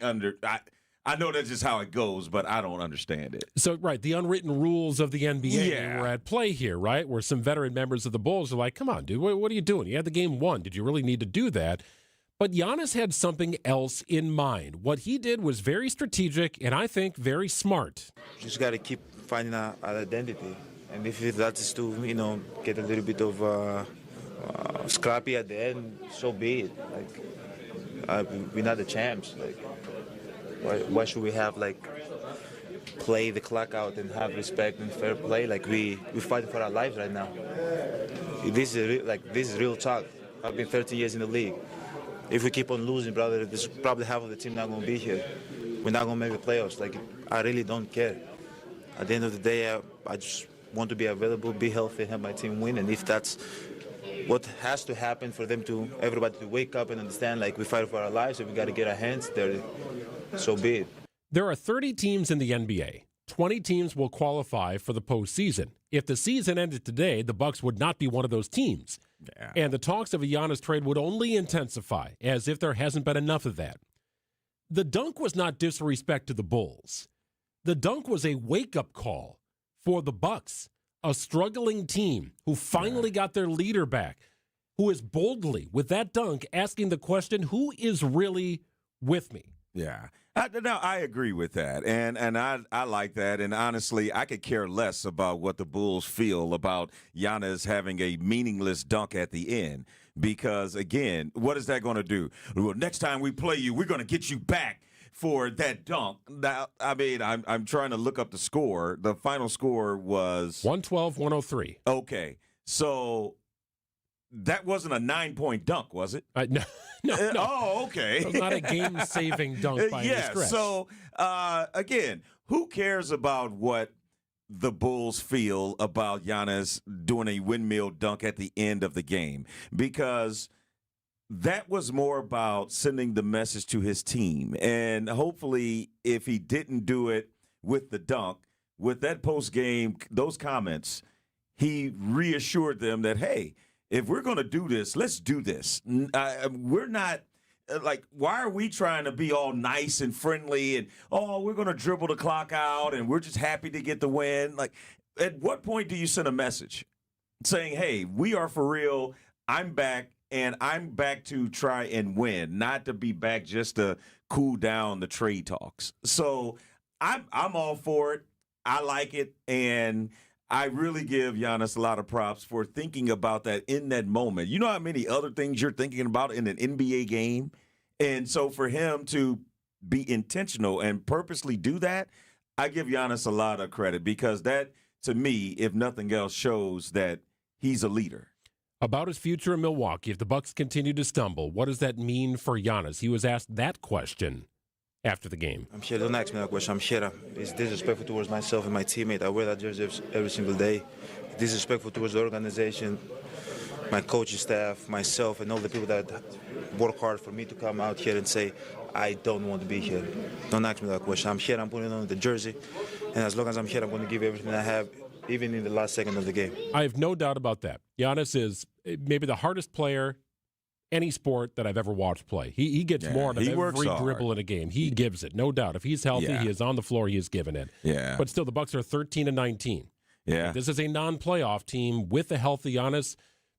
know that's just how it goes, but I don't understand it. So, right, the unwritten rules of the NBA were at play here, right? Where some veteran members of the Bulls are like, come on, dude, what are you doing? You had the game won. Did you really need to do that? But Giannis had something else in mind. What he did was very strategic and I think very smart. You just got to keep finding an identity. And if that is to, get a little bit of scrappy at the end, so be it. We're not the champs. Why should we have play the clock out and have respect and fair play? We fight for our lives right now. This is real talk. I've been 30 years in the league. If we keep on losing, brother, this probably half of the team not going to be here. We're not going to make the playoffs. I really don't care. At the end of the day, I just want to be available, be healthy, have my team win. And if that's what has to happen for everybody to wake up and understand, we fight for our lives and we got to get our hands dirty, so be it. There are 30 teams in the NBA. 20 teams will qualify for the postseason. If the season ended today, the Bucks would not be one of those teams. Yeah. And the talks of a Giannis trade would only intensify, as if there hasn't been enough of that. The dunk was not disrespect to the Bulls. The dunk was a wake-up call for the Bucks, a struggling team who finally got their leader back, who is boldly, with that dunk, asking the question, who is really with me? Yeah. I agree with that, and I like that, and honestly, I could care less about what the Bulls feel about Giannis having a meaningless dunk at the end, because, again, what is that going to do? Well, next time we play you, we're going to get you back for that dunk. Now, I'm trying to look up the score. The final score was 112-103. Okay, so that wasn't a 9-point dunk, was it? No. Oh, okay. It was not a game-saving dunk by any stretch. So, again, who cares about what the Bulls feel about Giannis doing a windmill dunk at the end of the game? Because that was more about sending the message to his team. And hopefully, if he didn't do it with the dunk, with that post-game, those comments, he reassured them that, hey, if we're going to do this, let's do this. We're not why are we trying to be all nice and friendly and, we're going to dribble the clock out and we're just happy to get the win? At what point do you send a message saying, hey, we are for real, I'm back, and I'm back to try and win, not to be back just to cool down the trade talks? So I'm all for it. I like it, and I really give Giannis a lot of props for thinking about that in that moment. You know how many other things you're thinking about in an NBA game? And so for him to be intentional and purposely do that, I give Giannis a lot of credit, because that, to me, if nothing else, shows that he's a leader. About his future in Milwaukee, if the Bucks continue to stumble, what does that mean for Giannis? He was asked that question after the game. I'm sure. Don't ask me that question. I'm sure. It's disrespectful towards myself and my teammate. I wear that jersey every single day. Disrespectful towards the organization, my coaching staff, myself, and all the people that work hard for me to come out here and say, I don't want to be here. Don't ask me that question. I'm here. I'm putting on the jersey. And as long as I'm here, I'm going to give everything I have, even in the last second of the game. I have no doubt about that. Giannis is maybe the hardest player any sport that I've ever watched play. He gets more out of every dribble in a game. He gives it, no doubt. If he's healthy, he is on the floor, he is giving it. Yeah. But still, the Bucks are 13-19. Yeah. This is a non-playoff team with a healthy Giannis.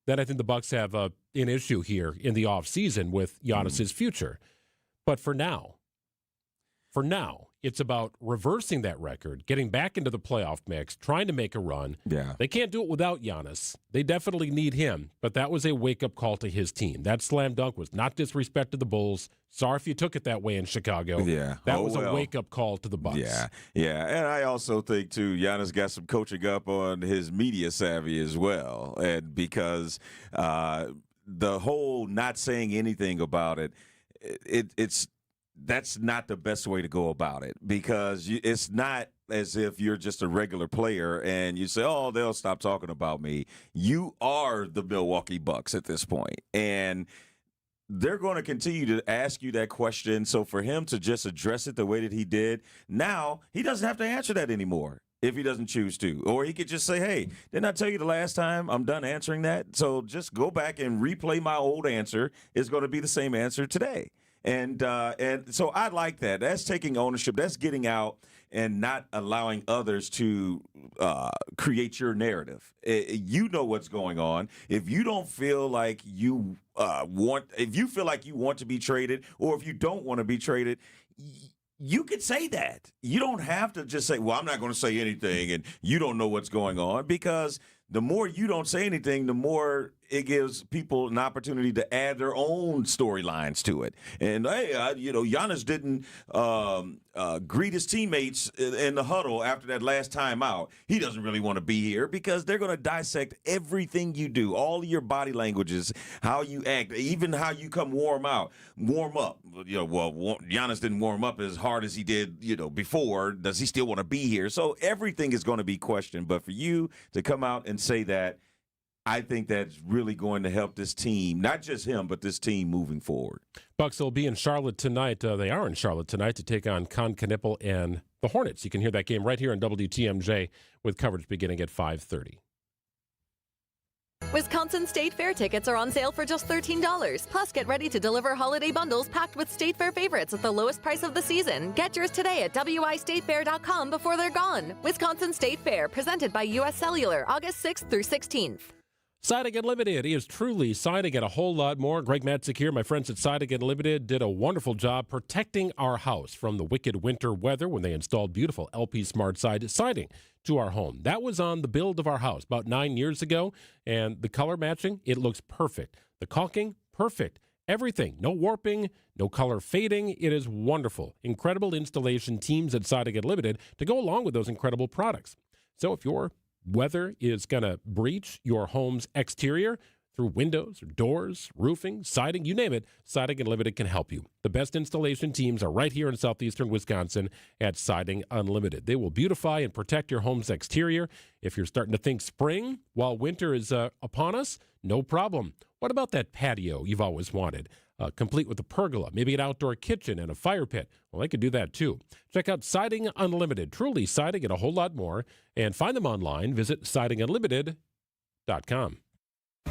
Then I think the Bucks have an issue here in the offseason with Giannis's future. But for now, it's about reversing that record, getting back into the playoff mix, trying to make a run. Yeah. They can't do it without Giannis. They definitely need him, but that was a wake-up call to his team. That slam dunk was not disrespect to the Bulls. Sorry if you took it that way in Chicago. Yeah. That was a wake-up call to the Bucks. Yeah, yeah. And I also think, too, Giannis got some coaching up on his media savvy as well. And because the whole not saying anything about it, that's not the best way to go about it, because it's not as if you're just a regular player and you say, oh, they'll stop talking about me. You are the Milwaukee Bucks at this point, and they're going to continue to ask you that question. So for him to just address it the way that he did, now he doesn't have to answer that anymore if he doesn't choose to. Or he could just say, hey, didn't I tell you the last time? I'm done answering that. So just go back and replay my old answer. It's going to be the same answer today. And so I like that. That's taking ownership. That's getting out and not allowing others to create your narrative. You know what's going on. If you don't feel like you if you feel like you want to be traded, or if you don't want to be traded, you could say that. You don't have to just say, well, I'm not going to say anything, and you don't know what's going on, because the more you don't say anything, the more it gives people an opportunity to add their own storylines to it. And, hey, Giannis didn't greet his teammates in the huddle after that last time out. He doesn't really want to be here, because they're going to dissect everything you do, all of your body languages, how you act, even how you warm up. Giannis didn't warm up as hard as he did, before. Does he still want to be here? So everything is going to be questioned. But for you to come out and say that, I think that's really going to help this team, not just him, but this team moving forward. Bucks will be in Charlotte tonight. They are in Charlotte tonight to take on Con Knippel and the Hornets. You can hear that game right here on WTMJ with coverage beginning at 5:30. Wisconsin State Fair tickets are on sale for just $13. Plus, get ready to deliver holiday bundles packed with State Fair favorites at the lowest price of the season. Get yours today at wistatefair.com before they're gone. Wisconsin State Fair, presented by U.S. Cellular, August 6th through 16th. Siding Unlimited is truly siding and a whole lot more. Greg Matzek here. My friends at Siding Unlimited did a wonderful job protecting our house from the wicked winter weather when they installed beautiful LP Smart Side siding to our home. That was on the build of our house about 9 years ago, and the color matching, it looks perfect. The caulking, perfect. Everything. No warping, no color fading. It is wonderful. Incredible installation teams at Siding Unlimited to go along with those incredible products. So if your weather is going to breach your home's exterior through windows, or doors, roofing, siding, you name it, Siding Unlimited can help you. The best installation teams are right here in southeastern Wisconsin at Siding Unlimited. They will beautify and protect your home's exterior. If you're starting to think spring while winter is upon us, no problem. What about that patio you've always wanted? Complete with a pergola, maybe an outdoor kitchen and a fire pit. Well, they could do that too. Check out Siding Unlimited, truly siding and a whole lot more. And find them online. Visit sidingunlimited.com.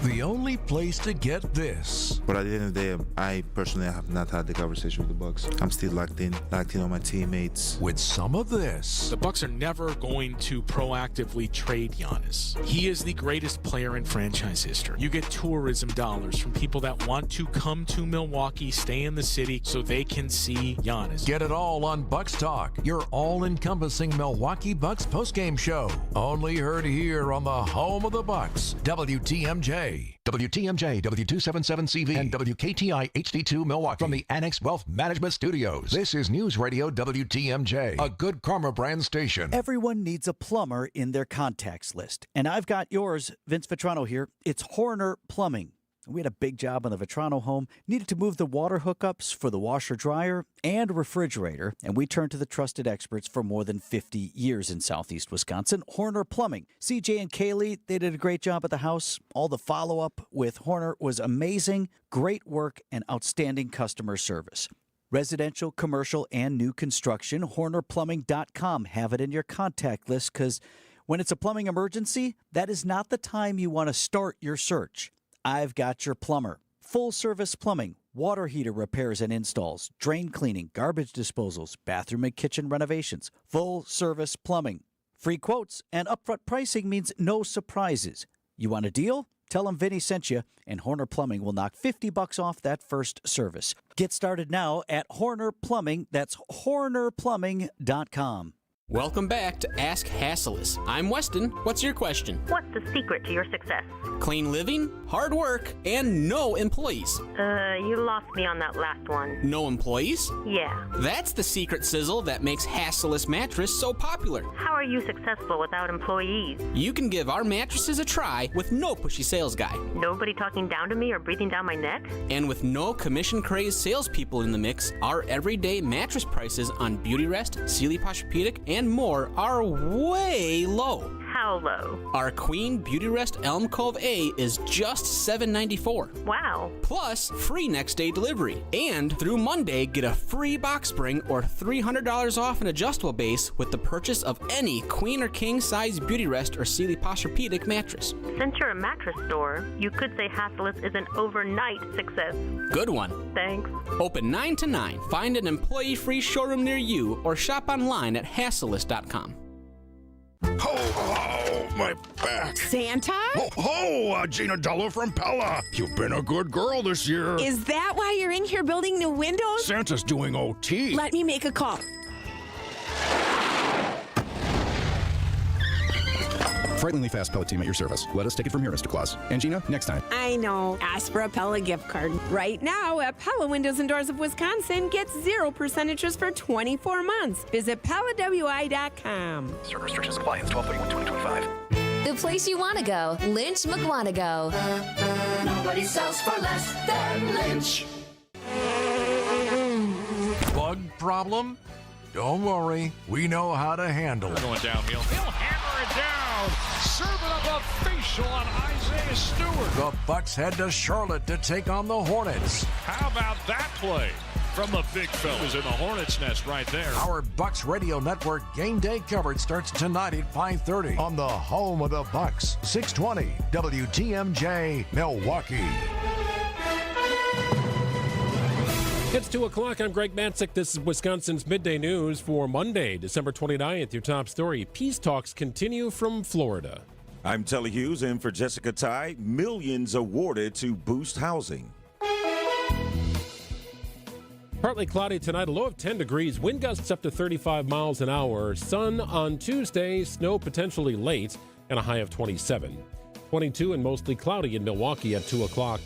The only place to get this. But at the end of the day, I personally have not had the conversation with the Bucks. I'm still locked in on my teammates. With some of this. The Bucks are never going to proactively trade Giannis. He is the greatest player in franchise history. You get tourism dollars from people that want to come to Milwaukee, stay in the city, so they can see Giannis. Get it all on Bucks Talk, your all-encompassing Milwaukee Bucks postgame show. Only heard here on the home of the Bucks, WTMJ. WTMJ, W277CV, and WKTI HD2 Milwaukee. From the Annex Wealth Management Studios, this is News Radio WTMJ, a Good Karma brand station. Everyone needs a plumber in their contacts list, and I've got yours, Vince Vetrano here. It's Horner Plumbing. We had a big job on the Vetrano home, needed to move the water hookups for the washer-dryer and refrigerator, and we turned to the trusted experts for more than 50 years in southeast Wisconsin, Horner Plumbing. CJ and Kaylee, they did a great job at the house. All the follow-up with Horner was amazing, great work, and outstanding customer service. Residential, commercial, and new construction, HornerPlumbing.com. Have it in your contact list, because when it's a plumbing emergency, that is not the time you want to start your search. I've got your plumber. full-service plumbing, water heater repairs and installs, drain cleaning, garbage disposals, bathroom and kitchen renovations. Full-service plumbing. Free quotes and upfront pricing means no surprises. You want a deal? Tell them Vinny sent you, and Horner Plumbing will knock $50 off that first service. Get started now at Horner Plumbing. That's HornerPlumbing.com. Welcome back to Ask Hasselus. I'm Weston. What's your question? What's the secret to your success? Clean living, hard work, and no employees. You lost me on that last one. No employees? Yeah. That's the secret sizzle that makes Hasselus mattress so popular. How are you successful without employees? You can give our mattresses a try with no pushy sales guy. Nobody talking down to me or breathing down my neck? And with no commission-crazed salespeople in the mix, our everyday mattress prices on Beautyrest, Sealy Posturepedic, and more are way low. How low? Our Queen Beautyrest Elm Cove A is just $7.94. Wow. Plus free next day delivery. And through Monday, get a free box spring or $300 off an adjustable base with the purchase of any queen or king size Beautyrest or Sealy Posturepedic mattress. Since you're a mattress store, you could say Hasselus is an overnight success. Good one. Thanks. Open 9 to 9. Find an employee-free showroom near you or shop online at Hasselus.com. Ho, ho, my back. Santa? Ho, ho, Gina Della from Pella. You've been a good girl this year. Is that why you're in here building new windows? Santa's doing OT. Let me make a call. Frighteningly fast Pella team at your service. Let us take it from here, Mr. Claus. And Gina, next time. I know. Ask for a Pella gift card. Right now, at Pella Windows and Doors of Wisconsin, get 0% interest for 24 months. Visit PellaWI.com. Certain restrictions apply. It's 12/31/2025. The place you want to go. Lynch McWanago. Nobody sells for less than Lynch. Bug problem? Don't worry. We know how to handle it. Going downhill. He'll hammer it down. Serving up a facial on Isaiah Stewart. The Bucks head to Charlotte to take on the Hornets. How about that play from the big fella? Who's in the Hornets' nest right there. Our Bucks Radio Network game day coverage starts tonight at 5:30 on the home of the Bucks, 620 WTMJ Milwaukee. It's 2 o'clock. I'm Greg Matzek. This is Wisconsin's Midday News for Monday, December 29th. Your top story, peace talks continue from Florida. I'm Telly Hughes in for Jessica Ty. Millions awarded to boost housing. Partly cloudy tonight, a low of 10 degrees, wind gusts up to 35 miles an hour. Sun on Tuesday, snow potentially late, and a high of 27. 22 and mostly cloudy in Milwaukee at 2 o'clock.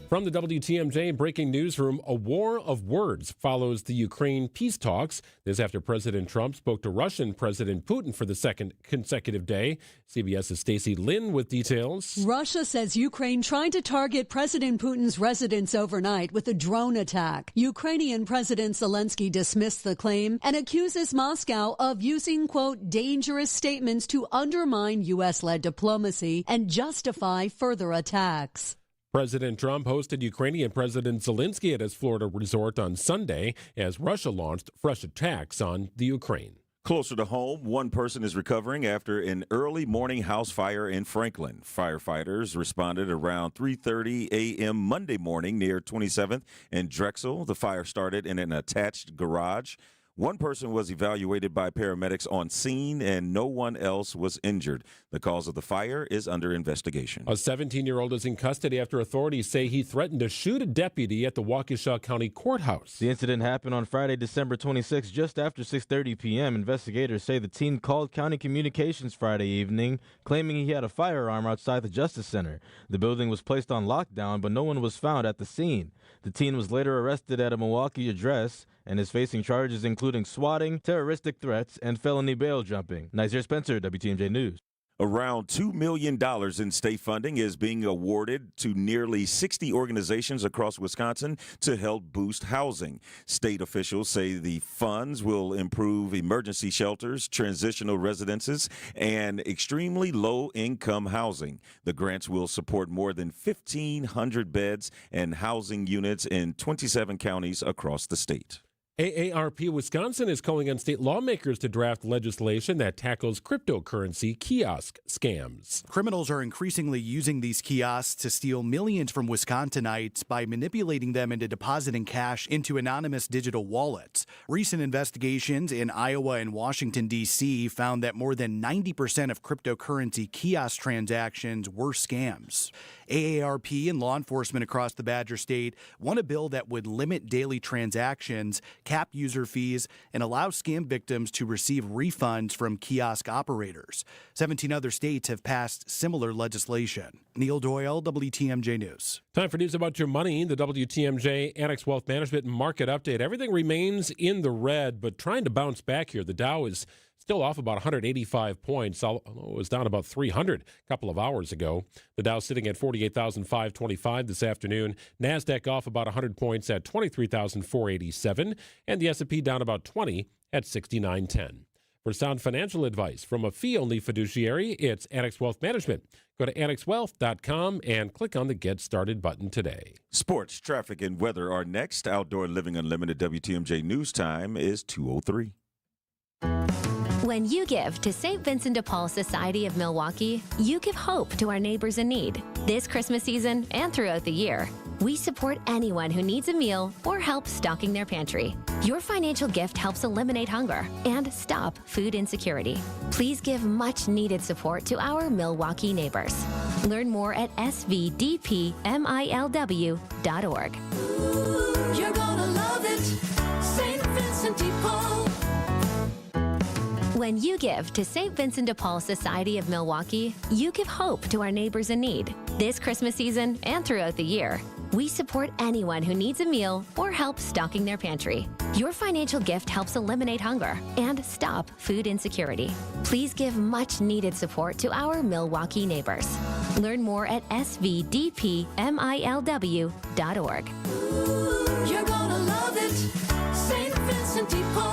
From the WTMJ breaking newsroom, a war of words follows the Ukraine peace talks. This after President Trump spoke to Russian President Putin for the second consecutive day. CBS's Stacey Lynn with details. Russia says Ukraine tried to target President Putin's residence overnight with a drone attack. Ukrainian President Zelensky dismissed the claim and accuses Moscow of using, quote, dangerous statements to undermine U.S.-led diplomacy and justify further attacks. President Trump hosted Ukrainian President Zelensky at his Florida resort on Sunday as Russia launched fresh attacks on the Ukraine. Closer to home, one person is recovering after an early morning house fire in Franklin. Firefighters responded around 3:30 a.m. Monday morning near 27th and Drexel. The fire started in an attached garage. One person was evaluated by paramedics on scene, and no one else was injured. The cause of the fire is under investigation. A 17-year-old is in custody after authorities say he threatened to shoot a deputy at the Waukesha County Courthouse. The incident happened on Friday, December 26, just after 6:30 p.m. Investigators say the teen called County Communications Friday evening, claiming he had a firearm outside the Justice Center. The building was placed on lockdown, but no one was found at the scene. The teen was later arrested at a Milwaukee address and is facing charges including swatting, terroristic threats, and felony bail jumping. Nazir Spencer, WTMJ News. Around $2 million in state funding is being awarded to nearly 60 organizations across Wisconsin to help boost housing. State officials say the funds will improve emergency shelters, transitional residences, and extremely low-income housing. The grants will support more than 1,500 beds and housing units in 27 counties across the state. AARP Wisconsin is calling on state lawmakers to draft legislation that tackles cryptocurrency kiosk scams. Criminals are increasingly using these kiosks to steal millions from Wisconsinites by manipulating them into depositing cash into anonymous digital wallets. Recent investigations in Iowa and Washington, D.C. found that more than 90% of cryptocurrency kiosk transactions were scams. AARP and law enforcement across the Badger State want a bill that would limit daily transactions, cap user fees, and allow scam victims to receive refunds from kiosk operators. 17 other states have passed similar legislation. Neil Doyle, WTMJ News. Time for news about your money. The WTMJ Annex Wealth Management Market Update. Everything remains in the red, but trying to bounce back here. The Dow is still off about 185 points, although it was down about 300 a couple of hours ago. The Dow sitting at 48,525 this afternoon. NASDAQ off about 100 points at 23,487. And the S&P down about 20 at 6910. For sound financial advice from a fee-only fiduciary, it's Annex Wealth Management. Go to annexwealth.com and click on the Get Started button today. Sports, traffic, and weather are next. Outdoor Living Unlimited WTMJ News Time is 2:03. When you give to St. Vincent de Paul Society of Milwaukee, you give hope to our neighbors in need. This Christmas season and throughout the year, we support anyone who needs a meal or help stocking their pantry. Your financial gift helps eliminate hunger and stop food insecurity. Please give much needed support to our Milwaukee neighbors. Learn more at svdpmilw.org. You're gonna love it, St. Vincent de Paul. When you give to St. Vincent de Paul Society of Milwaukee, you give hope to our neighbors in need. This Christmas season and throughout the year, we support anyone who needs a meal or help stocking their pantry. Your financial gift helps eliminate hunger and stop food insecurity. Please give much needed support to our Milwaukee neighbors. Learn more at svdpmilw.org. You're gonna love it, St. Vincent de Paul.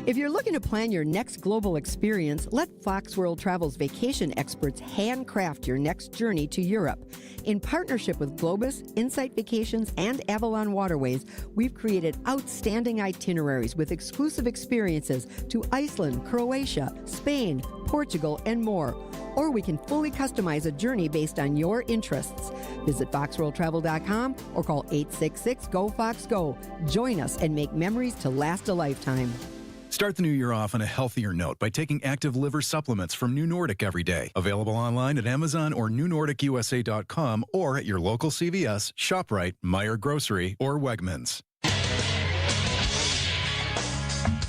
If you're looking to plan your next global experience, let Fox World Travel's vacation experts handcraft your next journey to Europe. In partnership with Globus, Insight Vacations, and Avalon Waterways, we've created outstanding itineraries with exclusive experiences to Iceland, Croatia, Spain, Portugal, and more. Or we can fully customize a journey based on your interests. Visit foxworldtravel.com or call 866-GO-FOX-GO. Join us and make memories to last a lifetime. Start the new year off on a healthier note by taking active liver supplements from New Nordic every day. Available online at Amazon or newnordicusa.com or at your local CVS, ShopRite, Meijer Grocery, or Wegmans.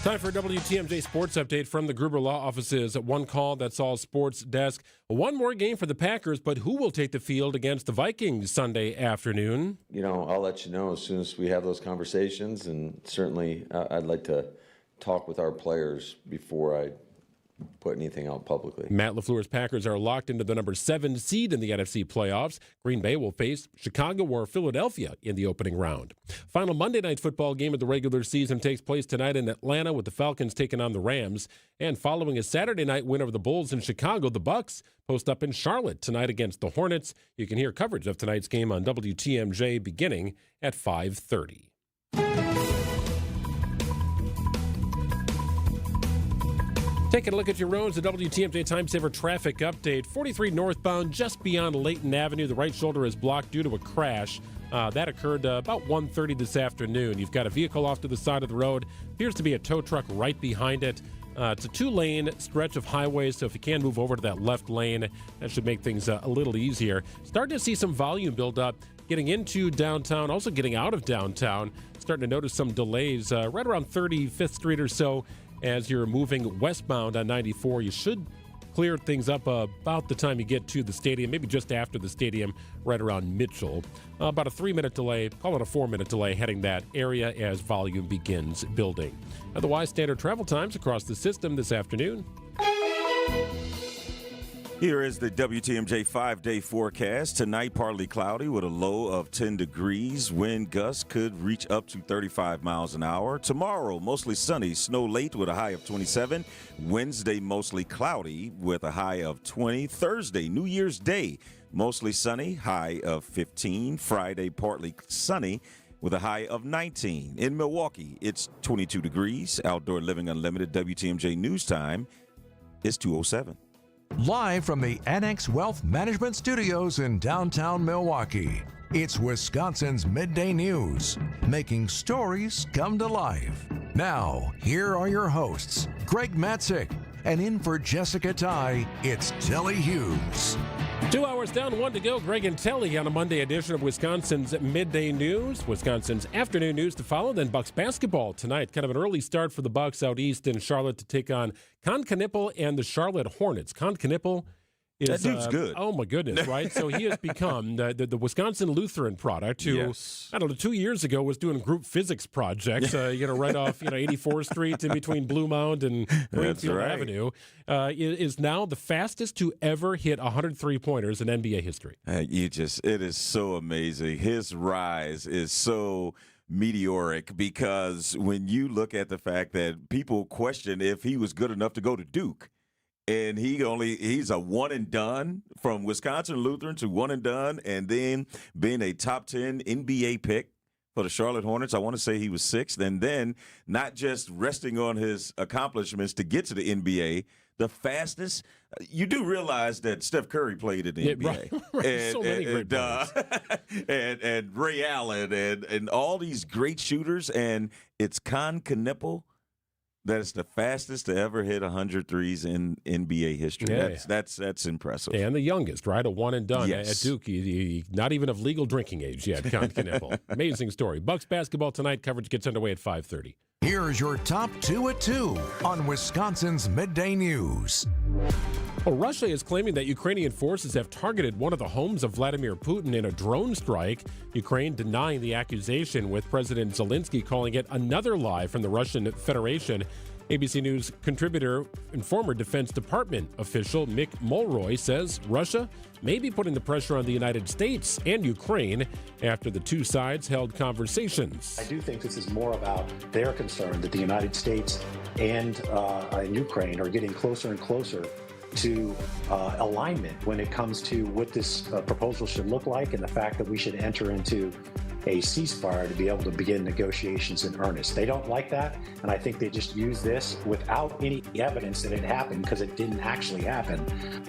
Time for a WTMJ Sports Update from the Gruber Law Office's One Call, That's All Sports desk. One more game for the Packers, but who will take the field against the Vikings Sunday afternoon? I'll let you know as soon as we have those conversations, and certainly I'd like to talk with our players before I put anything out publicly. Matt LaFleur's Packers are locked into the number 7 seed in the NFC playoffs. Green Bay will face Chicago or Philadelphia in the opening round. Final Monday night football game of the regular season takes place tonight in Atlanta with the Falcons taking on the Rams. And following a Saturday night win over the Bulls in Chicago, the Bucks post up in Charlotte tonight against the Hornets. You can hear coverage of tonight's game on WTMJ beginning at 5:30. Taking a look at your roads, the WTMJ Time Saver traffic update. 43 northbound, just beyond Layton Avenue. The right shoulder is blocked due to a crash. That occurred about 1:30 this afternoon. You've got a vehicle off to the side of the road. Appears to be a tow truck right behind it. It's a 2-lane stretch of highway, so if you can move over to that left lane, that should make things a little easier. Starting to see some volume build up getting into downtown, also getting out of downtown. Starting to notice some delays right around 35th Street or so. As you're moving westbound on 94, you should clear things up about the time you get to the stadium, maybe just after the stadium, right around Mitchell. About a 3-minute delay, call it a 4-minute delay heading that area as volume begins building. Otherwise, standard travel times across the system this afternoon. Here is the WTMJ 5-day forecast. Tonight, partly cloudy with a low of 10 degrees. Wind gusts could reach up to 35 miles an hour. Tomorrow, mostly sunny, snow late with a high of 27. Wednesday, mostly cloudy with a high of 20. Thursday, New Year's Day, mostly sunny, high of 15. Friday, partly sunny with a high of 19. In Milwaukee, it's 22 degrees. Outdoor Living Unlimited WTMJ News Time is 2:07. Live from the Annex Wealth Management Studios in downtown Milwaukee, it's Wisconsin's Midday News, making stories come to life. Now, here are your hosts, Greg Matzek, and in for Jessica Ty, it's Telly Hughes. 2 hours down, 1 to go. Greg and Telly on a Monday edition of Wisconsin's Midday News. Wisconsin's afternoon news to follow. Then Bucks basketball tonight. Kind of an early start for the Bucks out east in Charlotte to take on Conn-Knippel and the Charlotte Hornets. Conn-Knippel is, that dude's good. Oh, my goodness, right? So he has become the Wisconsin Lutheran product who, Yes. I don't know, 2 years ago was doing group physics projects, right off 84th Street in between Blue Mound and Greenfield Avenue. Is now the fastest to ever hit 100 three-pointers in NBA history. It is so amazing. His rise is so meteoric because when you look at the fact that people question if he was good enough to go to Duke, and he's a one and done from Wisconsin Lutheran to one and done, and then being a top 10 NBA pick for the Charlotte Hornets. I want to say he was 6th, and then not just resting on his accomplishments to get to the NBA, the fastest. You do realize that Steph Curry played in the NBA. Right. And, so many great players. and Ray Allen and all these great shooters, and it's Conn-Knippel that's the fastest to ever hit 100 threes in NBA history. That's impressive. And the youngest, right? A one and done Yes. at Duke. He not even of legal drinking age yet, Conn-Knippel. Amazing story. Bucks basketball tonight. Coverage gets underway at 5:30. Here's your top 2 at 2 on Wisconsin's Midday News. Well, Russia is claiming that Ukrainian forces have targeted one of the homes of Vladimir Putin in a drone strike. Ukraine denying the accusation, with President Zelensky calling it another lie from the Russian Federation. ABC News contributor and former Defense Department official Mick Mulroy says Russia may be putting the pressure on the United States and Ukraine after the two sides held conversations. I do think this is more about their concern that the United States and Ukraine are getting closer and closer to alignment when it comes to what this proposal should look like, and the fact that we should enter into a ceasefire to be able to begin negotiations in earnest. They don't like that, and I think they just use this without any evidence that it happened, because it didn't actually happen,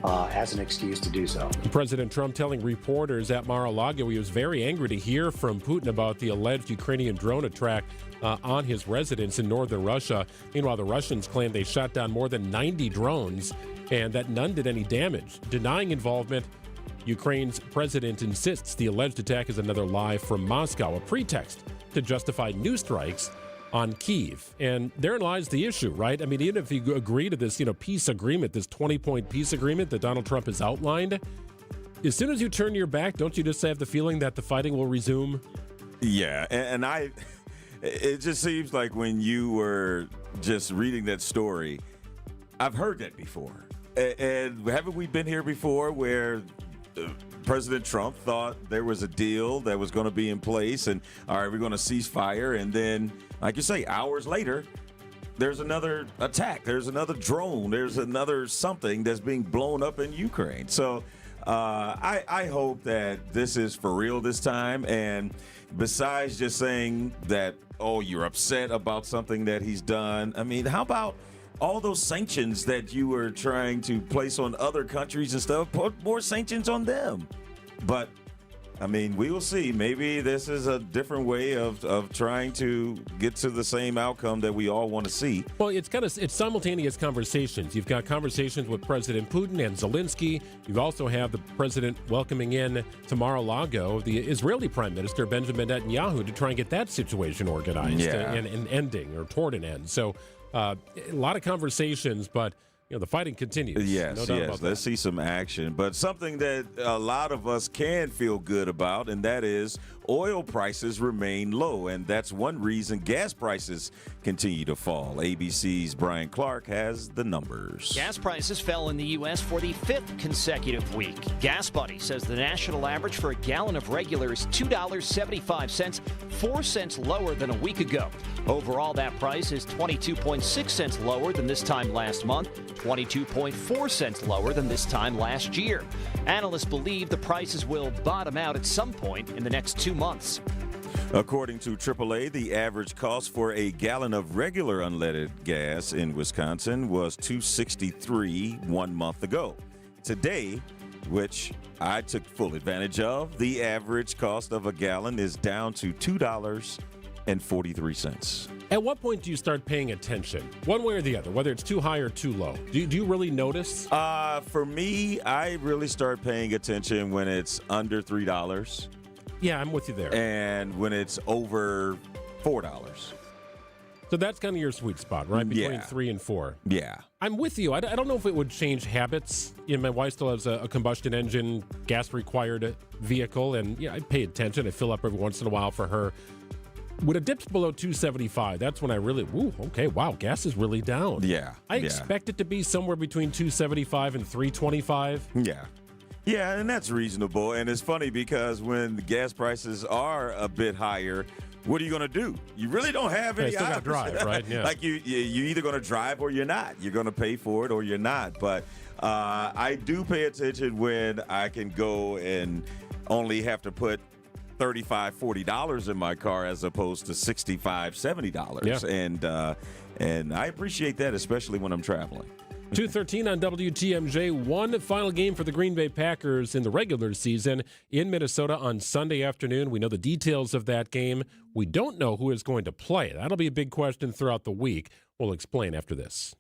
as an excuse to do so. President Trump telling reporters at Mar-a-Lago he was very angry to hear from Putin about the alleged Ukrainian drone attack on his residence in northern Russia. Meanwhile, the Russians claim they shot down more than 90 drones and that none did any damage. Denying involvement, Ukraine's president insists the alleged attack is another lie from Moscow, a pretext to justify new strikes on Kyiv. And therein lies the issue, right? I mean, even if you agree to this, peace agreement, this 20-point peace agreement that Donald Trump has outlined, as soon as you turn your back, don't you just have the feeling that the fighting will resume? Yeah, and it just seems like when you were just reading that story, I've heard that before. And haven't we been here before where President Trump thought there was a deal that was going to be in place, and all right, we're going to cease fire, and then, like you say, hours later, there's another attack, there's another drone, there's another something that's being blown up in Ukraine. So I hope that this is for real this time, and besides just saying that, oh, you're upset about something that he's done, I mean, how about all those sanctions that you were trying to place on other countries and stuff, put more sanctions on them? But, I mean, we will see. Maybe this is a different way of trying to get to the same outcome that we all want to see. Well, it's simultaneous conversations. You've got conversations with President Putin and Zelensky. You also have the president welcoming in to Mar-a-Lago the Israeli Prime Minister Benjamin Netanyahu to try and get that situation organized and ending or toward an end. So a lot of conversations, but the fighting continues. Yes, no doubt about that. Let's see some action. But something that a lot of us can feel good about, and that is oil prices remain low, and that's one reason gas prices continue to fall. ABC's Brian Clark has the numbers. Gas prices fell in the U.S. for the 5th consecutive week. Gas Buddy says the national average for a gallon of regular is $2.75, 4 cents lower than a week ago. Overall, that price is 22.6 cents lower than this time last month, 22.4 cents lower than this time last year. Analysts believe the prices will bottom out at some point in the next 2 months. According to AAA, the average cost for a gallon of regular unleaded gas in Wisconsin was $2.63 1 month ago. Today, which I took full advantage of, the average cost of a gallon is down to $2.43. At what point do you start paying attention, one way or the other, whether it's too high or too low? Do you really notice? For me, I really start paying attention when it's under $3. Yeah, I'm with you there. And when it's over $4. So that's kind of your sweet spot, right? Between 3 and 4. Yeah. I'm with you. I don't know if it would change habits. My wife still has a combustion engine, gas-required vehicle, and I pay attention. I fill up every once in a while for her. When it dips below $2.75, that's when I really, wow, gas is really down. Yeah. I expect it to be somewhere between $2.75 and $3.25. Yeah. Yeah, and that's reasonable. And it's funny because when the gas prices are a bit higher, what are you going to do? You really don't have any options. Still got to drive, right? Yeah. Like you're either going to drive or you're not. You're going to pay for it or you're not. But I do pay attention when I can go and only have to put $35, $40 in my car as opposed to $65, $70. Yeah. And I appreciate that, especially when I'm traveling. 2:13 on WTMJ. One final game for the Green Bay Packers in the regular season in Minnesota on Sunday afternoon. We know the details of that game. We don't know who is going to play. That'll be a big question throughout the week. We'll explain after this.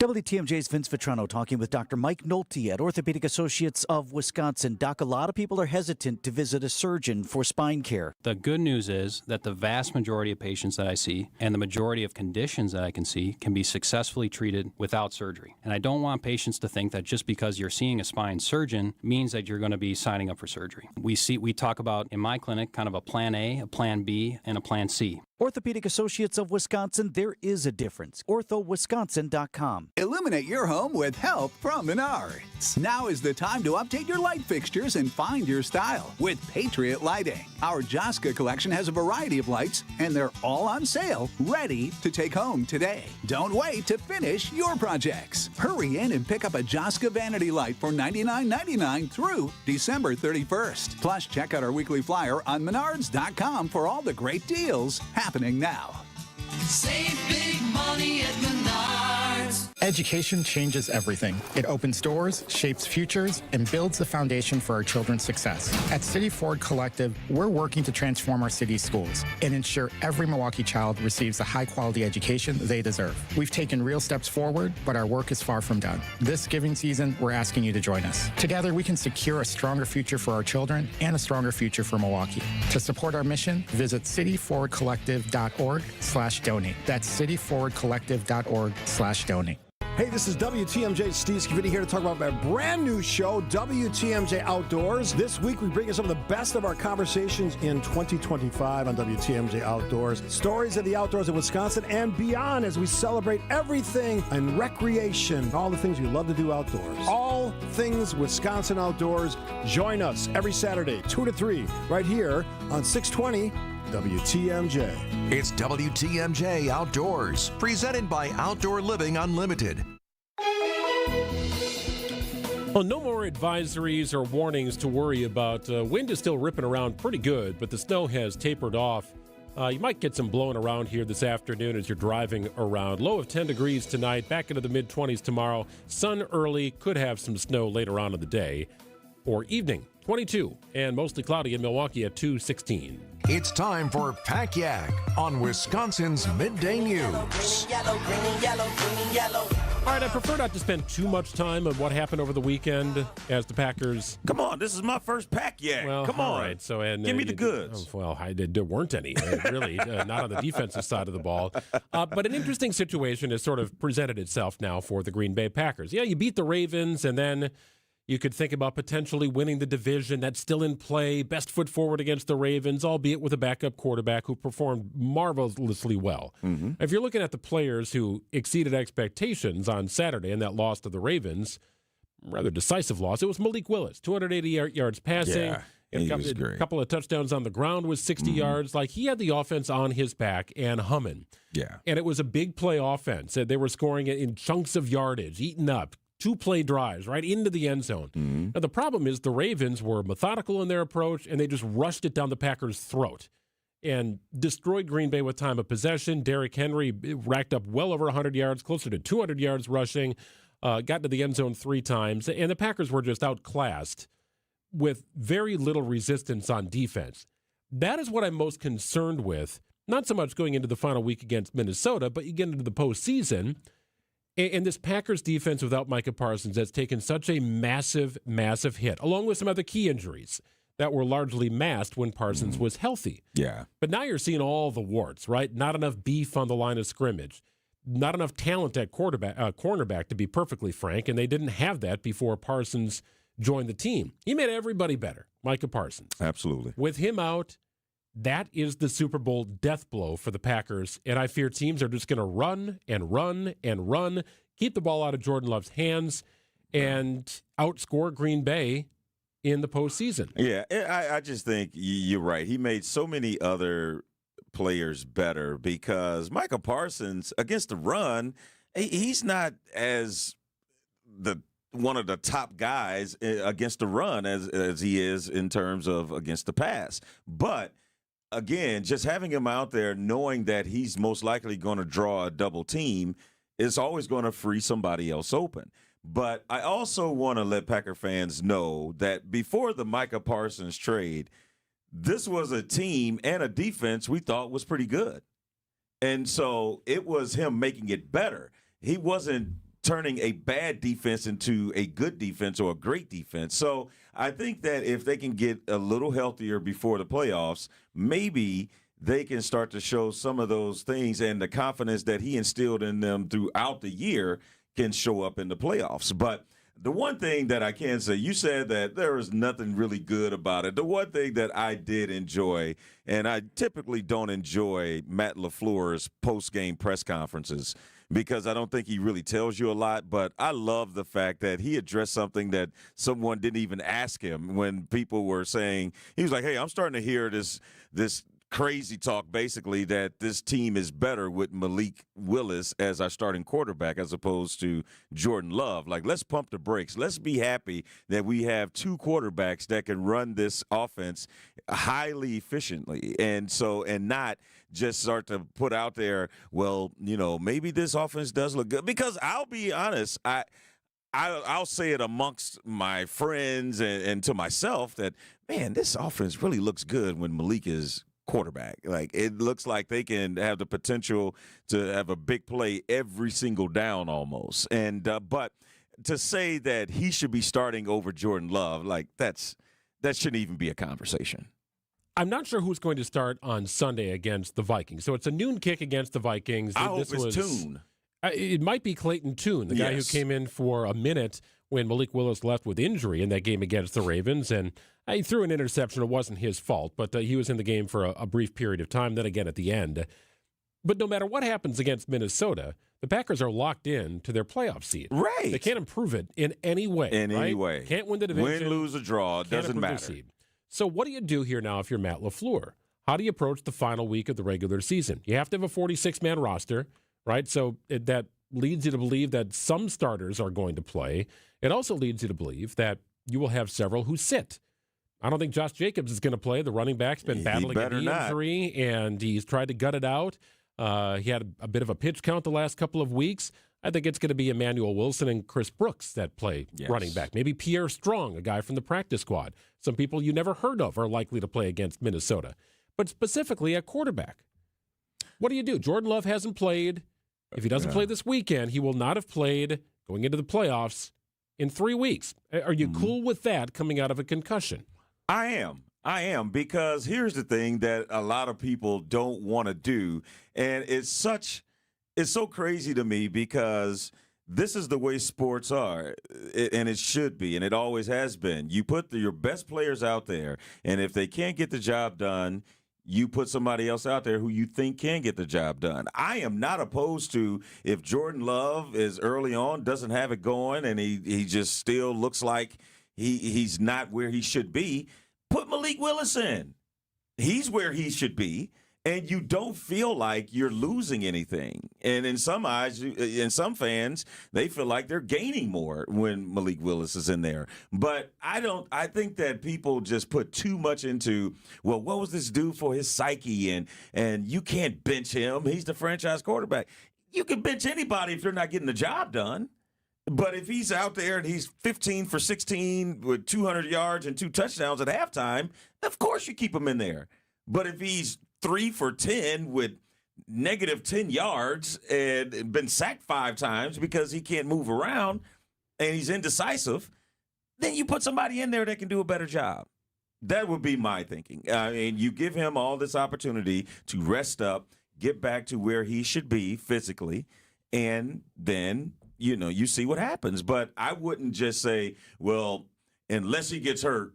WTMJ's Vince Vitrano talking with Dr. Mike Nolte at Orthopedic Associates of Wisconsin. Doc, a lot of people are hesitant to visit a surgeon for spine care. The good news is that the vast majority of patients that I see and the majority of conditions that I can see can be successfully treated without surgery. And I don't want patients to think that just because you're seeing a spine surgeon means that you're going to be signing up for surgery. We talk about, in my clinic, kind of a plan A, a plan B, and a plan C. Orthopedic Associates of Wisconsin, there is a difference. orthowisconsin.com. Illuminate your home with help from Menards. Now is the time to update your light fixtures and find your style with Patriot Lighting. Our Josca collection has a variety of lights, and they're all on sale, ready to take home today. Don't wait to finish your projects. Hurry in and pick up a Josca vanity light for $99.99 through December 31st. Plus, check out our weekly flyer on Menards.com for all the great deals happening now. Save big money at Menards. Education changes everything. It opens doors, shapes futures, and builds the foundation for our children's success. At City Ford Collective, we're working to transform our city's schools and ensure every Milwaukee child receives the high-quality education they deserve. We've taken real steps forward, but our work is far from done. This giving season, we're asking you to join us. Together, we can secure a stronger future for our children and a stronger future for Milwaukee. To support our mission, visit cityforwardcollective.org/donate. That's cityforwardcollective.org/donate. Hey, this is WTMJ Steve Scavini here to talk about my brand new show, WTMJ Outdoors. This week, we bring you some of the best of our conversations in 2025 on WTMJ Outdoors. Stories of the outdoors of Wisconsin and beyond as we celebrate everything in recreation, all the things we love to do outdoors. All things Wisconsin Outdoors. Join us every Saturday, 2 to 3, right here on 620 WTMJ. It's WTMJ Outdoors, presented by Outdoor Living Unlimited. Well, no more advisories or warnings to worry about. Wind is still ripping around pretty good, but the snow has tapered off. You might get some blowing around here this afternoon as you're driving around. Low of 10 degrees tonight, back into the mid-20s tomorrow. Sun early, could have some snow later on in the day or evening. 22 and mostly cloudy in Milwaukee at 2:16. It's time for Pack Yak on Wisconsin's Midday News. All right, I prefer not to spend too much time on what happened over the weekend as the Packers. Come on, this is my first Pack Yak. Well, come on. All right, so give me the goods. There weren't any, really, not on the defensive side of the ball. But an interesting situation has sort of presented itself now for the Green Bay Packers. Yeah, you beat the Ravens, and then you could think about potentially winning the division. That's still in play. Best foot forward against the Ravens, albeit with a backup quarterback who performed marvelously well. Mm-hmm. If you're looking at the players who exceeded expectations on Saturday in that loss to the Ravens, rather decisive loss, it was Malik Willis, 280 yards passing. Yeah, he was great. A couple of touchdowns on the ground with 60 yards. Like, he had the offense on his back and humming. Yeah. And it was a big play offense. They were scoring it in chunks of yardage, eaten up. 2-play drives right into the end zone. Mm-hmm. Now, the problem is the Ravens were methodical in their approach, and they just rushed it down the Packers' throat. and destroyed Green Bay with time of possession. Derrick Henry racked up well over 100 yards, closer to 200 yards rushing, got to the end zone 3 times, and the Packers were just outclassed with very little resistance on defense. That is what I'm most concerned with, not so much going into the final week against Minnesota, but you get into the postseason, and this Packers defense without Micah Parsons has taken such a massive, massive hit, along with some other key injuries that were largely masked when Parsons was healthy. Yeah. But now you're seeing all the warts, right? Not enough beef on the line of scrimmage. Not enough talent at cornerback, to be perfectly frank, and they didn't have that before Parsons joined the team. He made everybody better, Micah Parsons. Absolutely. With him out, that is the Super Bowl death blow for the Packers, and I fear teams are just going to run and run and run, keep the ball out of Jordan Love's hands, and outscore Green Bay in the postseason. Yeah, I just think you're right. He made so many other players better because Micah Parsons, against the run, he's not as one of the top guys against the run as he is in terms of against the pass. But again, just having him out there, knowing that he's most likely going to draw a double team, is always going to free somebody else open. But I also want to let Packer fans know that before the Micah Parsons trade, this was a team and a defense we thought was pretty good. And so it was him making it better. He wasn't turning a bad defense into a good defense or a great defense. So I think that if they can get a little healthier before the playoffs, maybe they can start to show some of those things, and the confidence that he instilled in them throughout the year can show up in the playoffs. But the one thing that I can say, you said that there was nothing really good about it. The one thing that I did enjoy, and I typically don't enjoy Matt LaFleur's post-game press conferences because I don't think he really tells you a lot, but I love the fact that he addressed something that someone didn't even ask him when people were saying, he was like, hey, I'm starting to hear this crazy talk, basically, that this team is better with Malik Willis as our starting quarterback as opposed to Jordan Love. Like, let's pump the brakes. Let's be happy that we have 2 quarterbacks that can run this offense highly efficiently, and not just start to put out there, well, maybe this offense does look good. Because I'll be honest, I'll say it amongst my friends and to myself that, man, this offense really looks good when Malik is quarterback. Like, it looks like they can have the potential to have a big play every single down almost. And but to say that he should be starting over Jordan Love, like that shouldn't even be a conversation. I'm not sure who's going to start on Sunday against the Vikings. So it's a noon kick against the Vikings. I hope it's Tune. It might be Clayton Tune, the guy who came in for a minute when Malik Willis left with injury in that game against the Ravens. And he threw an interception. It wasn't his fault, but he was in the game for a brief period of time, then again at the end. But no matter what happens against Minnesota, the Packers are locked in to their playoff seed. Right. They can't improve it in any way. Any way. Can't win the division. Win, lose, or draw. Doesn't matter. Seed. So what do you do here now if you're Matt LaFleur? How do you approach the final week of the regular season? You have to have a 46-man roster, right? So that leads you to believe that some starters are going to play. It also leads you to believe that you will have several who sit. I don't think Josh Jacobs is going to play. The running back's been battling a knee injury, and he's tried to gut it out. He had a bit of a pitch count the last couple of weeks. I think it's going to be Emmanuel Wilson and Chris Brooks that play running back. Maybe Pierre Strong, a guy from the practice squad. Some people you never heard of are likely to play against Minnesota. But specifically at quarterback, what do you do? Jordan Love hasn't played. If he doesn't play this weekend, he will not have played going into the playoffs in 3 weeks. Are you cool with that coming out of a concussion? I am, because here's the thing that a lot of people don't want to do, and it's so crazy to me because this is the way sports are, and it should be, and it always has been. You put your best players out there, and if they can't get the job done, you put somebody else out there who you think can get the job done. I am not opposed to if Jordan Love is early on, doesn't have it going, and he just still looks like he's not where he should be, put Malik Willis in. He's where he should be. and you don't feel like you're losing anything. And in some eyes, in some fans, they feel like they're gaining more when Malik Willis is in there. But I think that people just put too much into, well, what was this do for his psyche? And you can't bench him. He's the franchise quarterback. You can bench anybody if you're not getting the job done. But if he's out there and he's 15 for 16 with 200 yards and 2 touchdowns at halftime, of course you keep him in there. But if he's 3 for 10 with negative 10 yards and been sacked 5 times because he can't move around and he's indecisive, then you put somebody in there that can do a better job. That would be my thinking. And you give him all this opportunity to rest up, get back to where he should be physically, and then you see what happens. But I wouldn't just say, well, unless he gets hurt,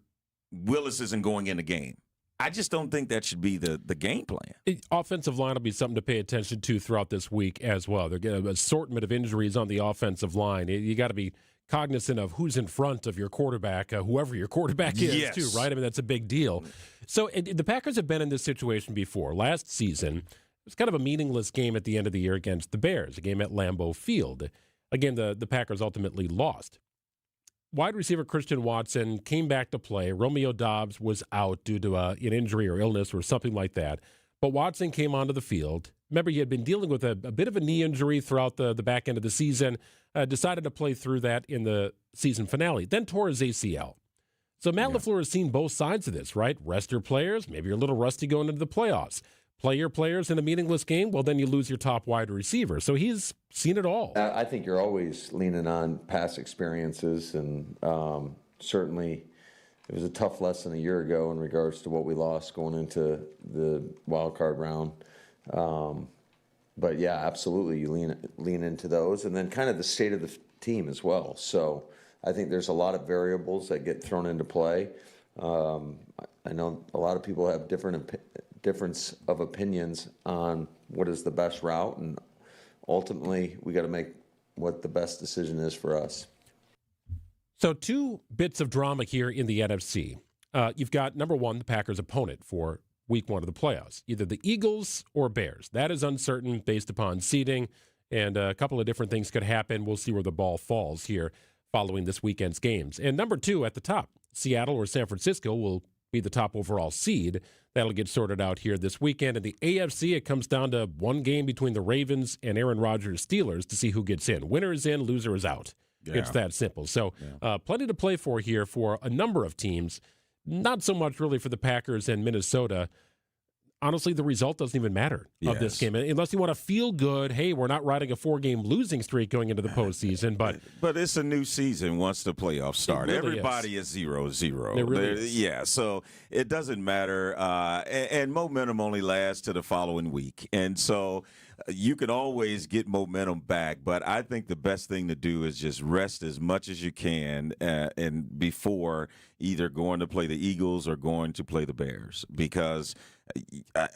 Willis isn't going in the game. I just don't think that should be the game plan. Offensive line will be something to pay attention to throughout this week as well. They're getting an assortment of injuries on the offensive line. You got to be cognizant of who's in front of your quarterback, whoever your quarterback is, too, right? I mean, that's a big deal. So the Packers have been in this situation before. Last season, it was kind of a meaningless game at the end of the year against the Bears, a game at Lambeau Field. Again, the Packers ultimately lost. Wide receiver Christian Watson came back to play. Romeo Doubs was out due to an injury or illness or something like that. But Watson came onto the field. Remember, he had been dealing with a bit of a knee injury throughout the back end of the season, decided to play through that in the season finale, then tore his ACL. So Matt LaFleur has seen both sides of this, right? Rest your players. Maybe you're a little rusty going into the playoffs. Play your players in a meaningless game, well, then you lose your top wide receiver. So he's seen it all. I think you're always leaning on past experiences, and certainly it was a tough lesson a year ago in regards to what we lost going into the wild card round. But yeah, absolutely, you lean into those, and then kind of the state of the team as well. So I think there's a lot of variables that get thrown into play. I know a lot of people have difference of opinions on what is the best route, and ultimately we got to make what the best decision is for us. So 2 bits of drama here in the NFC. You've got, number one, the Packers' opponent for week 1 of the playoffs, either the Eagles or Bears. That is uncertain based upon seeding, and a couple of different things could happen. We'll see where the ball falls here following this weekend's games. And number 2 at the top, Seattle or San Francisco will be the top overall seed. That'll get sorted out here this weekend. In the AFC, it comes down to one game between the Ravens and Aaron Rodgers' Steelers to see who gets in. Winner is in, loser is out. Yeah. It's that simple. So plenty to play for here for a number of teams. Not so much really for the Packers and Minnesota. Honestly, the result doesn't even matter of this game. Unless you want to feel good, hey, we're not riding a 4-game losing streak going into the postseason. But it's a new season once the playoffs start. Really Everybody is 0-0. It really is. Yeah, so it doesn't matter. And momentum only lasts to the following week. And so you can always get momentum back. But I think the best thing to do is just rest as much as you can and before either going to play the Eagles or going to play the Bears. Because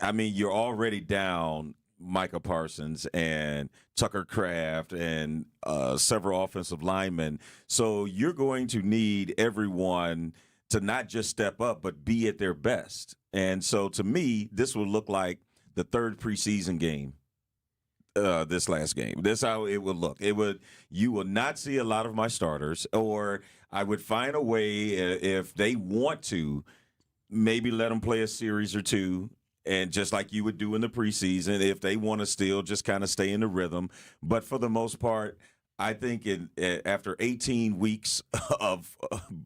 I mean, you're already down Micah Parsons and Tucker Kraft and several offensive linemen. So you're going to need everyone to not just step up, but be at their best. And so to me, this will look like the 3rd preseason game. This last game. This is how it would look. You will not see a lot of my starters, or I would find a way if they want to, maybe let them play a series or 2, and just like you would do in the preseason, if they want to still just kind of stay in the rhythm. But for the most part, I think after 18 weeks of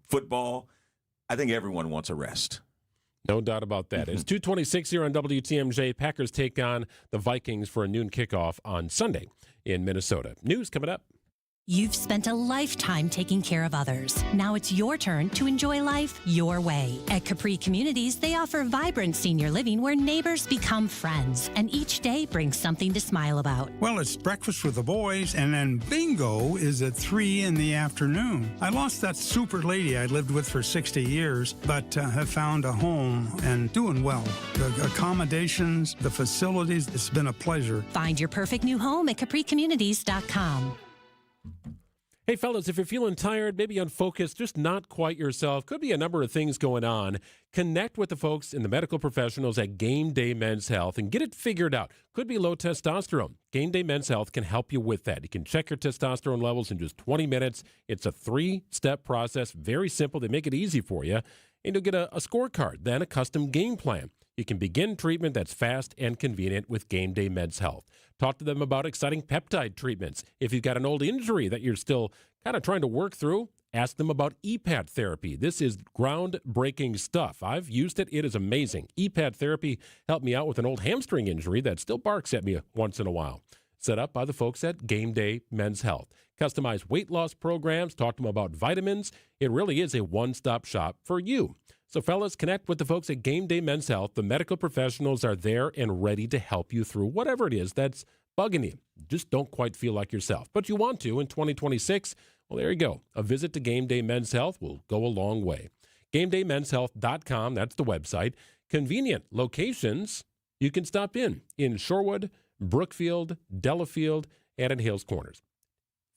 football, I think everyone wants a rest. No doubt about that. It's 2:26 here on WTMJ. Packers take on the Vikings for a noon kickoff on Sunday in Minnesota. News coming up. You've spent a lifetime taking care of others. Now it's your turn to enjoy life your way. At Capri Communities, they offer vibrant senior living where neighbors become friends, and each day brings something to smile about. Well, it's breakfast with the boys, and then bingo is at 3 in the afternoon. I lost that super lady I lived with for 60 years, but have found a home and doing well. The accommodations, the facilities, it's been a pleasure. Find your perfect new home at capricommunities.com. Hey, fellas, if you're feeling tired, maybe unfocused, just not quite yourself, could be a number of things going on. Connect with the folks in the medical professionals at Game Day Men's Health and get it figured out. Could be low testosterone. Game Day Men's Health can help you with that. You can check your testosterone levels in just 20 minutes. It's a 3-step process, very simple. They make it easy for you. And you'll get a scorecard, then a custom game plan. You can begin treatment that's fast and convenient with Game Day Men's Health. Talk to them about exciting peptide treatments. If you've got an old injury that you're still kind of trying to work through, ask them about EPAT therapy. This is groundbreaking stuff. I've used it. It is amazing. EPAT therapy helped me out with an old hamstring injury that still barks at me once in a while. Set up by the folks at Game Day Men's Health. Customized weight loss programs. Talk to them about vitamins. It really is a one-stop shop for you. So, fellas, connect with the folks at Game Day Men's Health. The medical professionals are there and ready to help you through whatever it is that's bugging you. Just don't quite feel like yourself, but you want to in 2026. Well, there you go. A visit to Game Day Men's Health will go a long way. GameDayMen'sHealth.com, that's the website. Convenient locations. You can stop in Shorewood, Brookfield, Delafield, and in Hales Corners.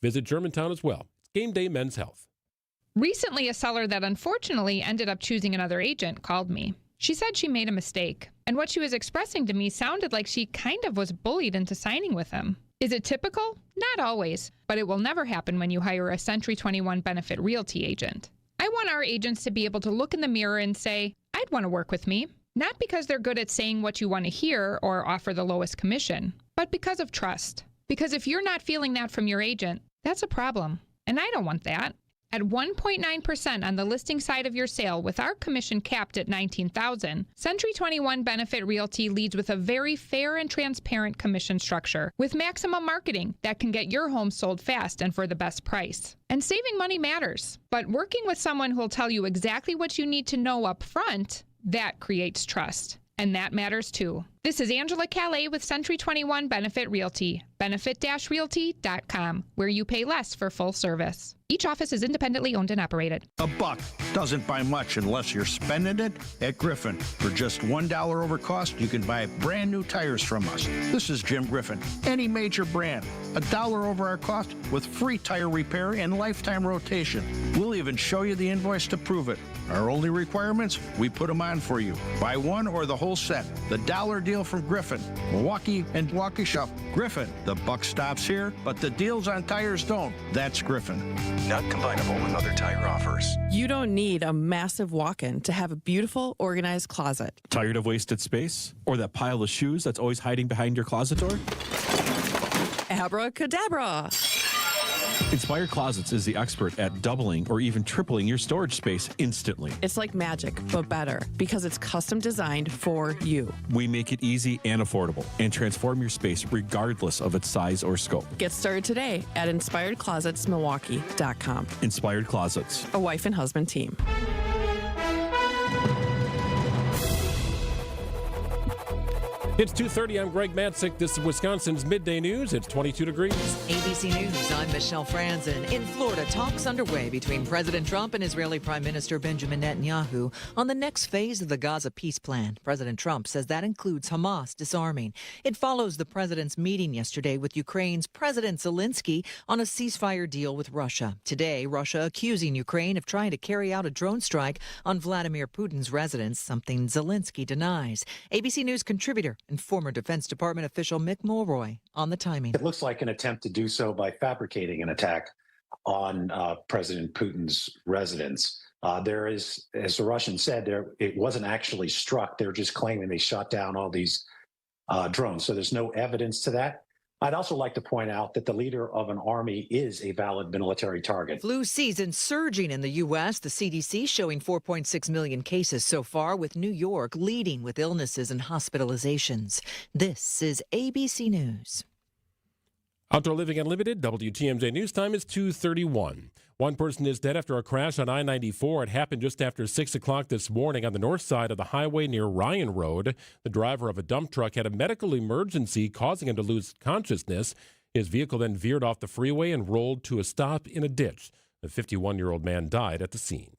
Visit Germantown as well. It's Game Day Men's Health. Recently, a seller that unfortunately ended up choosing another agent called me. She said she made a mistake, and what she was expressing to me sounded like she kind of was bullied into signing with him. Is it typical? Not always, but it will never happen when you hire a Century 21 Benefit Realty agent. I want our agents to be able to look in the mirror and say, I'd want to work with me. Not because they're good at saying what you want to hear or offer the lowest commission, but because of trust. Because if you're not feeling that from your agent, that's a problem, and I don't want that. At 1.9% on the listing side of your sale with our commission capped at $19,000, Century 21 Benefit Realty leads with a very fair and transparent commission structure with maximum marketing that can get your home sold fast and for the best price. And saving money matters, but working with someone who will tell you exactly what you need to know up front, that creates trust. And that matters too. This is Angela Calais with Century 21 Benefit Realty, benefit-realty.com, where you pay less for full service. Each office is independently owned and operated. A buck doesn't buy much unless you're spending it at Griffin. For just $1 over cost, you can buy brand new tires from us. This is Jim Griffin. Any major brand, $1 over our cost with free tire repair and lifetime rotation. We'll even show you the invoice to prove it. Our only requirements, we put them on for you. Buy one or the whole set. The dollar deal from Griffin. Milwaukee and Waukesha. Griffin. The buck stops here, but the deals on tires don't. That's Griffin. Not combinable with other tire offers. You don't need a massive walk-in to have a beautiful, organized closet. Tired of wasted space? Or that pile of shoes that's always hiding behind your closet door? Abracadabra! Inspired Closets is the expert at doubling or even tripling your storage space instantly. It's like magic, but better, because it's custom designed for you. We make it easy and affordable and transform your space regardless of its size or scope. Get started today at InspiredClosetsMilwaukee.com. Inspired Closets. A wife and husband team. It's 2:30. I'm Greg Matzek. This is Wisconsin's Midday News. It's 22 degrees. ABC News, I'm Michelle Franzen. In Florida, talks underway between President Trump and Israeli Prime Minister Benjamin Netanyahu on the next phase of the Gaza peace plan. President Trump says that includes Hamas disarming. It follows the president's meeting yesterday with Ukraine's President Zelensky on a ceasefire deal with Russia. Today, Russia accusing Ukraine of trying to carry out a drone strike on Vladimir Putin's residence, something Zelensky denies. ABC News contributor and former Defense Department official Mick Mulroy on the timing. It looks like an attempt to do so by fabricating an attack on President Putin's residence. There is, as the Russians said, it wasn't actually struck. They're just claiming they shot down all these drones. So there's no evidence to that. I'd also like to point out that the leader of an army is a valid military target. Flu season surging in the U.S., the CDC showing 4.6 million cases so far, with New York leading with illnesses and hospitalizations. This is ABC News. Outdoor Living Unlimited, WTMJ News Time is 2:31. One person is dead after a crash on I-94. It happened just after 6 o'clock this morning on the north side of the highway near Ryan Road. The driver of a dump truck had a medical emergency causing him to lose consciousness. His vehicle then veered off the freeway and rolled to a stop in a ditch. The 51-year-old man died at the scene.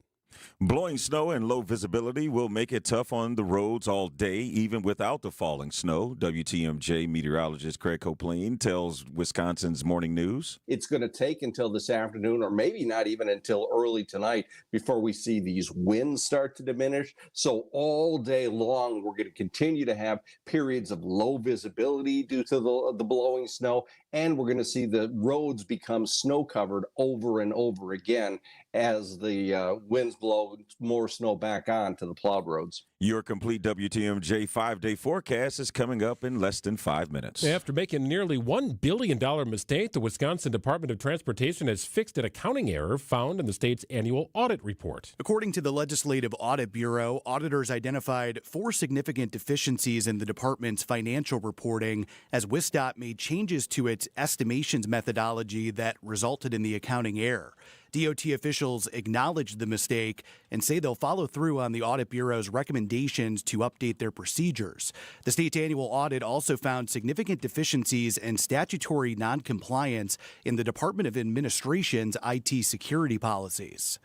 Blowing snow and low visibility will make it tough on the roads all day, even without the falling snow. WTMJ meteorologist Craig Copeland tells Wisconsin's Morning News. It's going to take until this afternoon, or maybe not even until early tonight, before we see these winds start to diminish. So all day long, we're going to continue to have periods of low visibility due to the blowing snow, and we're going to see the roads become snow-covered over and over again as the winds blow more snow back on to the plowed roads. Your complete WTMJ 5-day forecast is coming up in less than 5 minutes. After making nearly $1 billion mistake, the Wisconsin Department of Transportation has fixed an accounting error found in the state's annual audit report. According to the Legislative Audit Bureau, auditors identified 4 significant deficiencies in the department's financial reporting as WisDOT made changes to its estimations methodology that resulted in the accounting error. DOT officials acknowledged the mistake and say they'll follow through on the Audit Bureau's recommendations to update their procedures. The state's annual audit also found significant deficiencies and statutory noncompliance in the Department of Administration's IT security policies.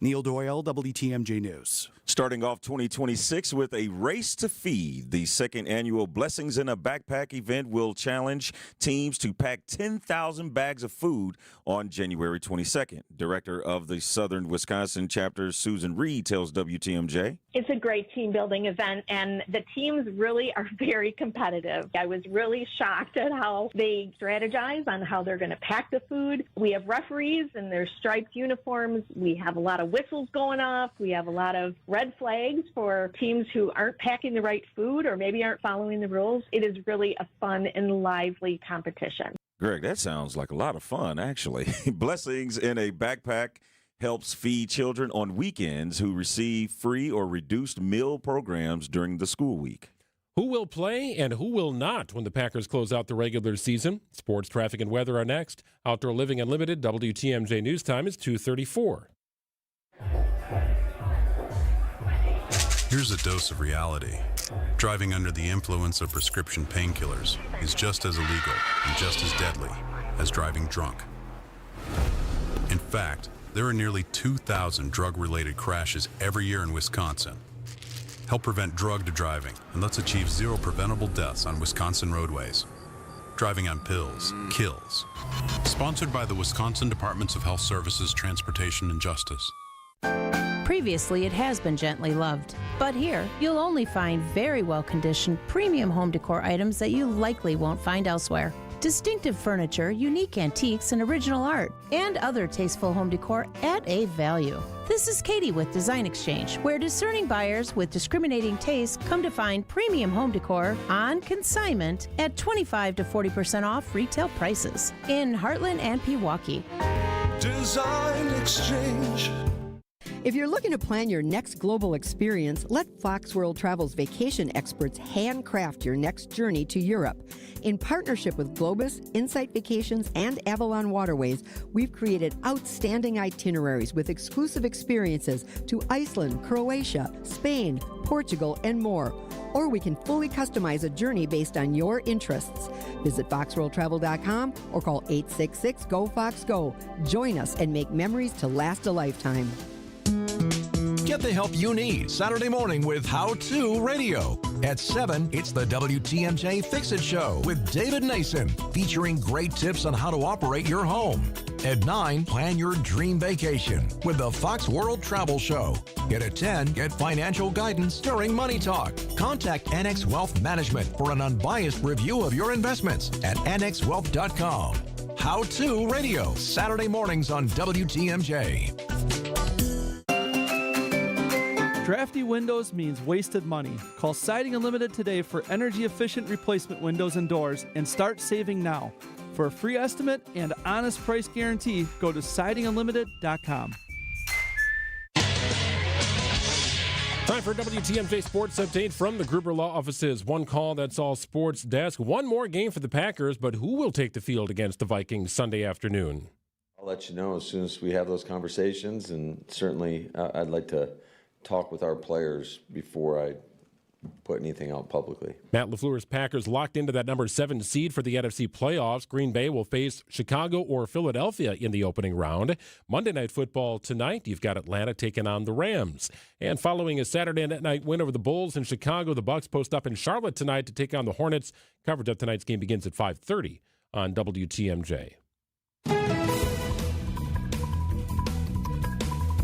Neil Doyle, WTMJ News. Starting off 2026 with a race to feed, the second annual Blessings in a Backpack event will challenge teams to pack 10,000 bags of food on January 22nd. Director of the Southern Wisconsin chapter, Susan Reed, tells WTMJ. It's a great team building event, and the teams really are very competitive. I was really shocked at how they strategize on how they're going to pack the food. We have referees in their striped uniforms. We have a lot of whistles going off. We have a lot of red flags for teams who aren't packing the right food or maybe aren't following the rules. It is really a fun and lively competition. Greg, that sounds like a lot of fun, actually. Blessings in a Backpack helps feed children on weekends who receive free or reduced meal programs during the school week. Who will play and who will not when the Packers close out the regular season? Sports, traffic, and weather are next. Outdoor Living Unlimited, WTMJ News Time is 2:34. Here's a dose of reality. Driving under the influence of prescription painkillers is just as illegal and just as deadly as driving drunk. In fact, there are nearly 2,000 drug-related crashes every year in Wisconsin. Help prevent drug driving, and let's achieve 0 preventable deaths on Wisconsin roadways. Driving on pills kills. Sponsored by the Wisconsin Departments of Health Services, Transportation, and Justice. Previously, it has been gently loved, but here you'll only find very well-conditioned premium home decor items that you likely won't find elsewhere. Distinctive furniture, unique antiques, and original art, and other tasteful home decor at a value. This is Katie with Design Exchange, where discerning buyers with discriminating tastes come to find premium home decor on consignment at 25 to 40% off retail prices in Heartland and Pewaukee. Design Exchange. If you're looking to plan your next global experience, let Fox World Travel's vacation experts handcraft your next journey to Europe. In partnership with Globus, Insight Vacations, and Avalon Waterways, we've created outstanding itineraries with exclusive experiences to Iceland, Croatia, Spain, Portugal, and more. Or we can fully customize a journey based on your interests. Visit foxworldtravel.com or call 866-GO-FOX-GO. Join us and make memories to last a lifetime. Get the help you need Saturday morning with How To Radio. At 7, it's the WTMJ Fix-It Show with David Nason, featuring great tips on how to operate your home. At 9, plan your dream vacation with the Fox World Travel Show. At 10, get financial guidance during Money Talk. Contact Annex Wealth Management for an unbiased review of your investments at annexwealth.com. How To Radio, Saturday mornings on WTMJ. Drafty windows means wasted money. Call Siding Unlimited today for energy-efficient replacement windows and doors and start saving now. For a free estimate and honest price guarantee, go to sidingunlimited.com. Time for WTMJ Sports Update from the Gruber Law Offices. One call, that's all sports desk. One more game for the Packers, but who will take the field against the Vikings Sunday afternoon? I'll let you know as soon as we have those conversations, and certainly I'd like to talk with our players before I put anything out publicly. Matt LaFleur's Packers locked into that number 7 seed for the NFC playoffs. Green Bay will face Chicago or Philadelphia in the opening round. Monday Night Football tonight, you've got Atlanta taking on the Rams. And following a Saturday night win over the Bulls in Chicago, the Bucs post up in Charlotte tonight to take on the Hornets. Coverage of tonight's game begins at 5:30 on WTMJ.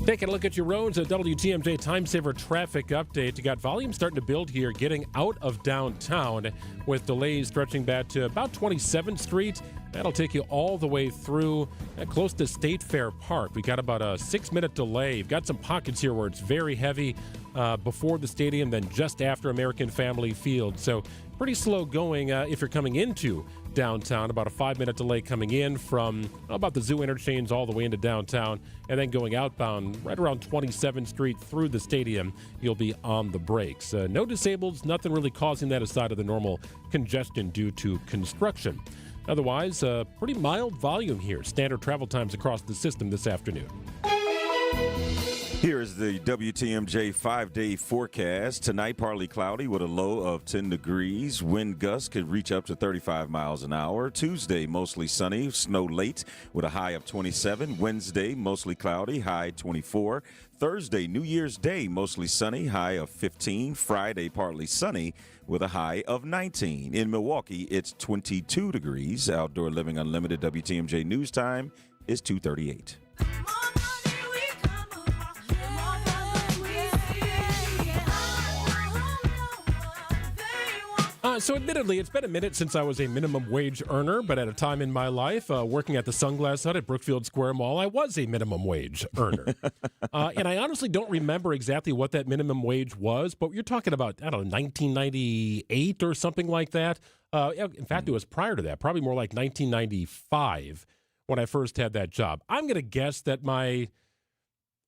Taking a look at your roads, a WTMJ Time Saver traffic update. You got volume starting to build here, getting out of downtown with delays stretching back to about 27th Street. That'll take you all the way through close to State Fair Park. We got about a 6-minute delay. You've got some pockets here where it's very heavy before the stadium, then just after American Family Field. So pretty slow going if you're coming into downtown. About a 5-minute delay coming in from about the Zoo interchange all the way into downtown, and then going outbound right around 27th Street through the stadium. You'll be on the brakes. No disableds, nothing really causing that aside of the normal congestion due to construction. Otherwise, pretty mild volume here. Standard travel times across the system this afternoon. Here is the WTMJ 5-day forecast. Tonight, partly cloudy with a low of 10 degrees. Wind gusts could reach up to 35 miles an hour. Tuesday, mostly sunny, snow late with a high of 27. Wednesday, mostly cloudy, high 24. Thursday, New Year's Day, mostly sunny, high of 15. Friday, partly sunny with a high of 19. In Milwaukee, it's 22 degrees. Outdoor Living Unlimited WTMJ news time is 2:38. So admittedly, it's been a minute since I was a minimum wage earner, but at a time in my life, working at the Sunglass Hut at Brookfield Square Mall, I was a minimum wage earner. And I honestly don't remember exactly what that minimum wage was, but you're talking about, I don't know, 1998 or something like that. In fact, it was prior to that, probably more like 1995 when I first had that job. I'm going to guess that my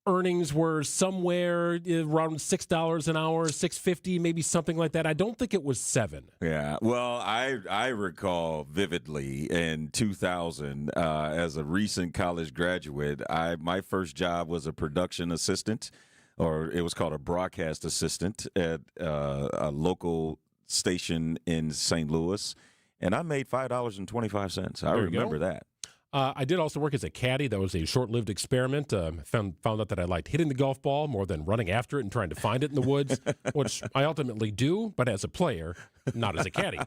earnings were somewhere around $6 an hour, $6.50, maybe something like that. I don't think it was $7. Yeah, well, I recall vividly in 2000, as a recent college graduate, my first job was a production assistant, or it was called a broadcast assistant at a local station in St. Louis, and I made $5.25. I remember that. I did also work as a caddy. That was a short-lived experiment. Found out that I liked hitting the golf ball more than running after it and trying to find it in the woods, which I ultimately do, but as a player, not as a caddy.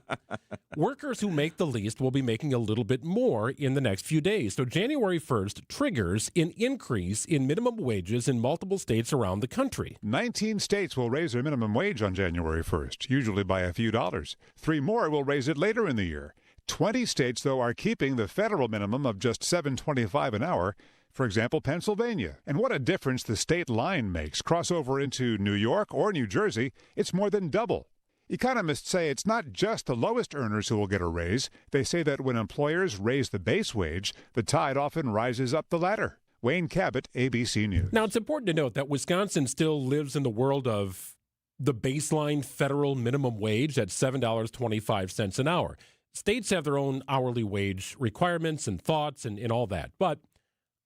Workers who make the least will be making a little bit more in the next few days. So January 1st triggers an increase in minimum wages in multiple states around the country. 19 states will raise their minimum wage on January 1st, usually by a few dollars. 3 more will raise it later in the year. 20 states, though, are keeping the federal minimum of just $7.25 an hour. For example, Pennsylvania. And what a difference the state line makes. Cross over into New York or New Jersey, it's more than double. Economists say it's not just the lowest earners who will get a raise. They say that when employers raise the base wage, the tide often rises up the ladder. Wayne Cabot, ABC News. Now, it's important to note that Wisconsin still lives in the world of the baseline federal minimum wage at $7.25 an hour. States have their own hourly wage requirements and thoughts and all that. But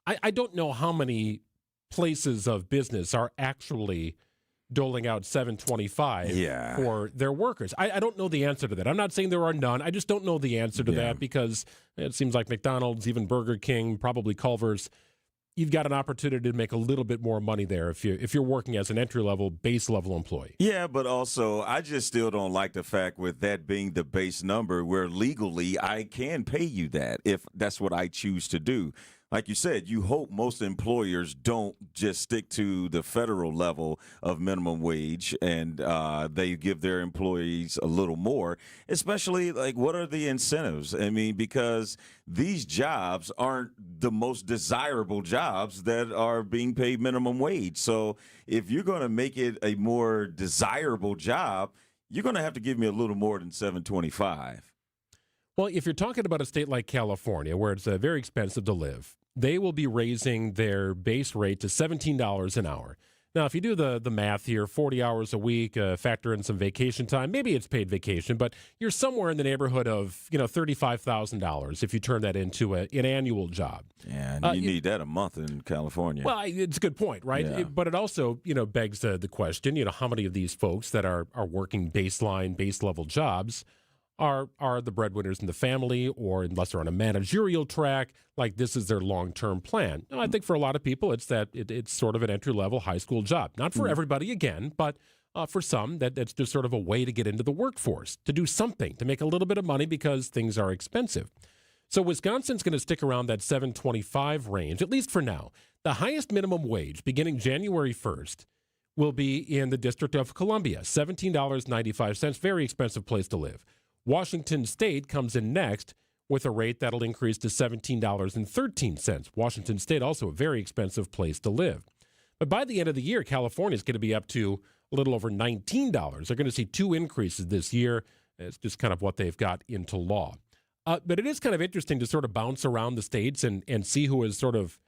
I don't know how many places of business are actually doling out $7.25 for their workers. I don't know the answer to that. I'm not saying there are none. I just don't know the answer to that because it seems like McDonald's, even Burger King, probably Culver's, you've got an opportunity to make a little bit more money there if you're working as an entry-level, base-level employee. Yeah, but also I just still don't like the fact with that being the base number where legally I can pay you that if that's what I choose to do. Like you said, you hope most employers don't just stick to the federal level of minimum wage and they give their employees a little more, especially like what are the incentives? I mean, because these jobs aren't the most desirable jobs that are being paid minimum wage. So if you're going to make it a more desirable job, you're going to have to give me a little more than $7.25. Well, if you're talking about a state like California, where it's very expensive to live, they will be raising their base rate to $17 an hour. Now, if you do the math here, 40 hours a week, factor in some vacation time, maybe it's paid vacation, but you're somewhere in the neighborhood of, $35,000 if you turn that into an annual job. Yeah, and you need that a month in California. Well, it's a good point, right? Yeah. But it also, begs the question, how many of these folks that are working base level jobs are the breadwinners in the family, or unless they're on a managerial track, like this is their long-term plan. I think for a lot of people, it's sort of an entry-level high school job. Not for everybody, again, but for some, that's just sort of a way to get into the workforce, to do something, to make a little bit of money because things are expensive. So Wisconsin's going to stick around that $7.25 range, at least for now. The highest minimum wage, beginning January 1st, will be in the District of Columbia, $17.95, very expensive place to live. Washington State comes in next with a rate that'll increase to $17.13. Washington State, also a very expensive place to live. But by the end of the year, California is going to be up to a little over $19. They're going to see 2 increases this year. It's just kind of what they've got into law. But it is kind of interesting to sort of bounce around the states and see who is sort of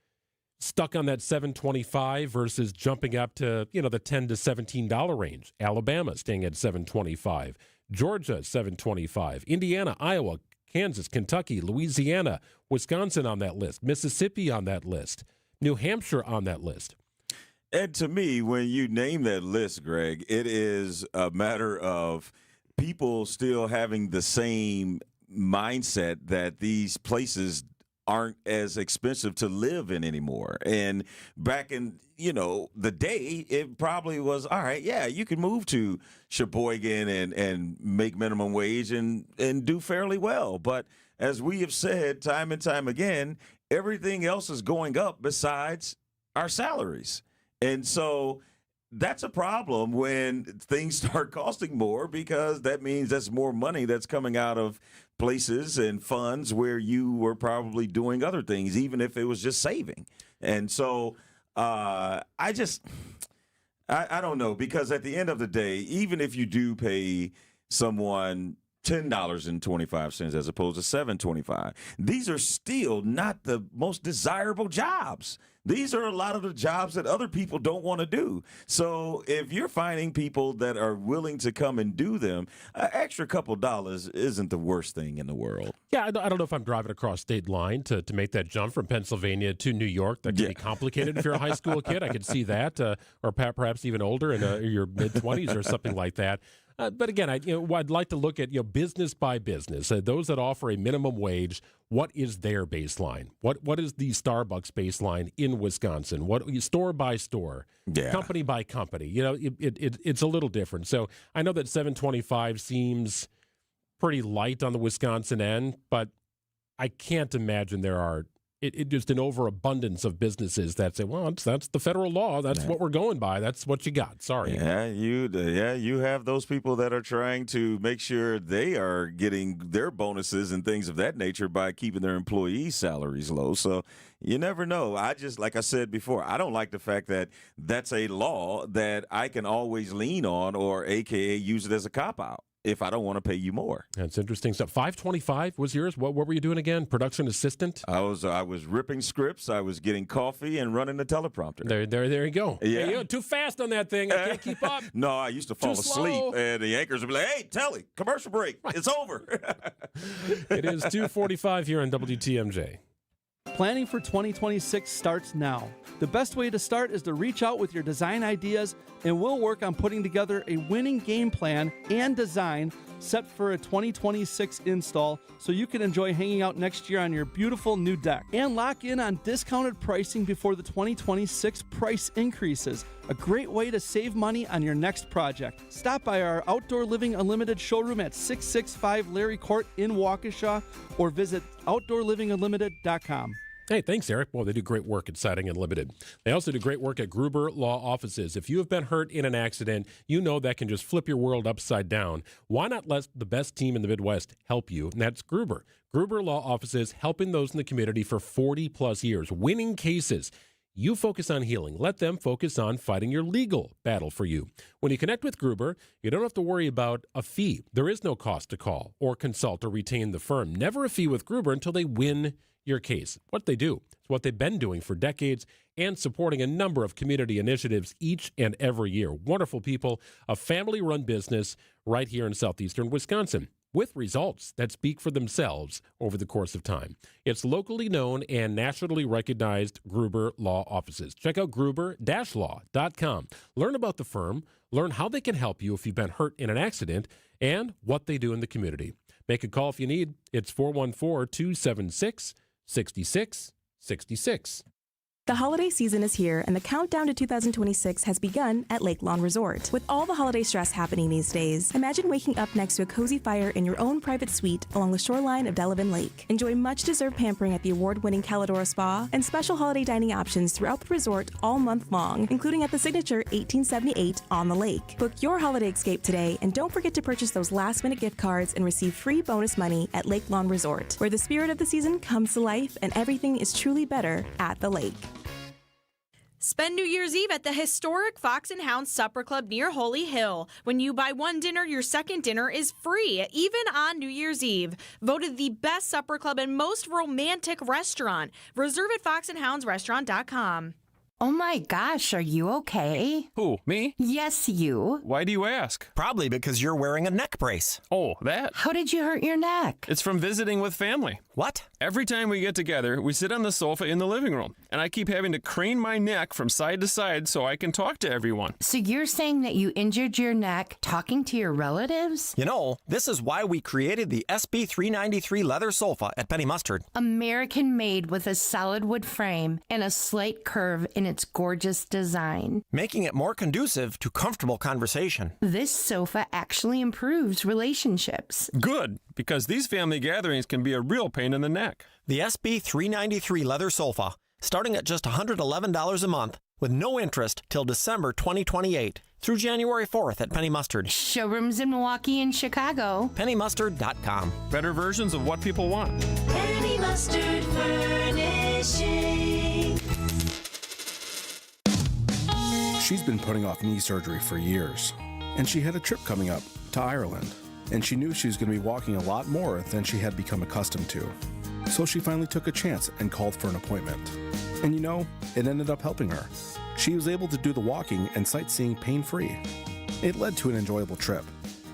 stuck on that $7.25 versus jumping up to, the $10 to $17 range. Alabama staying at $7.25. Georgia, $7.25. Indiana, Iowa, Kansas, Kentucky, Louisiana, Wisconsin on that list. Mississippi on that list. New Hampshire on that list. And to me, when you name that list, Greg, it is a matter of people still having the same mindset that these places aren't as expensive to live in anymore. And back in, the day, it probably was, all right, yeah, you can move to Sheboygan and make minimum wage and do fairly well. But as we have said time and time again, everything else is going up besides our salaries. And so that's a problem when things start costing more, because that means that's more money that's coming out of places and funds where you were probably doing other things, even if it was just saving. And so I don't know, because at the end of the day, even if you do pay someone $10.25 as opposed to $7.25, these are still not the most desirable jobs. These are a lot of the jobs that other people don't want to do. So if you're finding people that are willing to come and do them, an extra couple dollars isn't the worst thing in the world. Yeah, I don't know if I'm driving across state line to make that jump from Pennsylvania to New York. That could be complicated if you're a high school kid. I could see that, or perhaps even older in your mid-20s or something like that. But again, I'd like to look at business by business. Those that offer a minimum wage, what is their baseline? What is the Starbucks baseline in Wisconsin? What store by store, company by company? It's a little different. So I know that $7.25 seems pretty light on the Wisconsin end, but I can't imagine there are just an overabundance of businesses that say, well, that's the federal law. That's what we're going by. That's what you got. Sorry. Yeah, you have those people that are trying to make sure they are getting their bonuses and things of that nature by keeping their employees' salaries low. So you never know. Like I said before, I don't like the fact that that's a law that I can always lean on, or AKA use it as a cop-out if I don't want to pay you more. That's interesting stuff. $5.25 was yours. What were you doing again? Production assistant? I was ripping scripts. I was getting coffee and running the teleprompter. There you go. Yeah. Hey, you're too fast on that thing. I can't keep up. No, I used to fall asleep, and the anchors would be like, "Hey, Telly, commercial break. It's over." It is 2:45 here on WTMJ. Planning for 2026 starts now. The best way to start is to reach out with your design ideas, and we'll work on putting together a winning game plan and design set for a 2026 install so you can enjoy hanging out next year on your beautiful new deck. And lock in on discounted pricing before the 2026 price increases. A great way to save money on your next project. Stop by our Outdoor Living Unlimited showroom at 665 Larry Court in Waukesha, or visit OutdoorLivingUnlimited.com. Hey, thanks, Eric. Well, they do great work at Siding Unlimited. They also do great work at Gruber Law Offices. If you have been hurt in an accident, you know that can just flip your world upside down. Why not let the best team in the Midwest help you? And that's Gruber. Gruber Law Offices, helping those in the community for 40-plus years, winning cases. You focus on healing. Let them focus on fighting your legal battle for you. When you connect with Gruber, you don't have to worry about a fee. There is no cost to call or consult or retain the firm. Never a fee with Gruber until they win your case. What they do. It's what they've been doing for decades and supporting a number of community initiatives each and every year. Wonderful people, a family-run business right here in southeastern Wisconsin, with results that speak for themselves over the course of time. It's locally known and nationally recognized Gruber Law Offices. Check out gruber-law.com. Learn about the firm, learn how they can help you if you've been hurt in an accident, and what they do in the community. Make a call if you need. It's 414-276-6666. The holiday season is here, and the countdown to 2026 has begun at Lake Lawn Resort. With all the holiday stress happening these days, imagine waking up next to a cozy fire in your own private suite along the shoreline of Delavan Lake. Enjoy much-deserved pampering at the award-winning Calidora Spa and special holiday dining options throughout the resort all month long, including at the signature 1878 on the lake. Book your holiday escape today, and don't forget to purchase those last-minute gift cards and receive free bonus money at Lake Lawn Resort, where the spirit of the season comes to life and everything is truly better at the lake. Spend New Year's Eve at the historic Fox and Hound Supper Club near Holy Hill. When you buy one dinner, your second dinner is free, even on New Year's Eve. Voted the best supper club and most romantic restaurant. Reserve at foxandhoundsrestaurant.com. Oh my gosh, are you okay? Who, me? Yes, you. Why do you ask? Probably because you're wearing a neck brace. Oh, that? How did you hurt your neck? It's from visiting with family. What? Every time we get together, we sit on the sofa in the living room, and I keep having to crane my neck from side to side so I can talk to everyone. So you're saying that you injured your neck talking to your relatives? You know, this is why we created the SB 393 leather sofa at Penny Mustard. American made with a solid wood frame and a slight curve in its gorgeous design, making it more conducive to comfortable conversation. This sofa actually improves relationships. Good, because these family gatherings can be a real pain in the neck. The SB 393 leather sofa, starting at just $111 a month, with no interest till December 2028, through January 4th at Penny Mustard. Showrooms in Milwaukee and Chicago. PennyMustard.com. Better versions of what people want. Penny Mustard Furnishing. She's been putting off knee surgery for years, and she had a trip coming up to Ireland, and she knew she was going to be walking a lot more than she had become accustomed to. So she finally took a chance and called for an appointment. And you know, it ended up helping her. She was able to do the walking and sightseeing pain-free. It led to an enjoyable trip,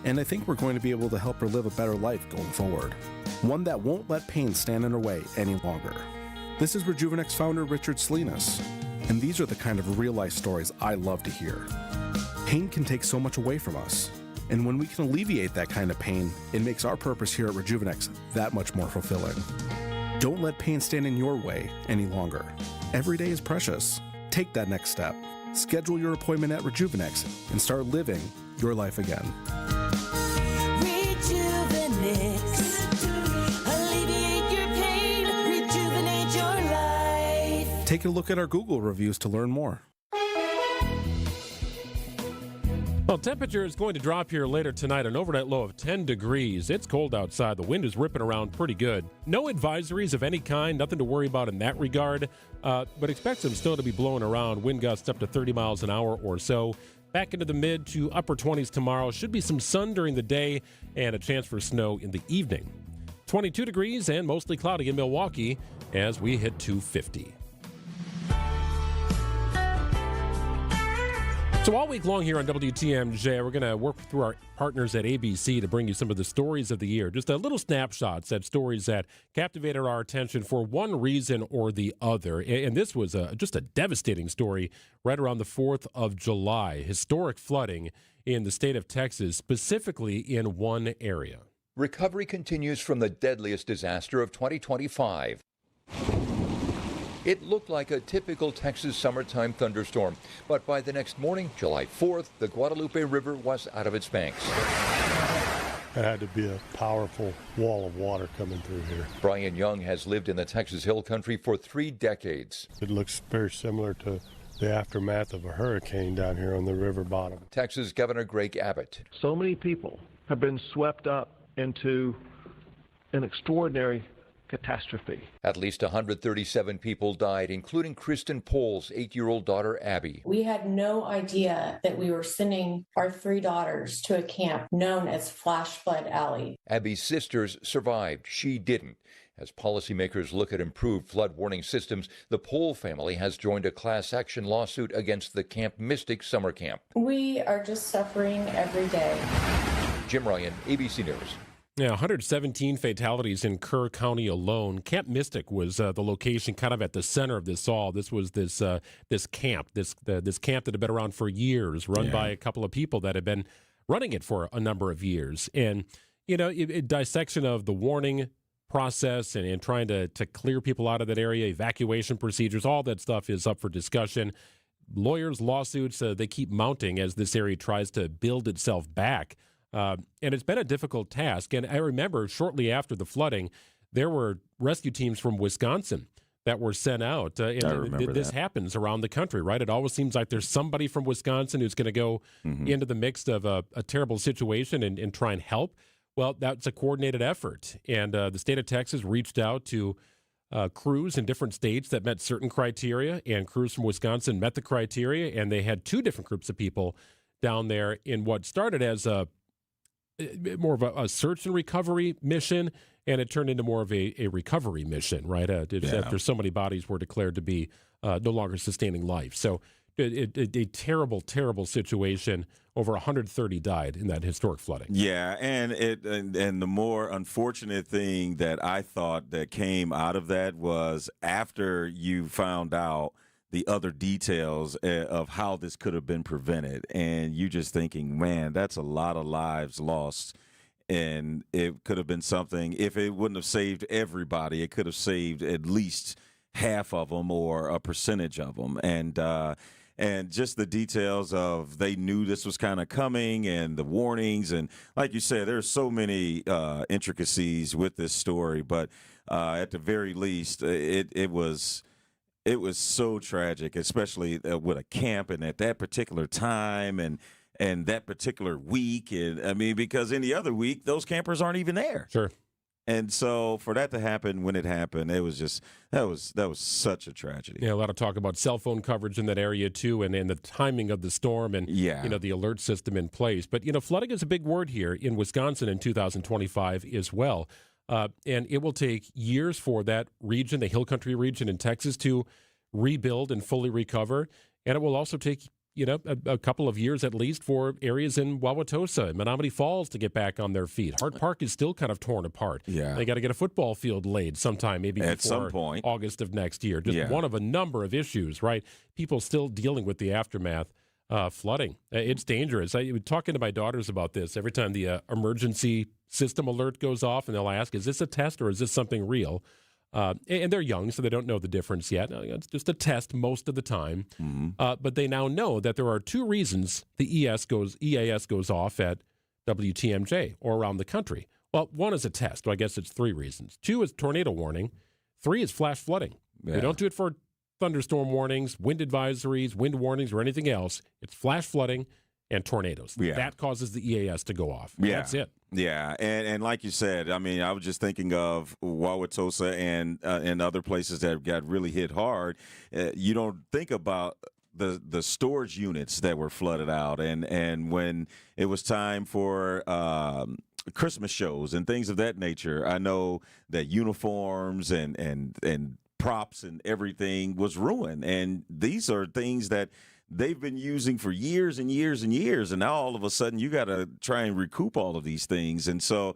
and I think we're going to be able to help her live a better life going forward. One that won't let pain stand in her way any longer. This is Rejuvenex founder Richard Salinas, and these are the kind of real-life stories I love to hear. Pain can take so much away from us, and when we can alleviate that kind of pain, it makes our purpose here at Rejuvenex that much more fulfilling. Don't let pain stand in your way any longer. Every day is precious. Take that next step. Schedule your appointment at Rejuvenex and start living your life again. Rejuvenex. Alleviate your pain. Rejuvenate your life. Take a look at our Google reviews to learn more. Well, temperature is going to drop here later tonight, an overnight low of 10 degrees. It's cold outside. The wind is ripping around pretty good. No advisories of any kind, nothing to worry about in that regard, but expect some snow to be blowing around, wind gusts up to 30 miles an hour or so. Back into the mid to upper 20s tomorrow. Should be some sun during the day and a chance for snow in the evening. 22 degrees and mostly cloudy in Milwaukee as we hit 250. So all week long here on WTMJ, we're going to work through our partners at ABC to bring you some of the stories of the year. Just a little snapshots at stories that captivated our attention for one reason or the other. And this was just a devastating story right around the 4th of July. Historic flooding in the state of Texas, specifically in one area. Recovery continues from the deadliest disaster of 2025. It looked like a typical Texas summertime thunderstorm, but by the next morning, July 4th, the Guadalupe River was out of its banks. It had to be a powerful wall of water coming through here. Brian Young has lived in the Texas Hill Country for 3 decades. It looks very similar to the aftermath of a hurricane down here on the river bottom. Texas Governor Greg Abbott. So many people have been swept up into an extraordinary catastrophe. At least 137 people died, including Kristen Pohl's 8-year-old daughter, Abby. We had no idea that we were sending our 3 daughters to a camp known as Flash Flood Alley. Abby's sisters survived. She didn't. As policymakers look at improved flood warning systems, the Pohl family has joined a class action lawsuit against the Camp Mystic summer camp. We are just suffering every day. Jim Ryan, ABC News. Yeah, 117 fatalities in Kerr County alone. Camp Mystic was the location kind of at the center of this all. This was this camp, this camp that had been around for years, run by a couple of people that had been running it for a number of years. And, dissection of the warning process and trying to clear people out of that area, evacuation procedures, all that stuff is up for discussion. Lawyers, lawsuits, they keep mounting as this area tries to build itself back. And it's been a difficult task. And I remember shortly after the flooding, there were rescue teams from Wisconsin that were sent out. This happens around the country, right? It always seems like there's somebody from Wisconsin who's going to go into the mix of a terrible situation and try and help. Well, that's a coordinated effort. And the state of Texas reached out to crews in different states that met certain criteria, and crews from Wisconsin met the criteria, and they had two different groups of people down there in what started as more of a search and recovery mission, and it turned into more of a recovery mission, right? After so many bodies were declared to be no longer sustaining life. So a terrible, terrible situation. Over 130 died in that historic flooding. Yeah, and the more unfortunate thing that I thought that came out of that was after you found out the other details of how this could have been prevented, and you just thinking, man, that's a lot of lives lost, and it could have been something. If it wouldn't have saved everybody, it could have saved at least half of them or a percentage of them, and just the details of they knew this was kind of coming and the warnings, and like you said, there's so many intricacies with this story, but at the very least, it was so tragic, especially with a camp and at that particular time and that particular week. And I mean, because any other week, those campers aren't even there. Sure. And so for that to happen when it happened, it was just that was such a tragedy. Yeah, a lot of talk about cell phone coverage in that area too, and the timing of the storm, and the alert system in place. But flooding is a big word here in Wisconsin in 2025 as well. And it will take years for that region, the Hill Country region in Texas, to rebuild and fully recover. And it will also take, a couple of years at least for areas in Wauwatosa and Menominee Falls to get back on their feet. Hart Park is still kind of torn apart. Yeah. They got to get a football field laid sometime, maybe at before some point. August of next year. Just one of a number of issues, right? People still dealing with the aftermath. Flooding. It's dangerous. I was talking to my daughters about this. Every time the emergency system alert goes off, and they'll ask, is this a test or is this something real? And they're young, so they don't know the difference yet. It's just a test most of the time. But they now know that there are two reasons the EAS goes off at WTMJ or around the country. Well, one is a test. Well, I guess it's three reasons. Two is tornado warning. Three is flash flooding. Yeah. They don't do it for thunderstorm warnings, wind advisories, wind warnings, or anything else. It's flash flooding and tornadoes. Yeah. That causes the EAS to go off. Yeah. That's it. Yeah, and like you said, I mean, I was just thinking of Wauwatosa and other places that got really hit hard. You don't think about the storage units that were flooded out, and when it was time for Christmas shows and things of that nature, I know that uniforms and props and everything was ruined, and these are things that they've been using for years and years and years, and now all of a sudden you got to try and recoup all of these things. And so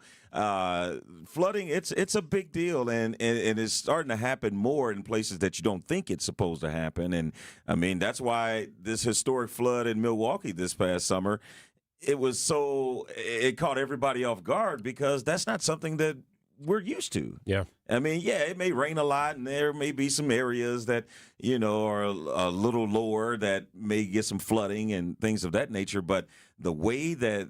flooding, it's a big deal, and it's starting to happen more in places that you don't think it's supposed to happen. And I mean, that's why this historic flood in Milwaukee this past summer, it caught everybody off guard, because that's not something that we're used to. Yeah. I mean, it may rain a lot, and there may be some areas that, are a little lower that may get some flooding and things of that nature. But the way that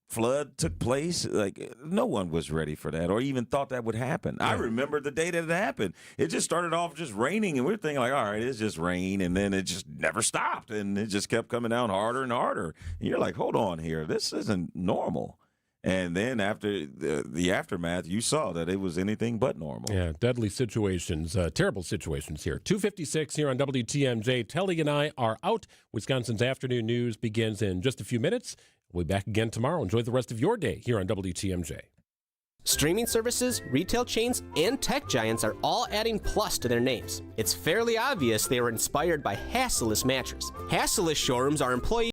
flood took place, like, no one was ready for that or even thought that would happen. Yeah. I remember the day that it happened. It just started off just raining, and we were thinking, like, all right, it's just rain, and then it just never stopped, and it just kept coming down harder and harder. And you're like, hold on here, this isn't normal. And then after the aftermath, you saw that it was anything but normal. Yeah, deadly situations, terrible situations here. 2:56 here on WTMJ. Telly and I are out. Wisconsin's afternoon news begins in just a few minutes. We'll be back again tomorrow. Enjoy the rest of your day here on WTMJ. Streaming services, retail chains, and tech giants are all adding plus to their names. It's fairly obvious they were inspired by Hasseless mattress. Hasseless showrooms are employee